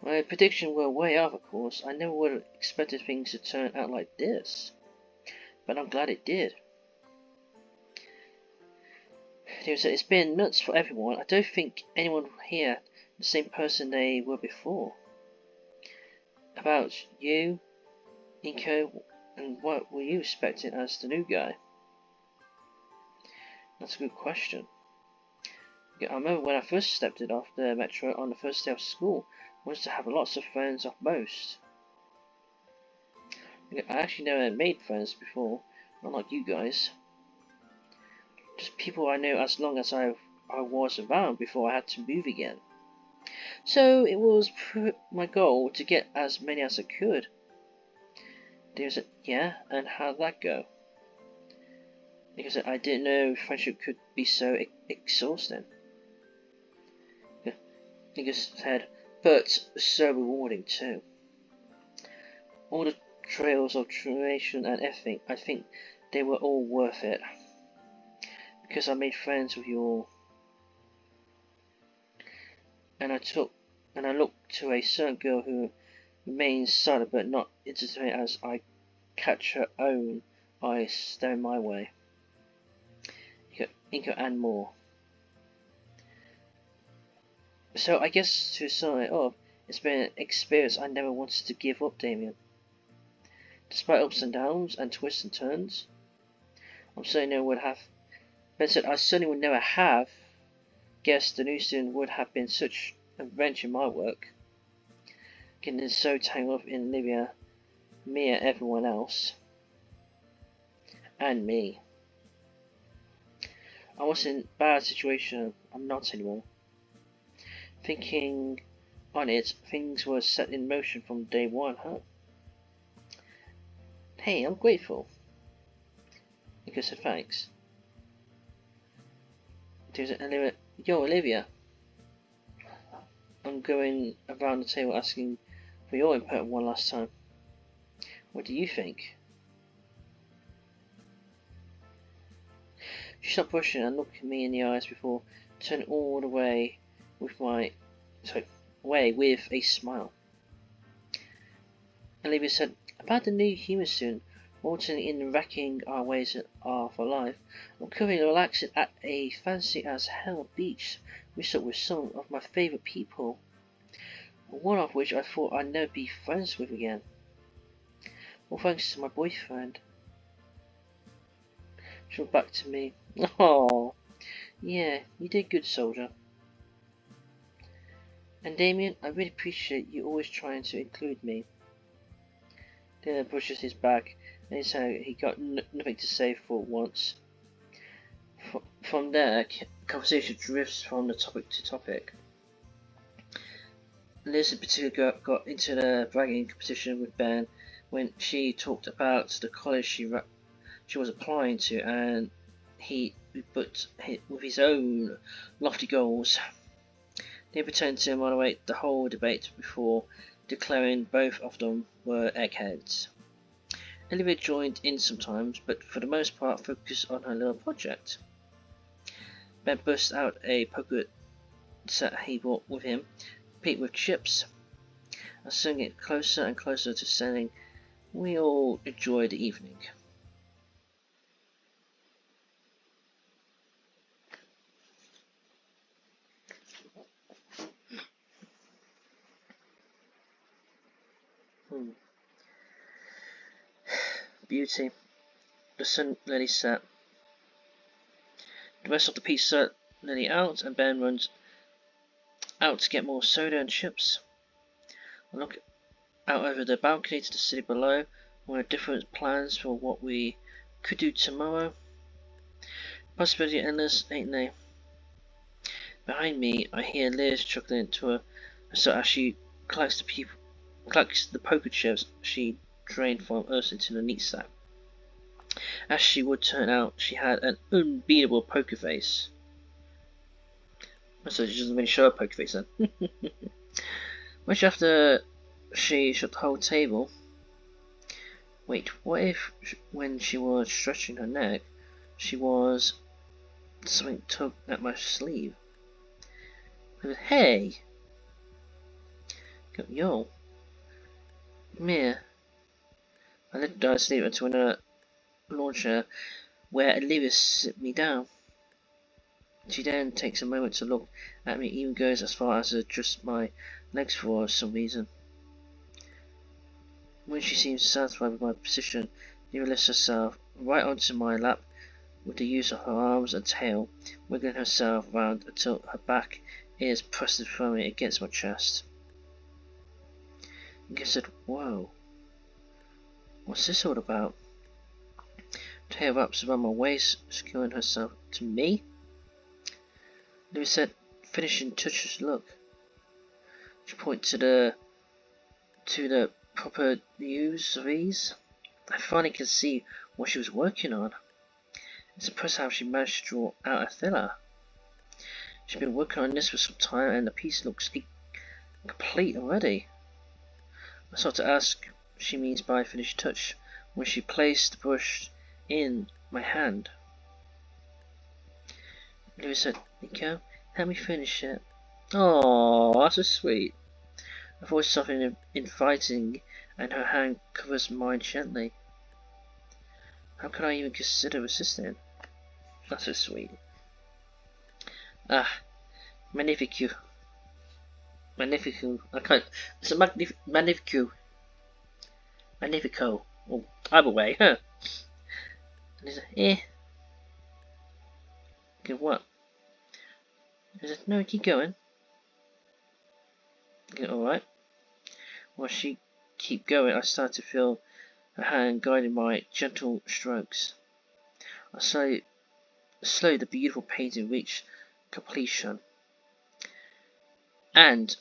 Speaker 1: My prediction were way off, of course. I never would have expected things to turn out like this. But I'm glad it did." David said, "It's been nuts for everyone. I don't think anyone here the same person they were before. About you, Inko, and what were you expecting as the new guy?" "That's a good question. I remember when I first stepped it off the metro on the first day of school, I wanted to have lots of friends off most. I actually never made friends before, not like you guys. Just people I knew as long as I was around before I had to move again. So it was my goal to get as many as I could." David said, "Yeah, and how'd that go?" Nick said, "I didn't know friendship could be so exhausting." Nick said, "But so rewarding too. All the trails of tribulation and everything, I think they were all worth it. Because I made friends with you all. And I looked to a certain girl who remains silent but not entertaining as I catch her own eyes staring my way. Inko and more. So I guess to sum it up, it's been an experience I never wanted to give up, Damien. Despite ups and downs and twists and turns, I certainly would never have guessed the new student would have been such a wrench in my work. Getting so tangled up in Olivia, me and everyone else. And me. I was in a bad situation. I'm not anymore. Thinking on it, things were set in motion from day one, huh? Hey, I'm grateful." Nico said, "Thanks." "Yo, Olivia." I'm going around the table asking for your input one last time. What do you think? She stopped brushing and looked me in the eyes before turning all the way with a smile. Olivia said, "About the new human student, waltzing in and wrecking our ways for life. I'm currently relaxing at a fancy as hell beach resort with some of my favourite people, one of which I thought I'd never be friends with again. All thanks to my boyfriend." She looked back to me. "Oh, yeah, you did good, soldier. And Damien, I really appreciate you always trying to include me." Then pushes his back, and he got nothing to say for once. From there, conversation drifts from the topic to topic. Liz in particular got into the bragging competition with Ben when she talked about the college she was applying to, and with his own lofty goals. They pretended to moderate the whole debate before declaring both of them were eggheads. Olivia joined in sometimes, but for the most part focused on her little project. Ben burst out a poker set he brought with him, complete with chips. I soon get closer and closer to saying we all enjoy the evening. Beauty. The sun nearly set. The rest of the pizza nearly out, and Ben runs out to get more soda and chips. I look out over the balcony to the city below. We have different plans for what we could do tomorrow. Possibility endless, ain't they? Behind me, I hear Liz chuckling to herself as she collects the poker chips she drained from us into the neat sack. As she would turn out, she had an unbeatable poker face. So she doesn't really show a poker face then. Much after she shut the whole table. Wait, what if when she was stretching her neck, she was something tugged at my sleeve? Hey! Yo! Mia. I let her sleep until another launcher where Olivia sit me down. She then takes a moment to look at me, even goes as far as to adjust my legs for some reason. When she seems satisfied with my position, Olivia lifts herself right onto my lap with the use of her arms and tail, wiggling herself round until her back is pressed firmly against my chest. I said, whoa, what's this all about? Tail wraps around my waist, securing herself to me. Olivia said, finishing touches, look. She pointed to the proper use of ease. I finally could see what she was working on. It's impressive how she managed to draw out a filler. She's been working on this for some time and the piece looks complete already. I started to ask what she means by finished touch when she placed the brush in my hand. Olivia said, Nico, help me finish it. Oh, that's so sweet. Her voice softened inviting and her hand covers mine gently. How could I even consider resisting? That's so sweet. Ah, magnifico. Magnifico. I can't. It's a magnifico. Magnifico. Oh, either way, huh? And he said, Okay, what? He said, no, keep going. Okay, alright. While she keep going, I start to feel her hand guiding my gentle strokes. I slowly the beautiful painting reached completion. And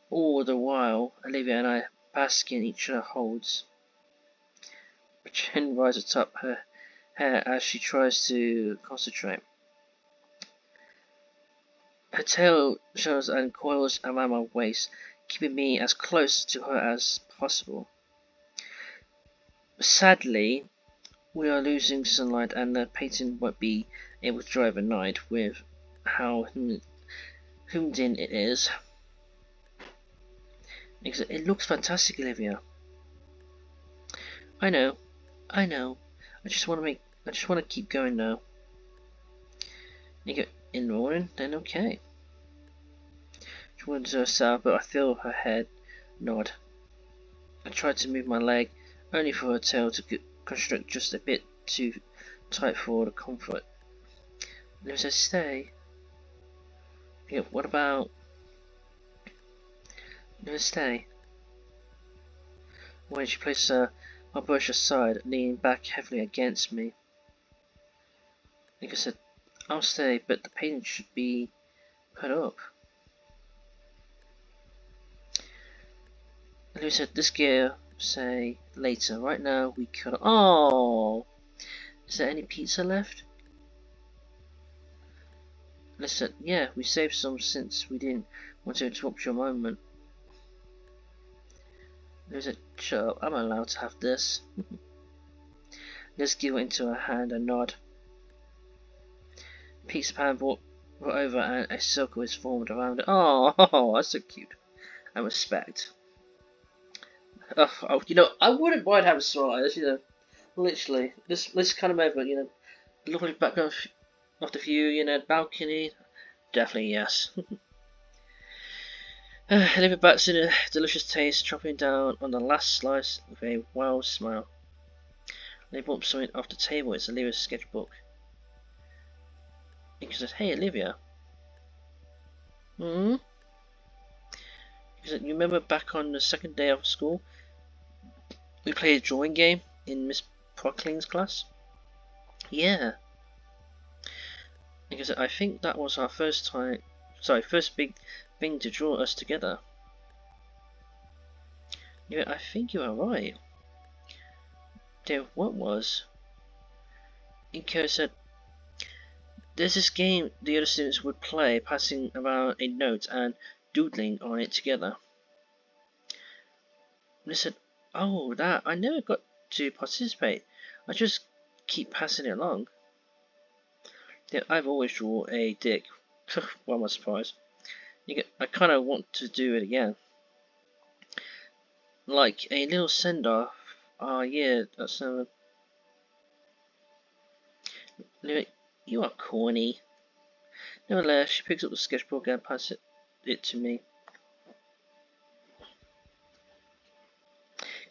Speaker 1: all the while, Olivia and I bask in each other's holds. Her chin rises atop her hair as she tries to concentrate. Her tail shows and coils around my waist, keeping me as close to her as possible. Sadly, we are losing sunlight and the painting won't be able to dry overnight with how humid it is. It looks fantastic, Olivia. I know. I just want to keep going now. You go in the morning, then okay. She went to herself, but I feel her head nod. I tried to move my leg, only for her tail to constrict just a bit too tight for the comfort. Olivia said, stay. Yeah, what about? Olivia, stay. When she placed my brush aside, leaning back heavily against me. Olivia said, I'll stay, but the painting should be put up. Olivia said, this gear, say, later. Right now, we could. Oh! Is there any pizza left? Olivia said, yeah, we saved some since we didn't want to interrupt your moment. Olivia said, shut up, I'm allowed to have this. Let's give it into her hand and nod. Pizza pan brought over and a circle is formed around it. Oh, that's so cute. And respect. Oh, you know, I wouldn't mind having a smile like this, you know. Literally, this kind of moment, you know, lovely background of the view, you know, balcony. Definitely yes. Olivia bites in a delicious taste, chopping down on the last slice with a wild smile. They bump something off the table. It's Olivia's sketchbook. He says, "Hey, Olivia. Hmm? He said, you remember back on the second day of school, we played a drawing game in Miss Prockling's class? Yeah. Because I think that was our first big thing to draw us together. Yeah, I think you are right. Dear, what was? Inko said, there's this game the other students would play, passing around a note and doodling on it together. And they said, oh, that, I never got to participate. I just keep passing it along. Yeah, I've always drawn a dick. Why am I surprised? I kind of want to do it again. Like a little send-off. Oh yeah, that's you are corny. Nevertheless, she picks up the sketchbook and passes it to me.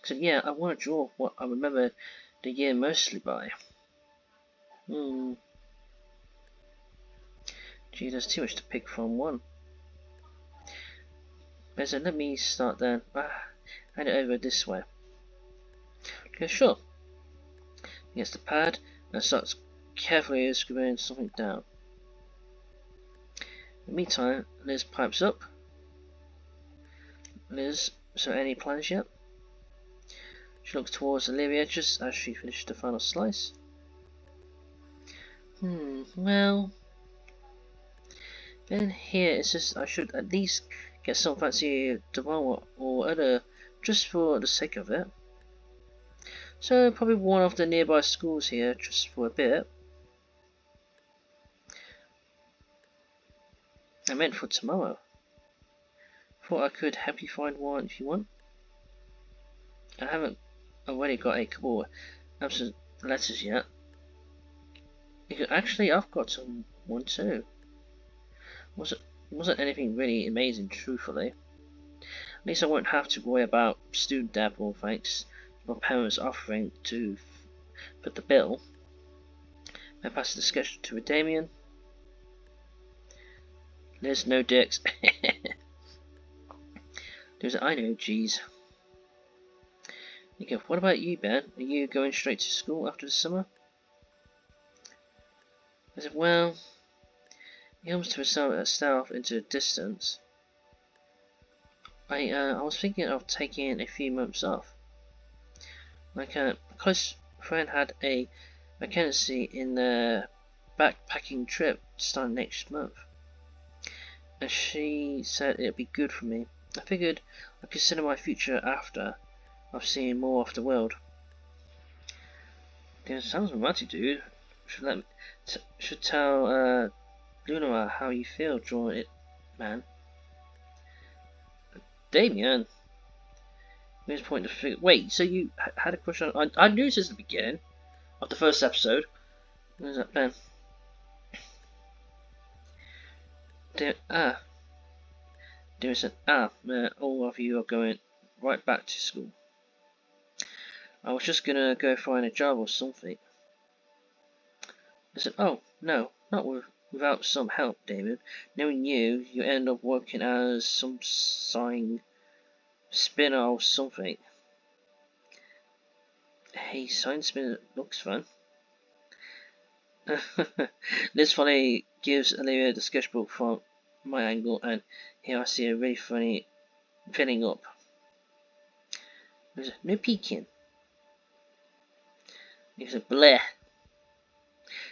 Speaker 1: So yeah, I want to draw what I remember the year mostly by. Gee, there's too much to pick from one. Better let me start then. Hand it over this way. Okay, sure. He gets the pad and starts carefully scribbling something down. In the meantime, Liz pipes up. Liz, so any plans yet? She looks towards Olivia just as she finished the final slice. Well, then here it's just I should at least get some fancy diploma or other just for the sake of it. So probably one of the nearby schools here just for a bit. I meant for tomorrow. Thought I could help you find one if you want. I haven't already got a couple absent letters yet. Actually, I've got one too. Wasn't anything really amazing, truthfully. At least I won't have to worry about student debt or thanks to my parents offering to put the bill. I pass the discussion to Damien. There's no dicks. I know, geez. Okay, what about you, Ben? Are you going straight to school after the summer? I said, well, he comes to himself into the distance. I was thinking of taking a few months off. Like a close friend had a vacancy in the backpacking trip starting next month, and she said it'd be good for me. I figured I'd consider my future after I've seen more of the world. Yeah, sounds romantic, dude. Should tell Luna how you feel drawing it, man. Damien. Here's a point to figure. Wait, so you had a crush on? I knew this at the beginning of the first episode. Where's that Ben? Damien said, all of you are going right back to school. I was just gonna go find a job or something. I said, oh, no, not without some help, David. Knowing you, you end up working as some sign spinner or something. Hey, sign spinner looks fun. This funny gives Olivia the sketchbook from my angle, and here I see a really funny filling up. There's no peeking. He said, bleh.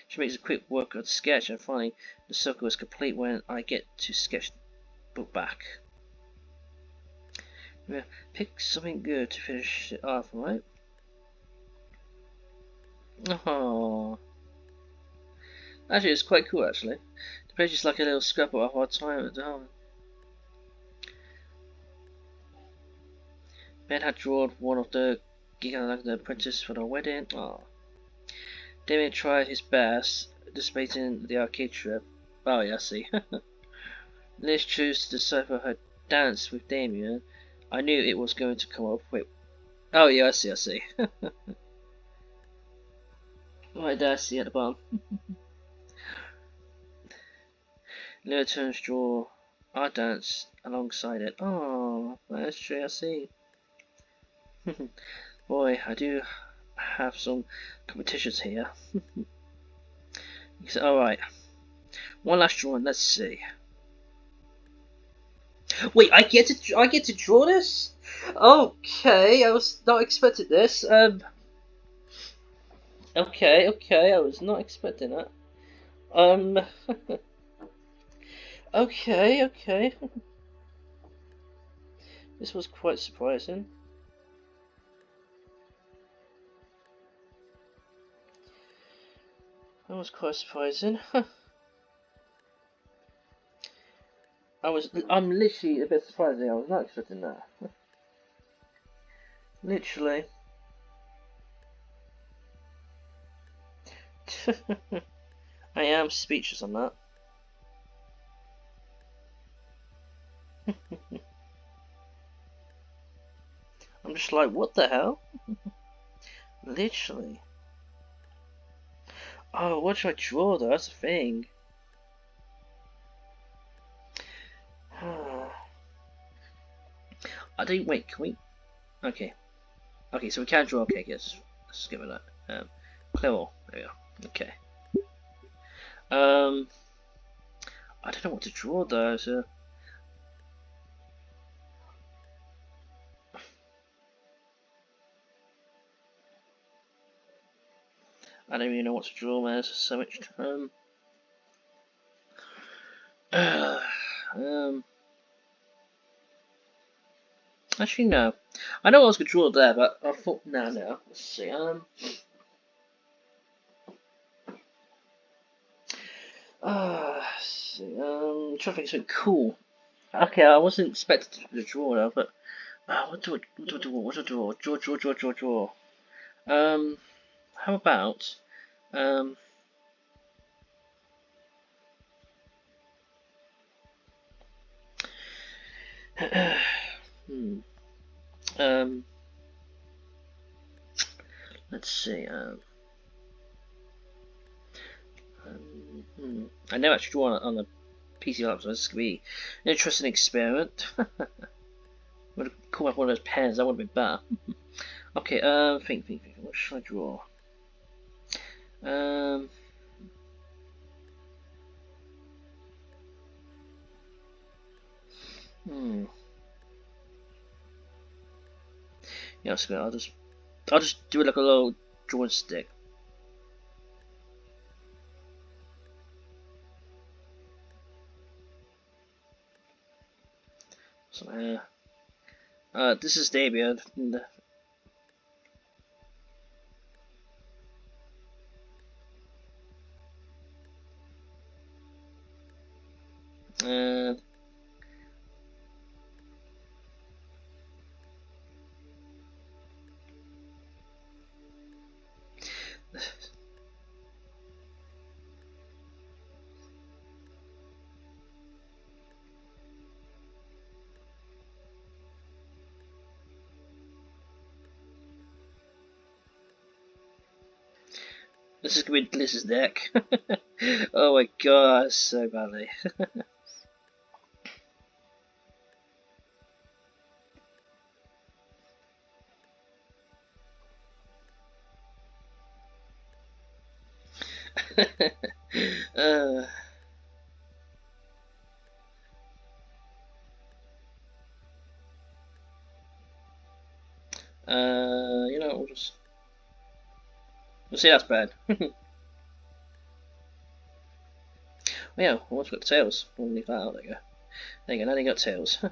Speaker 1: She makes a quick work of the sketch, and finally the circle is complete when I get to sketch the book back. Pick something good to finish it off, right? Oh, actually, it's quite cool. Actually, The page is like a little scrapbook of our time at home. Ben had drawn one of the Gigantic apprentices for the wedding. Oh. Damien tried his best, dissipating the arcade trip. Oh yeah, I see. Liz chose to decipher her dance with Damien. I knew it was going to come up. Wait. Oh yeah, I see. Right there, I see at the bottom. Leo turns draw our dance alongside it. Oh, that's true, I see. Boy, I do have some competitions here. He said, alright. One last drawing, let's see. Wait, I get to draw this? Okay, I was not expecting this. Okay, I was not expecting that. Okay. This was quite surprising. That was quite surprising. I'm literally a bit surprised. I was not expecting that. Literally. I am speechless on that. I'm just like, what the hell? Literally. Oh, what should I draw though? That's the thing. I don't. Wait, can we? Okay. Okay, so we can draw. Okay, let's give it that. Clear all. There we go. Okay. I don't know what to draw though. So. I don't even know what to draw, man. There's so much time. Actually, no. I know I was gonna draw there, but I thought, no. Let's see. Let's see. Trying to think of something cool. Okay, I wasn't expecting to draw though, but what do I draw? Draw. How about let's see. I never actually draw on the PC laptop, so this could be an interesting experiment. Would have called up one of those pens, that would have been better. Okay, think. What should I draw? Yeah, that's good. I'll just do it like a little drawing stick. So, this is Damien. This is gonna be Liz's deck. Oh my god, so badly. You know, we'll see. That's bad. Yeah, I once got tails. We'll leave that out. There you go. There you go. Now you got tails. And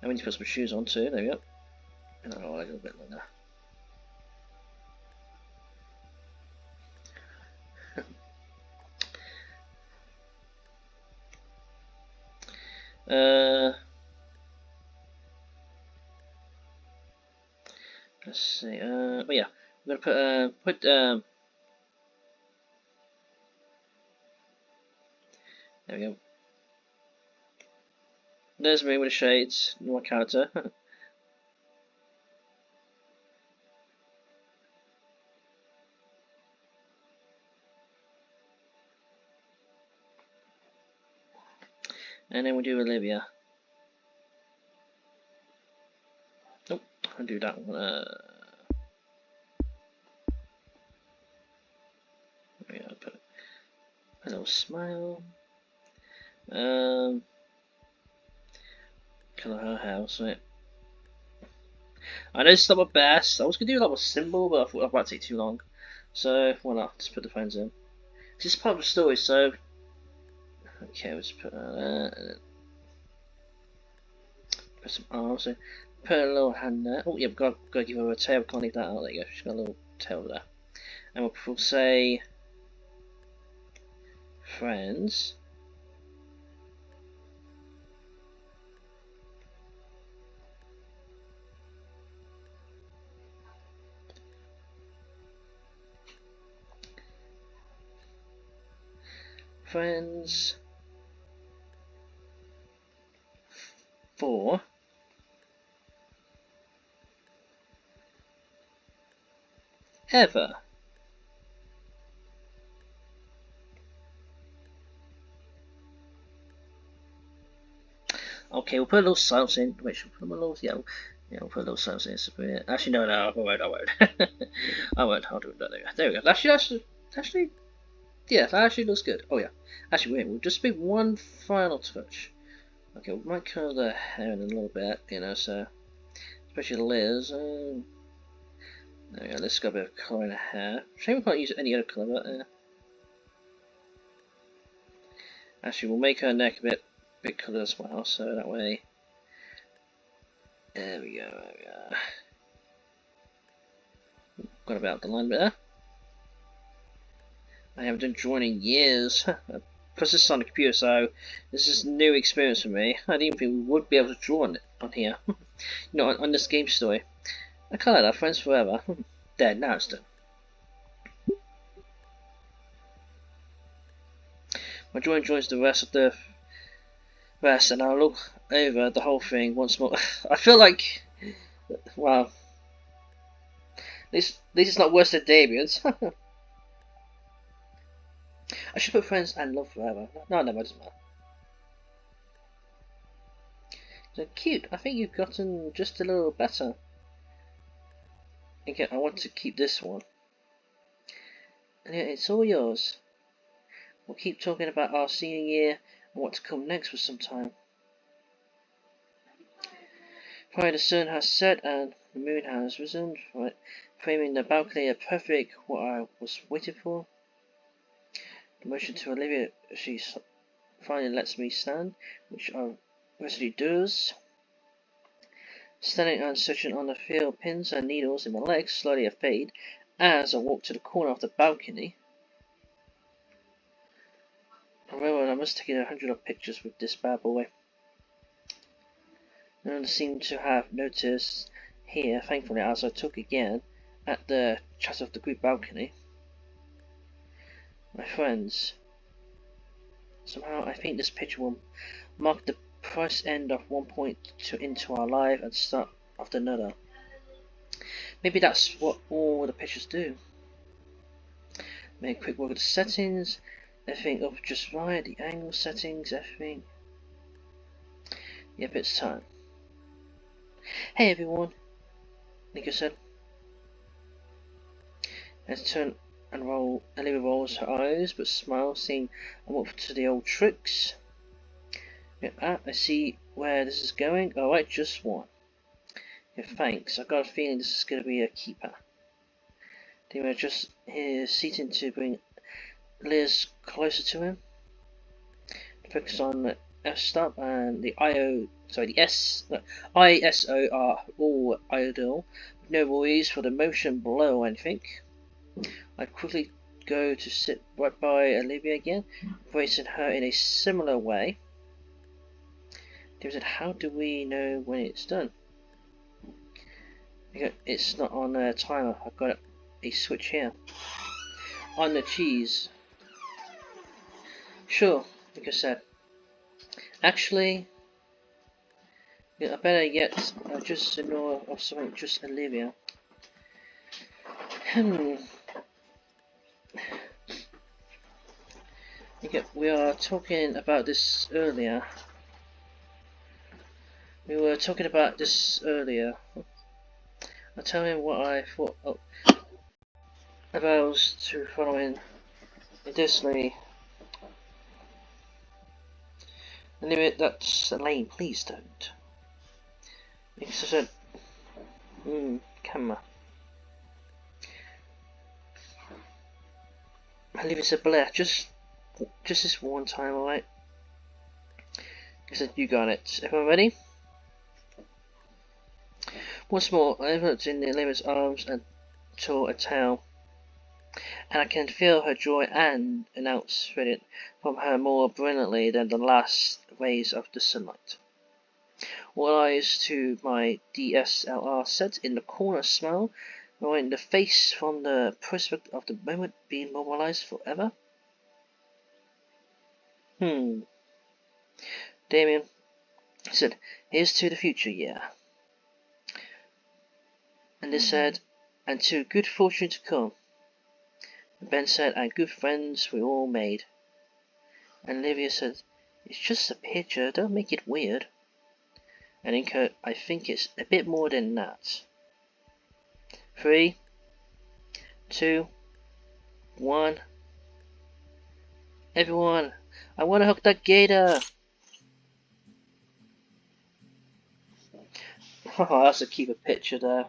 Speaker 1: we need to put some shoes on too. There you go. Oh, a little bit like that. Let's see. Oh yeah, I'm gonna put there we go. There's me with the shades, my character. And then we do Olivia. Nope, I'll do that one. There we go, put a little smile. Colour her house, right? I know it's not my best. I was gonna do like a symbol, but I thought that might take too long. So why not? Just put the friends in. This is part of the story, so okay, let's put put some arms in. Put a little hand there. Oh yeah, we've got to give her a tail. Can't leave that out. There you go. She's got a little tail there. And we'll say friends. Friends for ever. Okay, we'll put a little silence in. Wait, should we put a little? Yeah, we'll put a little silence in. So actually, no, I won't. I won't. I'll do it. There we go. Actually, yeah, that actually looks good. Oh yeah. Actually, wait. We'll just make one final touch. Okay, we might curl the hair in a little bit, you know. So, especially Liz. There we go. Let's got a bit of colour in her hair. Shame we can't use any other colour, but actually, we'll make her neck a bit coloured as well. So that way. There we go. Got about the line bit there. I haven't done drawing in years. Plus this is on the computer, so this is a new experience for me. I didn't think we would be able to draw on here. You know, on this game story. I can't let that friends forever. There, now it's done. My drawing joins the rest, and I'll look over the whole thing once more. I feel like, wow, this is not worse than Damien's. I should put friends and love forever. No, never, doesn't matter. So cute. I think you've gotten just a little better. Again, I want to keep this one. And yeah, it's all yours. We'll keep talking about our senior year and what to come next for some time. Finally, the sun has set and the moon has risen, framing the balcony a perfect what I was waiting for. The motion to Olivia, she finally lets me stand, which I readily does. Standing and searching on the field, pins and needles in my legs slowly fade as I walk to the corner of the balcony. However, I must take 100 pictures with this bad boy. No one seemed to have noticed here, thankfully, as I took again at the chat of the group balcony. My friends, somehow I think this picture will mark the precise end of one point into our life and start of another. Maybe that's what all the pictures do. Make a quick look at the settings, everything up just right, the angle settings, everything. Yep, it's time. Hey everyone, Nico said. Let's turn and roll. Olivia rolls her eyes but smiles, seeing I'm up to the old tricks. Yeah, I see where this is going. Alright, just one. Yeah, thanks. I've got a feeling this is going to be a keeper. They were just here seating to bring Liz closer to him. Focus on the F-stop and the ISO are all idle, with no worries for the motion below or anything. I quickly go to sit right by Olivia again, embracing her in a similar way. They said, how do we know when it's done? It's not on a timer. I've got a switch here. On the cheese. Sure, like I said. Actually, I better yet, just ignore or something, just Olivia. Okay, we are talking about this earlier. We were talking about this earlier. I'll tell him what I thought about to following additionally. Anyway, that's lame, please don't. Because I said, camera. I leave it to Blair, just this one time, alright? I said, you got it. Everyone ready? Once more, I looked in Olivia's arms and tore a towel, and I can feel her joy and announced threaded from her more brilliantly than the last rays of the sunlight. All eyes to my DSLR set in the corner smile, or in the face from the prospect of the moment being mobilized forever. Damien said, here's to the future, yeah. And they said, and to good fortune to come. And Ben said, and good friends we all made. And Olivia said, it's just a picture, don't make it weird. And Inco, I think it's a bit more than that. 3, 2, 1. Everyone, I want to hook that gator. Oh, that's a keep a picture there.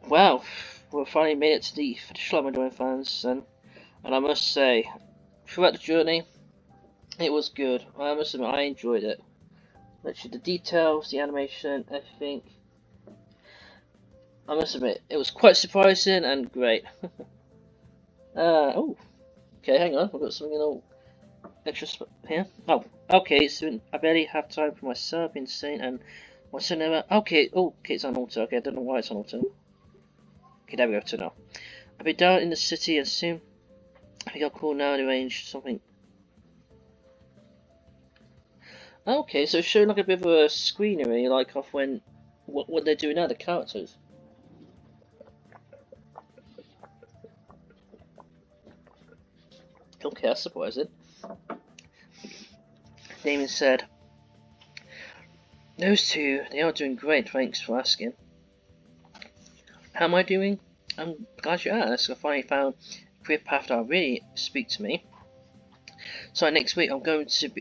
Speaker 1: Wow, we finally made it to the finish line, my Dorian fans, and I must say, throughout the journey, it was good. I must admit, I enjoyed it. Literally, the details, the animation, everything. I must admit, it was quite surprising and great. Oh, okay, hang on, I've got something a little extra here. Oh, okay, so I barely have time for myself, insane, and what's it never? Okay, okay, it's on auto. Okay, I don't know why it's on auto. Okay, there we go, to now. I'll be down in the city and soon. I think I'll call now and arrange something. Okay, so it's showing like a bit of a screenery, like of when what they're doing now, the characters. Okay, that's surprising. Damien said, those two, they are doing great, thanks for asking. How am I doing? I'm glad you asked. I finally found a career path that will really speak to me. So next week I'm going to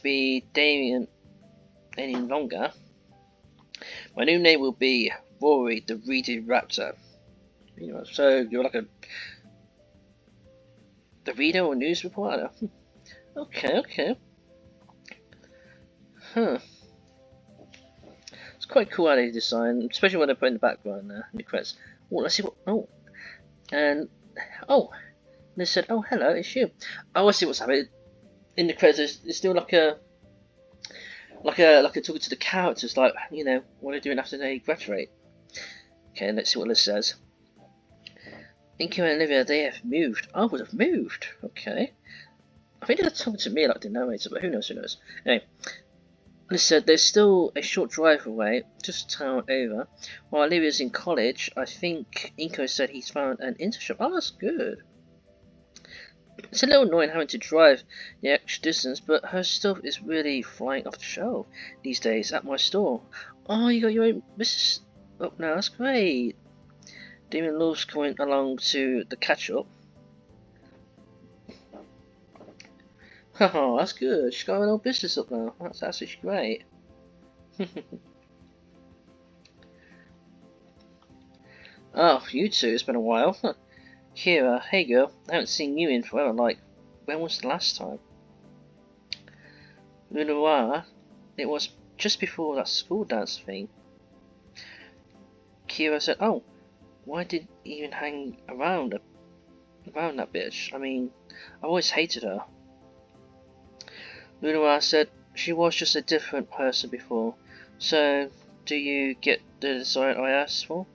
Speaker 1: be Damien any longer. My new name will be Rory the Reading Raptor. You know, so you're like the reader or news reporter. Okay. Huh. It's quite cool how they design, especially when they put in the background there, in the credits. Oh, let's see what. Oh, and they said, "Oh, hello, it's you." Oh, I see what's happening. In the credits, it's still like a talking to the characters, like, you know, what they're doing after they graduate. Okay, let's see what this says. Inky and Olivia, they have moved. I would have moved. Okay. I think they're talking to me like the narrator, but who knows? Anyway. They said there's still a short drive away, just a town over. While Olivia's in college, I think Inko said he's found an internship. Oh, that's good. It's a little annoying having to drive the extra distance, but her stuff is really flying off the shelf these days at my store. Oh, you got your own business up now, that's great. Damien loves coming along to the catch-up. Oh, that's good. She's got her own business up now. That's actually great. Oh, you two, it's been a while. Kira, hey girl, I haven't seen you in forever, like, when was the last time? Lunoir, it was just before that school dance thing. Kira said, oh, why did you even hang around around that bitch. I mean, I always hated her. Luna said she was just a different person before. So, do you get the design I asked for?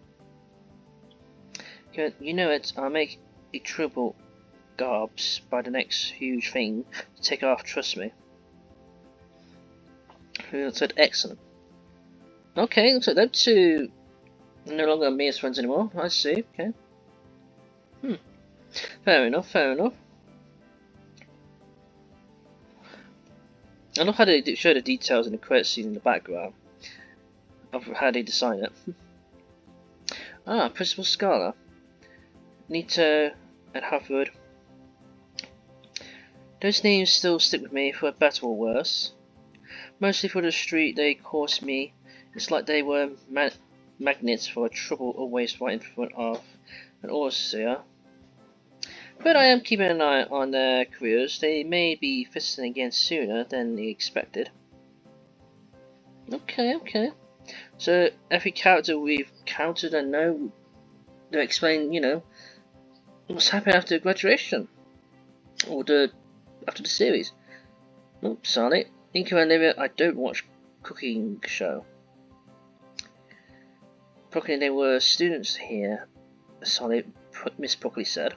Speaker 1: You know it, I'll make a triple garbs by the next huge thing to take off, trust me. Luna said excellent. Okay, looks like them two are no longer me as friends anymore. I see, okay. Fair enough, fair enough. I love how they show the details in the credit scene in the background of how they design it. Principal Scala, Nito, and Hufford. Those names still stick with me for better or worse. Mostly for the street they caused me. It's like they were magnets for trouble always right in front of an overseer. But I am keeping an eye on their careers. They may be fisting again sooner than they expected. Okay. So every character we've counted and know to explain, you know, what's happened after graduation. Or after the series. Oh, sorry. Inky and Olivia, I don't watch cooking show. Probably they were students here. Sorry, Miss Broccoli said.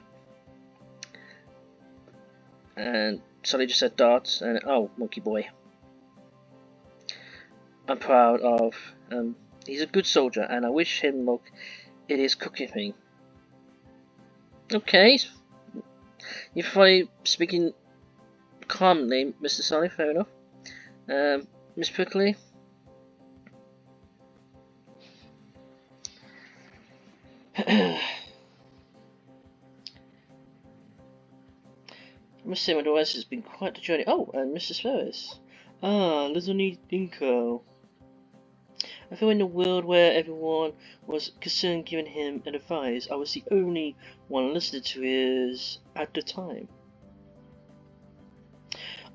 Speaker 1: And Solly just said darts, and oh, monkey boy. I'm proud of. He's a good soldier, and I wish him luck in his cooking thing. Okay, you're probably speaking calmly, Mr. Solly. Fair enough. Miss Prickly. I must say, my device has been quite the journey. Oh, and Mrs. Ferris. Little Dinko. I feel in a world where everyone was concerned giving him advice, I was the only one listening to his at the time.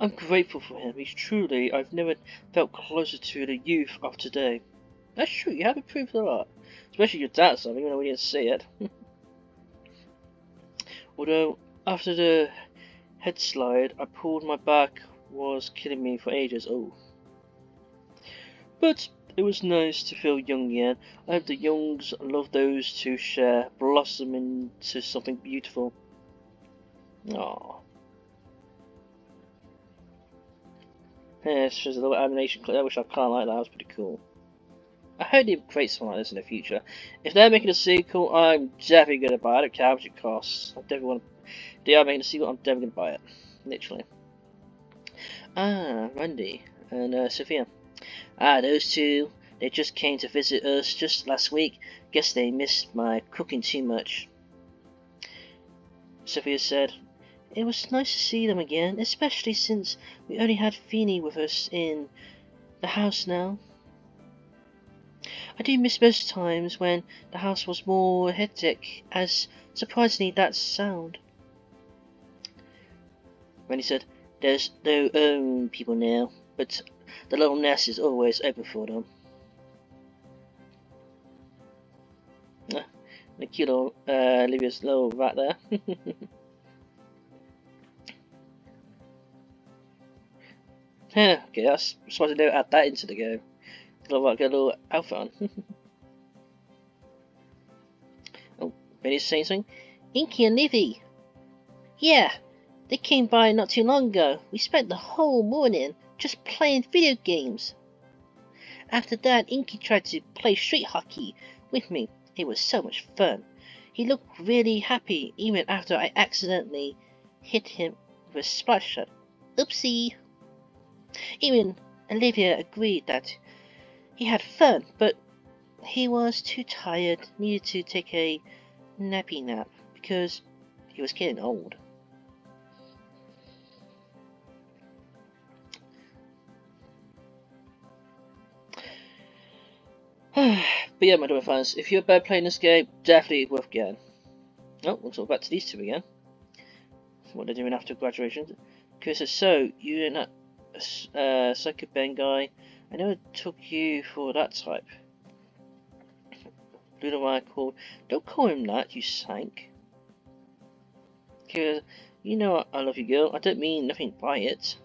Speaker 1: I'm grateful for him. He's truly, I've never felt closer to the youth of today. That's true, you have improved a lot. Especially your dad, something, even though we didn't see it. Although, after the head slide, I pulled my back was killing me for ages. Oh. But it was nice to feel young again. I hope the youngs love those two share, blossom into something beautiful. Aww. Yeah, it's just a little animation clip. I wish I kinda like that. That was pretty cool. I hope they create something like this in the future. If they're making a sequel, I'm definitely gonna buy it. I don't care how much it costs. I definitely want. If they are making a sequel, I'm definitely gonna buy it. Literally. Randy and Sophia. Those two. They just came to visit us just last week. Guess they missed my cooking too much. Sophia said, it was nice to see them again, especially since we only had Feeny with us in the house now. I do miss most times when the house was more hectic, as surprisingly that sound. Randy said, there's no own people now, but the little nest is always open for them. The cute little Olivia's little rat there. Okay, that's supposed to add that into the game. Get a little outfit on. Oh, Benny's saying something. Inky and Livy. Yeah, they came by not too long ago. We spent the whole morning just playing video games. After that, Inky tried to play street hockey with me. It was so much fun. He looked really happy even after I accidentally hit him with a splash shot. Oopsie. Even Olivia agreed that he had fun, but he was too tired, needed to take a nappy nap because he was getting old. But yeah, my dear fans, if you're bad playing this game, definitely worth getting. Oh, we'll talk back to these two again. What they're doing after graduation. Chris says, so, you're not a Psycho Ben guy. I never took you for that type. Luna called, don't call him that, you sank. Cause you know I love you, girl. I don't mean nothing by it.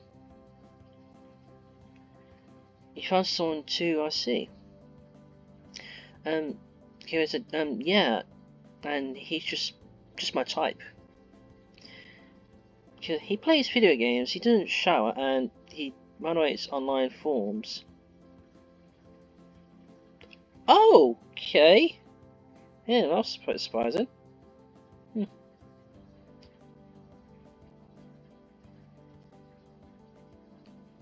Speaker 1: You found someone too, I see. Kira said, yeah, and he's just my type. He plays video games, he doesn't shower, and he moderates online forums. Oh, okay. Yeah, that's quite surprising.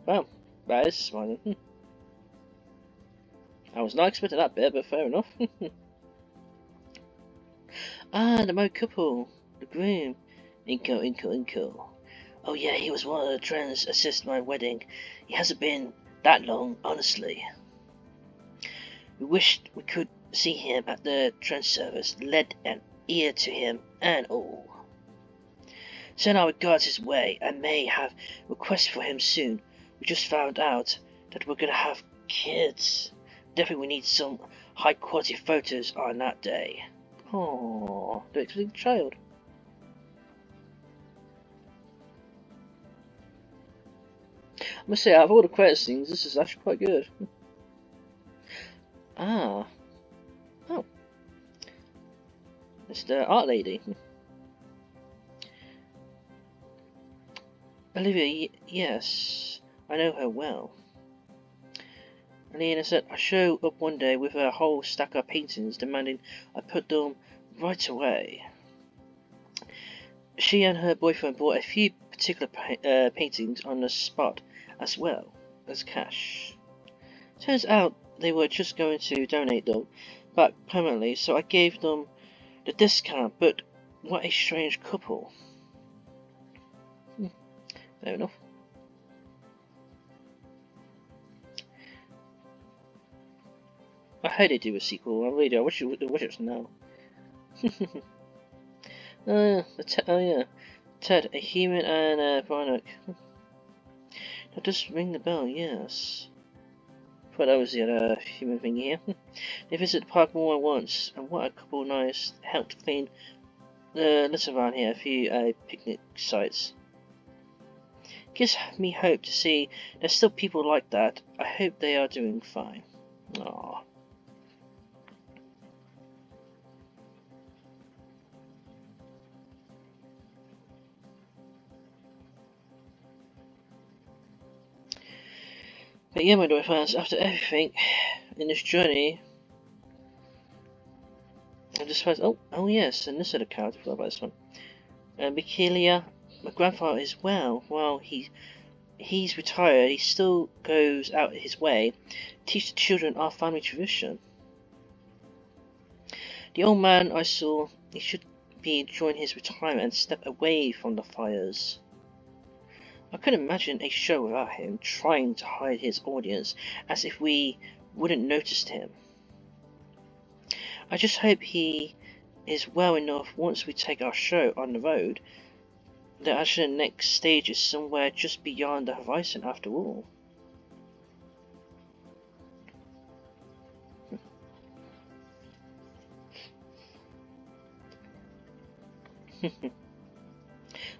Speaker 1: Wow, that is surprising. I was not expecting that bit, but fair enough. Ah, the married couple, the groom. Inko. Oh yeah, he was one of the trends assist my wedding. He hasn't been that long, honestly. We wished we could see him at the trend service, lend an ear to him and all. Send our regards his way. I may have requests for him soon. We just found out that we're gonna have kids. Definitely we need some high quality photos on that day. Oh, the expecting child. I must say, out of all the credit scenes, this is actually quite good. Ah. Oh. It's the art lady. Olivia, yes. I know her well. Elena said, I show up one day with a whole stack of paintings demanding I put them right away. She and her boyfriend bought a few particular paintings on the spot as well as cash. Turns out they were just going to donate them back permanently, so I gave them the discount, but what a strange couple. Fair enough. I hope they do a sequel. I really do. I wish it was now. Oh yeah, Ted, a human and a bionic. That does ring the bell, yes. Thought that was the other human thing here. They visited the park more than once, and what a couple nice helped clean the litter around here, a few picnic sites. Gives me hope to see there's still people like that. I hope they are doing fine. Aww. But yeah, my dear fans, after everything in this journey, I just realized, oh yes, and this other character, I forgot about this one. Michaelia, my grandfather is well. While he's retired, he still goes out his way to teach the children our family tradition. The old man I saw, he should be enjoying his retirement and step away from the fires. I couldn't imagine a show without him trying to hide his audience as if we wouldn't notice him. I just hope he is well enough once we take our show on the road that actually the next stage is somewhere just beyond the horizon after all.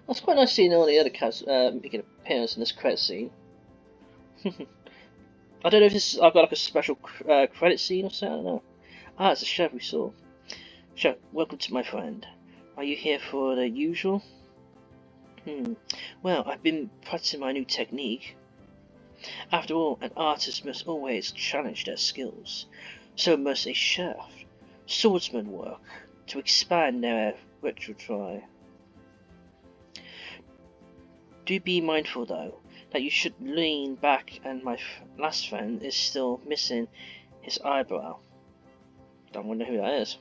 Speaker 1: That's quite nice seeing all the other cats making an appearance in this credit scene. I don't know if this I've got like a special credit scene or something, I don't know. Ah, it's a chef we saw. Chef, welcome to my friend. Are you here for the usual? Well, I've been practicing my new technique. After all, an artist must always challenge their skills. So must a chef. Swordsman work to expand their repertoire. Do be mindful though, that you should lean back and my last friend is still missing his eyebrow. Don't wonder who that is.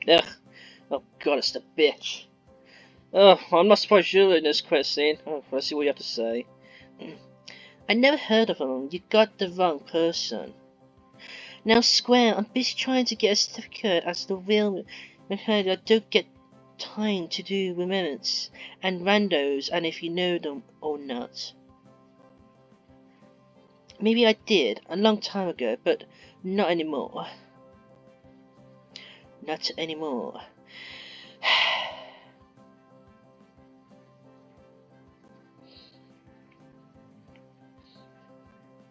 Speaker 1: Ugh. Oh god, it's the bitch. Oh, I'm not surprised you're in this quest scene. Oh, let's see what you have to say. I never heard of him. You got the wrong person. Now, Square, I'm busy trying to get a certificate as the real mechanic. I don't get time to do remembrance and randos, and if you know them or not. Maybe I did a long time ago, but not anymore. Not anymore.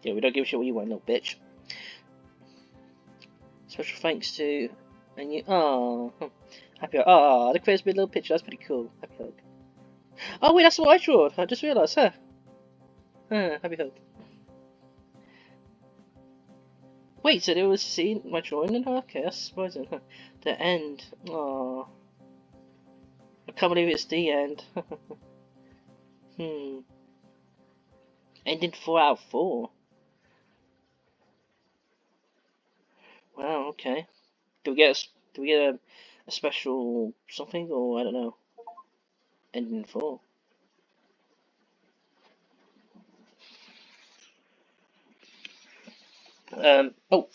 Speaker 1: Yeah, we don't give a shit what you want, little bitch. Special thanks to and you. Oh, happy. Oh, the creator's made a little picture. That's pretty cool. Happy hug. Oh wait, that's what I drew. I just realised, huh? Happy hug. Wait, so they was seeing my drawing and okay, that's surprising. Huh? The end. Oh, I can't believe it's the end. Ending 4 out of 4. Wow. Okay. Do we get a special something or I don't know? Ending 4. Oh,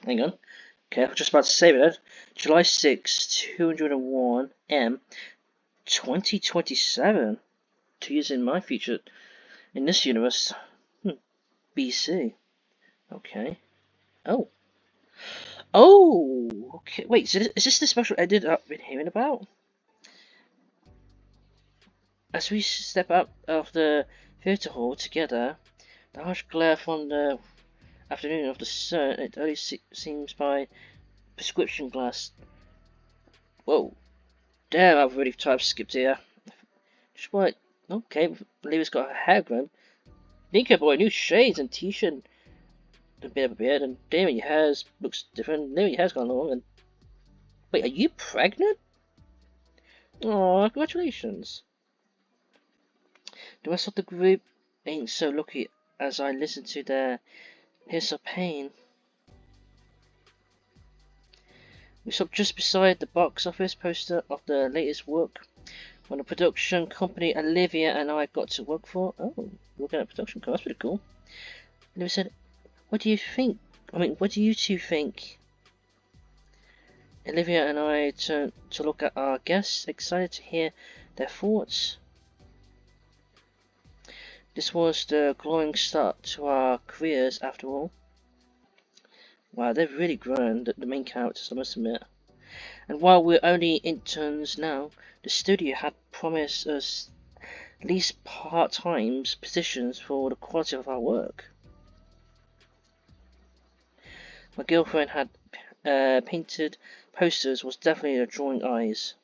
Speaker 1: hang on. Okay, I was just about to save it. July 6, 201 M, 2027. 2 years in my future. In this universe. BC. Okay. Oh. Oh! Okay, wait, so is this the special edit I've been hearing about? As we step out of the theatre hall together, the harsh glare from the afternoon of the sun, it only seems by prescription glass. Whoa. Damn, I've really type skipped here. Just what? Okay, Olivia's got her hair grown. Nika boy, new shades and t-shirt, a bit of a beard, and damn, your hair looks different. Damn, your hair's gone long. And wait, are you pregnant? Oh, congratulations. The rest of the group ain't so lucky as I listen to their hiss of pain. We stopped just beside the box office poster of the latest work when the production company Olivia and I got to work for. Oh, working at a production company, that's pretty cool. Olivia said, what do you think? What do you two think? Olivia and I turned to look at our guests, excited to hear their thoughts. This was the glowing start to our careers, after all. Wow, they've really grown, the main characters, I must admit. And while we're only interns now, the studio had promised us at least part-time positions for the quality of our work. My girlfriend had painted posters, was definitely drawing eyes.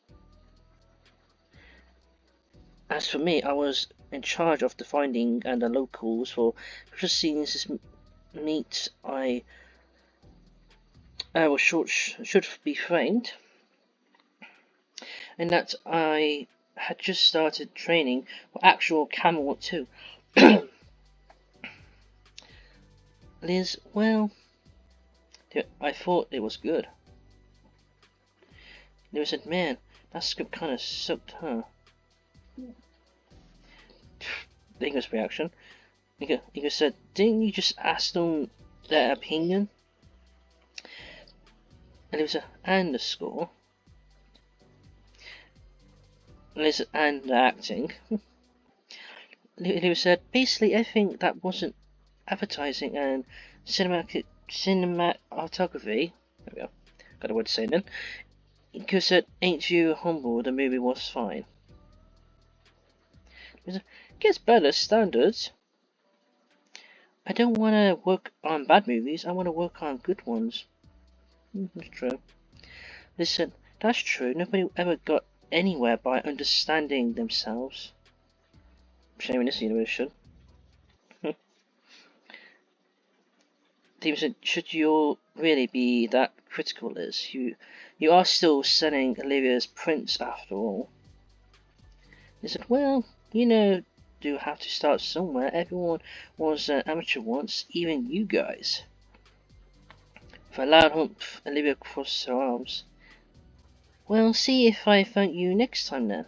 Speaker 1: As for me, I was in charge of the finding and the locals for precious scenes meet was should be framed, and that I had just started training for actual camera work too. Liz, well, I thought it was good. Liz said, man, that script kinda sucked, huh? Ingo's reaction. Ingo said, didn't you just ask them their opinion? And Liz said, and the score. Liz and the acting. Liz said, basically everything that wasn't advertising and cinematography. There we go. Got a word to say then. Ingo said, ain't you humble? The movie was fine. Gets better standards. I don't want to work on bad movies. I want to work on good ones. That's true. Listen, that's true. Nobody ever got anywhere by understanding themselves. Shame in this universe should. Team said, should you really be that critical, Liz? You are still selling Olivia's prints after all. They said, well, you know, do have to start somewhere. Everyone was an amateur once, even you guys. With a loud hump, Olivia crossed her arms. Well, see if I thank you next time then.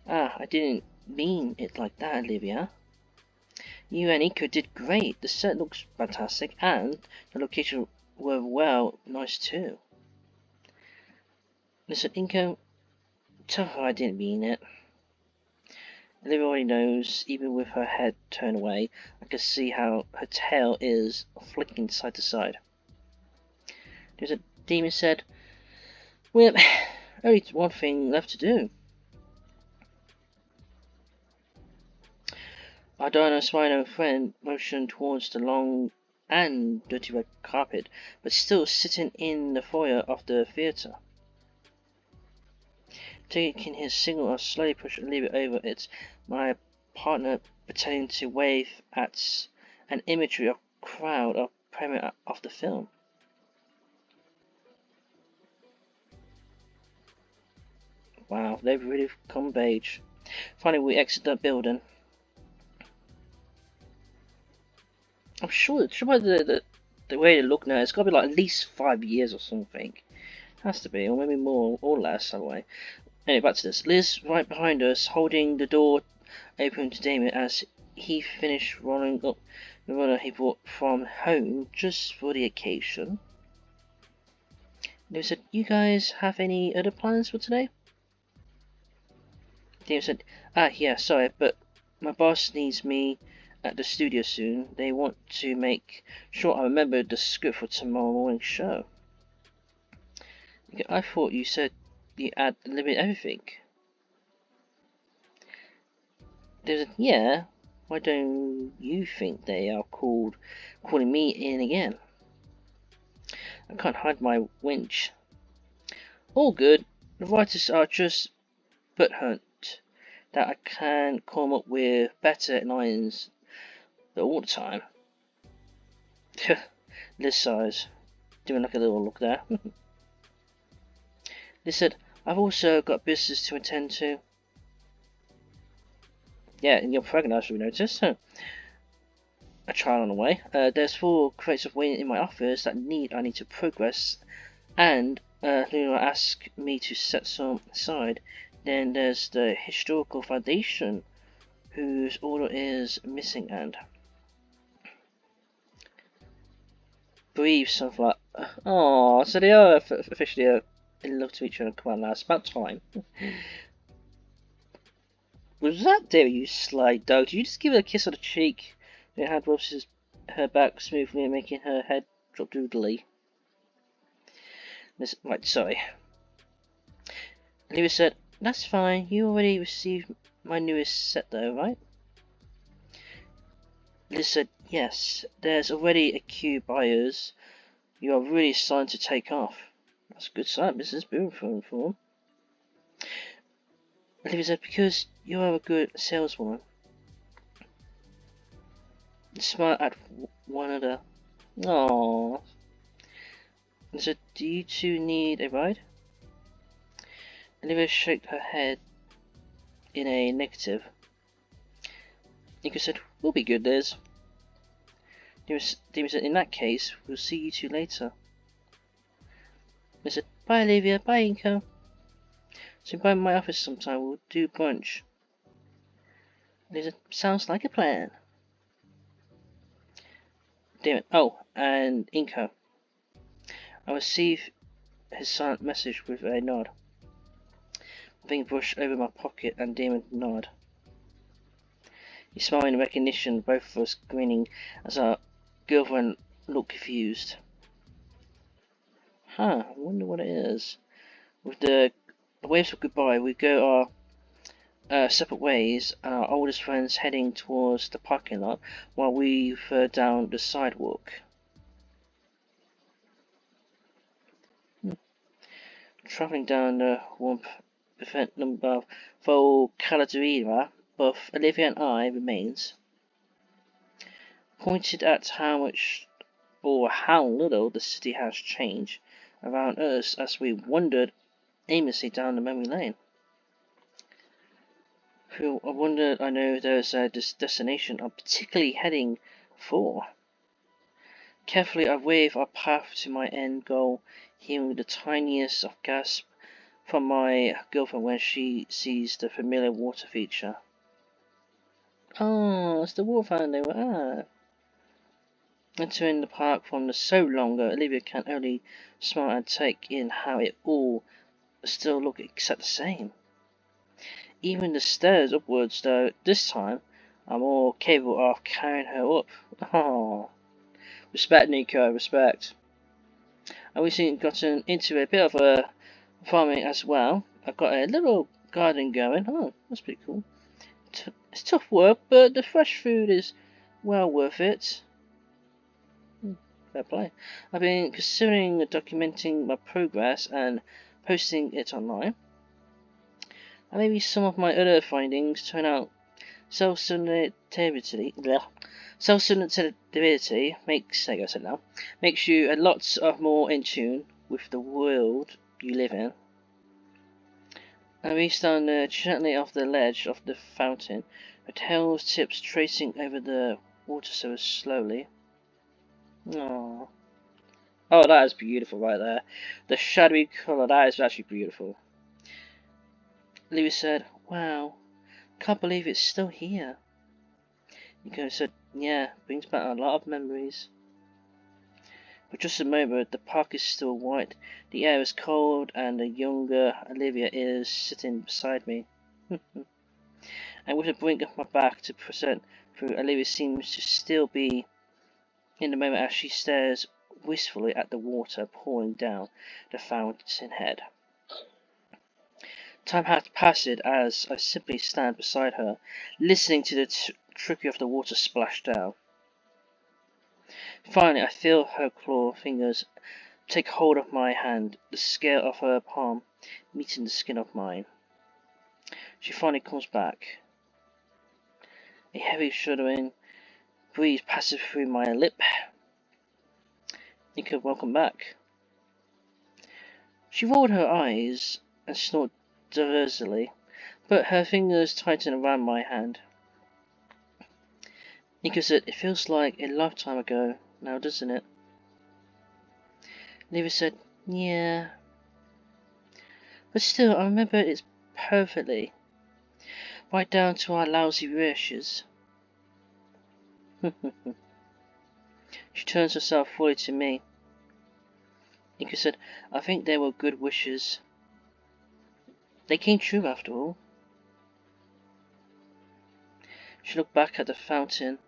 Speaker 1: Ah, I didn't mean it like that, Olivia. You and Iko did great. The set looks fantastic, and the location were nice too. Listen, Inko, tell her I didn't mean it. Olivia already knows, even with her head turned away. I can see how her tail is flicking side to side. There's a demon said, well, only one thing left to do. Our dino friend motioned towards the long and dirty red carpet, but still sitting in the foyer of the theatre. Taking his signal, I slowly pushed Olivia over it, my partner pretending to wave at an imagery of crowd of premiere of the film. Wow, they've really come of age. Finally, we exit the building. I'm sure the way they look now, it's got to be like at least 5 years or something. Has to be, or maybe more or less that way. Anyway, back to this. Liz right behind us, holding the door open to Damien as he finished rolling up the runner he brought from home just for the occasion. Liz said, "You guys have any other plans for today?" Damien said, yeah, sorry, but my boss needs me at the studio soon. They want to make sure I remember the script for tomorrow morning's show." I thought you said you had limited everything. There's a, yeah, why don't you think they are calling me in again? I can't hide my winch. All good. The writers are just butthurt that I can't come up with better lines all the time. Liz sighs, doing like a little look there. Liz said, "I've also got business to attend to." Yeah, and you're pregnant, as we noticed. A trial on the way. There's 4 crates of wine in my office that I need to progress, and Luna asked me to set some aside. Then there's the historical foundation, whose order is missing, and breathe something like, "Oh, so they are officially in love to each other." Come on, now, it's about time. Was that there, you sly dog? Did you just give her a kiss on the cheek? Her hand rubs her back smoothly, making her head drop doodly. Right, sorry. Olivia said, "That's fine. You already received my newest set though, right?" Liz said, "Yes. There's already a queue of buyers. You are really starting to take off." That's a good sign, Mrs. Boom for him. Olivia said, "Because you are a good saleswoman." They smiled at one another. Aww. They said, "Do you two need a ride?" Olivia shook her head in a negative. Nico said, "We'll be good, Liz." Demon said, "In that case, we'll see you two later." They said, "Bye, Olivia. Bye, Inco. So by my office sometime, we'll do brunch." They said, "Sounds like a plan." Damn. Oh, and Inco. I received his silent message with a nod. My finger brushed over my pocket and Damon nodded. He smiled in recognition, both of us grinning as our girlfriend looked confused. I wonder what it is. With the waves of goodbye, we go our separate ways, and our oldest friends heading towards the parking lot while we further down the sidewalk. Travelling down the warm event number VOLCANO, both Olivia and I remains. Pointed at how much or how little the city has changed around us as we wandered aimlessly down the memory lane. I wondered, I know there's a destination I'm particularly heading for. Carefully I wave our path to my end goal, hearing the tiniest of gasp from my girlfriend when she sees the familiar water feature. Oh, it's the water fountain they were at. Entering the park from the so longer, Olivia can only smile and take in how it all still look except the same. even the stairs upwards, though this time I'm more capable of carrying her up. Oh, respect, Nico, respect. I recently gotten into a bit of a farming as well. I've got a little garden going. Oh, that's pretty cool. It's tough work, but the fresh food is well worth it. Fair play. I've been considering documenting my progress and posting it online. And maybe some of my other findings turn out self-sustainability makes you a lot more in tune with the world you live in. I reached down gently off the ledge of the fountain, her tail tips tracing over the water so slowly. Aww. Oh, that is beautiful right there. The shadowy colour, that is actually beautiful. Lewis said, "Wow, can't believe it's still here." Nico said, "Yeah, brings back a lot of memories." For just a moment, the park is still white, the air is cold, and the younger Olivia is sitting beside me. And with a brink of my back to present through, Olivia seems to still be in the moment as she stares wistfully at the water pouring down the fountain head. Time had passed as I simply stand beside her, listening to the trickle of the water splash down. Finally, I feel her claw fingers take hold of my hand, the scale of her palm meeting the skin of mine. She finally comes back. A heavy shuddering breeze passes through my lip. Nika, welcome back. She rolled her eyes and snorted diversely, but her fingers tightened around my hand. Nika said, "It feels like a lifetime ago now, doesn't it?" Leva said, "Yeah. But still, I remember it perfectly. Right down to our lousy wishes." She turns herself fully to me. Nika said, "I think they were good wishes. They came true after all." She looked back at the fountain.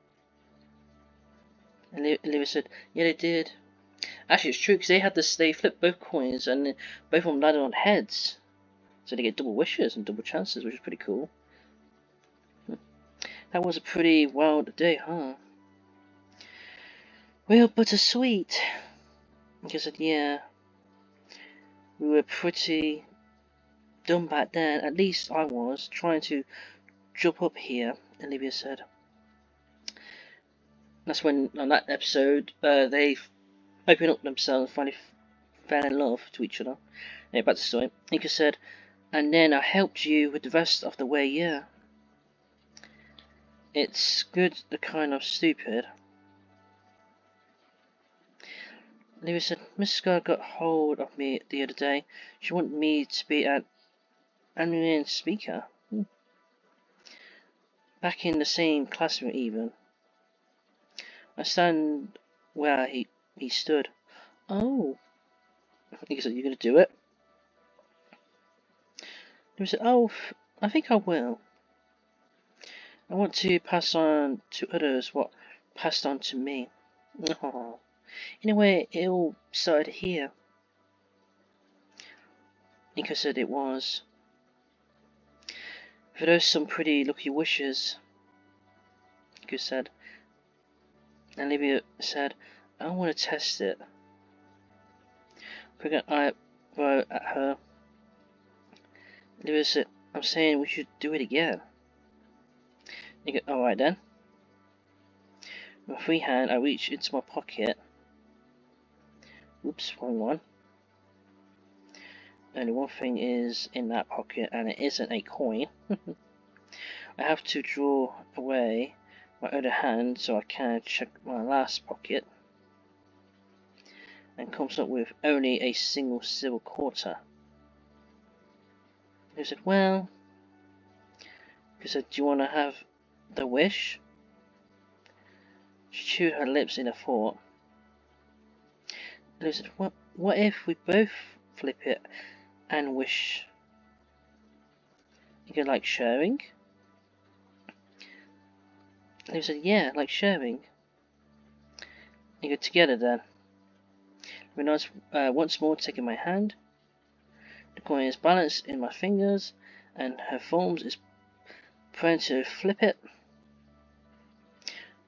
Speaker 1: And Leva said, "Yeah, they did. Actually, it's true, because they flipped both coins, and both of them landed on heads. So they get double wishes and double chances, which is pretty cool. That was a pretty wild day, huh?" "Real bittersweet." Nika said, "Yeah. We were pretty dumb back then. At least I was, trying to jump up here," Olivia said. That's when, on that episode, they opened up themselves and finally fell in love to each other. Anyway, back to the story. Nika said, "And then I helped you with the rest of the way, yeah. It's good, the kind of stupid." Olivia said, "Miss Scott got hold of me the other day. She wanted me to be an annual speaker. Back in the same classroom even." I stand where he stood. "Oh." He said, "You're going to do it?" He said, "Oh, I think I will. I want to pass on to others what passed on to me." Oh, in a way, it all started here. Nico said it was. For those some pretty lucky wishes, Nico said. And Olivia said, "I want to test it." Quick eye at her. Olivia said, "I'm saying we should do it again." Nico, "Alright then." With my free hand, I reach into my pocket. Oops, wrong one. Only one thing is in that pocket, and it isn't a coin. I have to draw away my other hand so I can check my last pocket, and comes up with only a single silver quarter. He said, "Well," he said, "do you want to have the wish?" She chewed her lips in a thought. And he said, what if we both flip it and wish?" You go, like sharing? And he said, yeah, like sharing. You go, together then. Rena's once more taking my hand. The coin is balanced in my fingers, and her form is praying to flip it.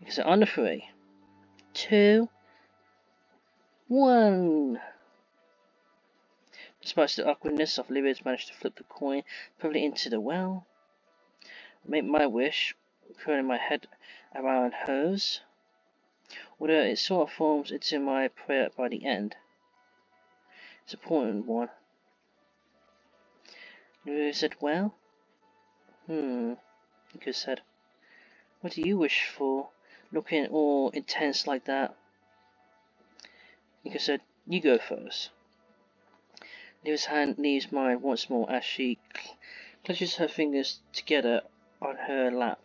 Speaker 1: You go, on the 3, 2, 1. Despite the awkwardness, Olivia's managed to flip the coin probably into the well. I make my wish, curling my head around hers, although it sort of forms into my prayer by the end. It's an important one. Olivia said, well? Nico said, what do you wish for, looking all intense like that? Nico said, you go first. Olivia's hand leaves mine once more as she clutches her fingers together on her lap.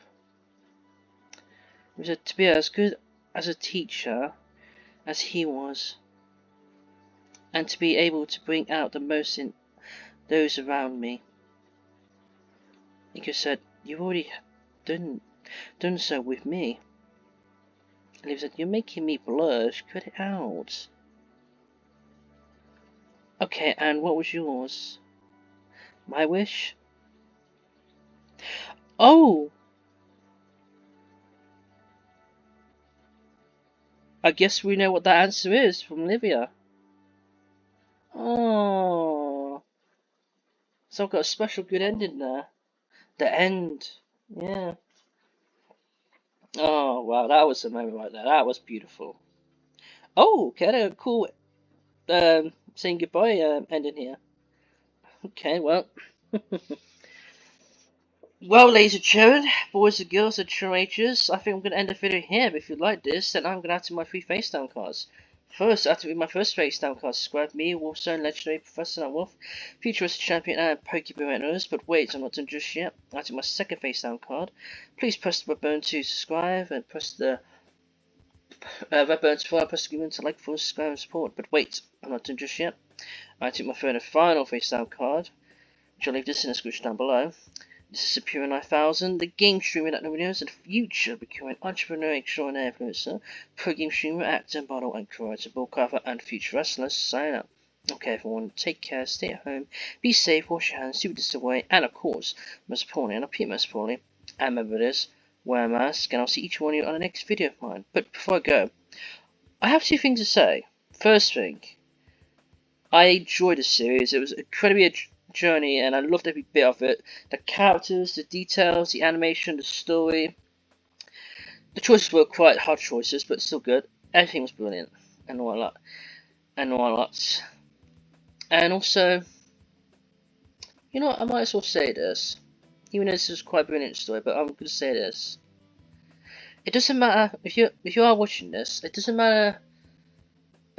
Speaker 1: He said, to be as good as a teacher as he was, and to be able to bring out the most in those around me. Nico said, you've already done so with me. And he said, you're making me blush, cut it out. Okay, and what was yours? My wish? Oh! I guess we know what that answer is from Olivia. Oh, so I've got a special good ending there. The end. Yeah. Oh, wow, that was a moment right there. That was beautiful. Oh, okay, cool. Saying goodbye ending here. Okay, well. Well, ladies and gentlemen, boys and girls and teenagers, I think I'm going to end the video here. But if you like this, then I'm going to add to my 3 face down cards. First, after with my first face down card, subscribe me, Wolfstone, Legendary, Professor and Wolf, Futurist Champion, and Pokeball owners. But wait, I'm not done just yet. After my second face down card, please press the red button to subscribe and press the red button to follow, press the green button to like, follow, subscribe, and support. But wait, I'm not done just yet. I took my third and final face down card, which I'll leave this in the description down below. This is Superior 9000, the game streamer that nobody knows, and future becoming entrepreneur, extraordinary influencer, pro game streamer, actor, model, and creator, ball cover, and future wrestler. Sign up. Okay, everyone, take care, stay at home, be safe, wash your hands, keep this away, and of course, most importantly, and repeat most importantly, and remember this, wear a mask, and I'll see each one of you on the next video of mine. But before I go, I have 2 things to say. First thing, I enjoyed the series. It was incredibly journey, and I loved every bit of it. The characters, the details, the animation, the story. The choices were quite hard choices, but still good. Everything was brilliant, and all that, and all that. And also, you know what, I might as well say this, even though this is quite a brilliant story, but I'm going to say this. It doesn't matter if you are watching this. It doesn't matter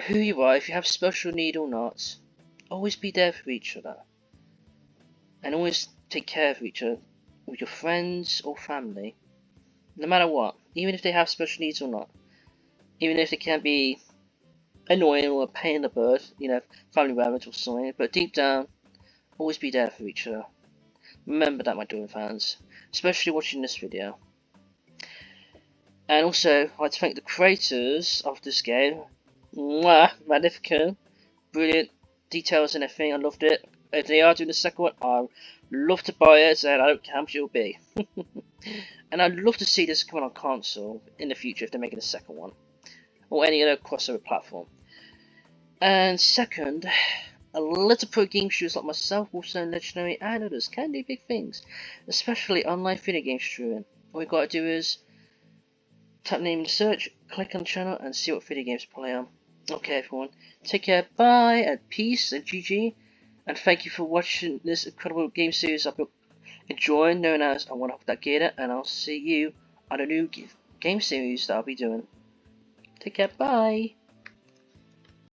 Speaker 1: who you are, if you have special need or not. Always be there for each other. And always take care of each other with your friends or family, no matter what, even if they have special needs or not, even if they can be annoying or a pain in the butt, you know, family members or something, but deep down, always be there for each other. Remember that, my Dawn fans, especially watching this video. And also, I'd like to thank the creators of this game. Mwah, magnificent, brilliant, details and everything, I loved it. If they are doing the second one, I'd love to buy it, and I don't care how much it'll be. And I'd love to see this coming on console in the future if they're making a second one, or any other crossover platform. And second, a little pro game shooters like myself, also Legendary, and others can do big things, especially online video game streaming. All you gotta do is tap name in the search, click on the channel, and see what video games play on. Okay, everyone, take care, bye, and peace, and GG. And thank you for watching this incredible game series I've been enjoying, known as I Want to Hook That Gator, and I'll see you on a new game series that I'll be doing. Take care, bye!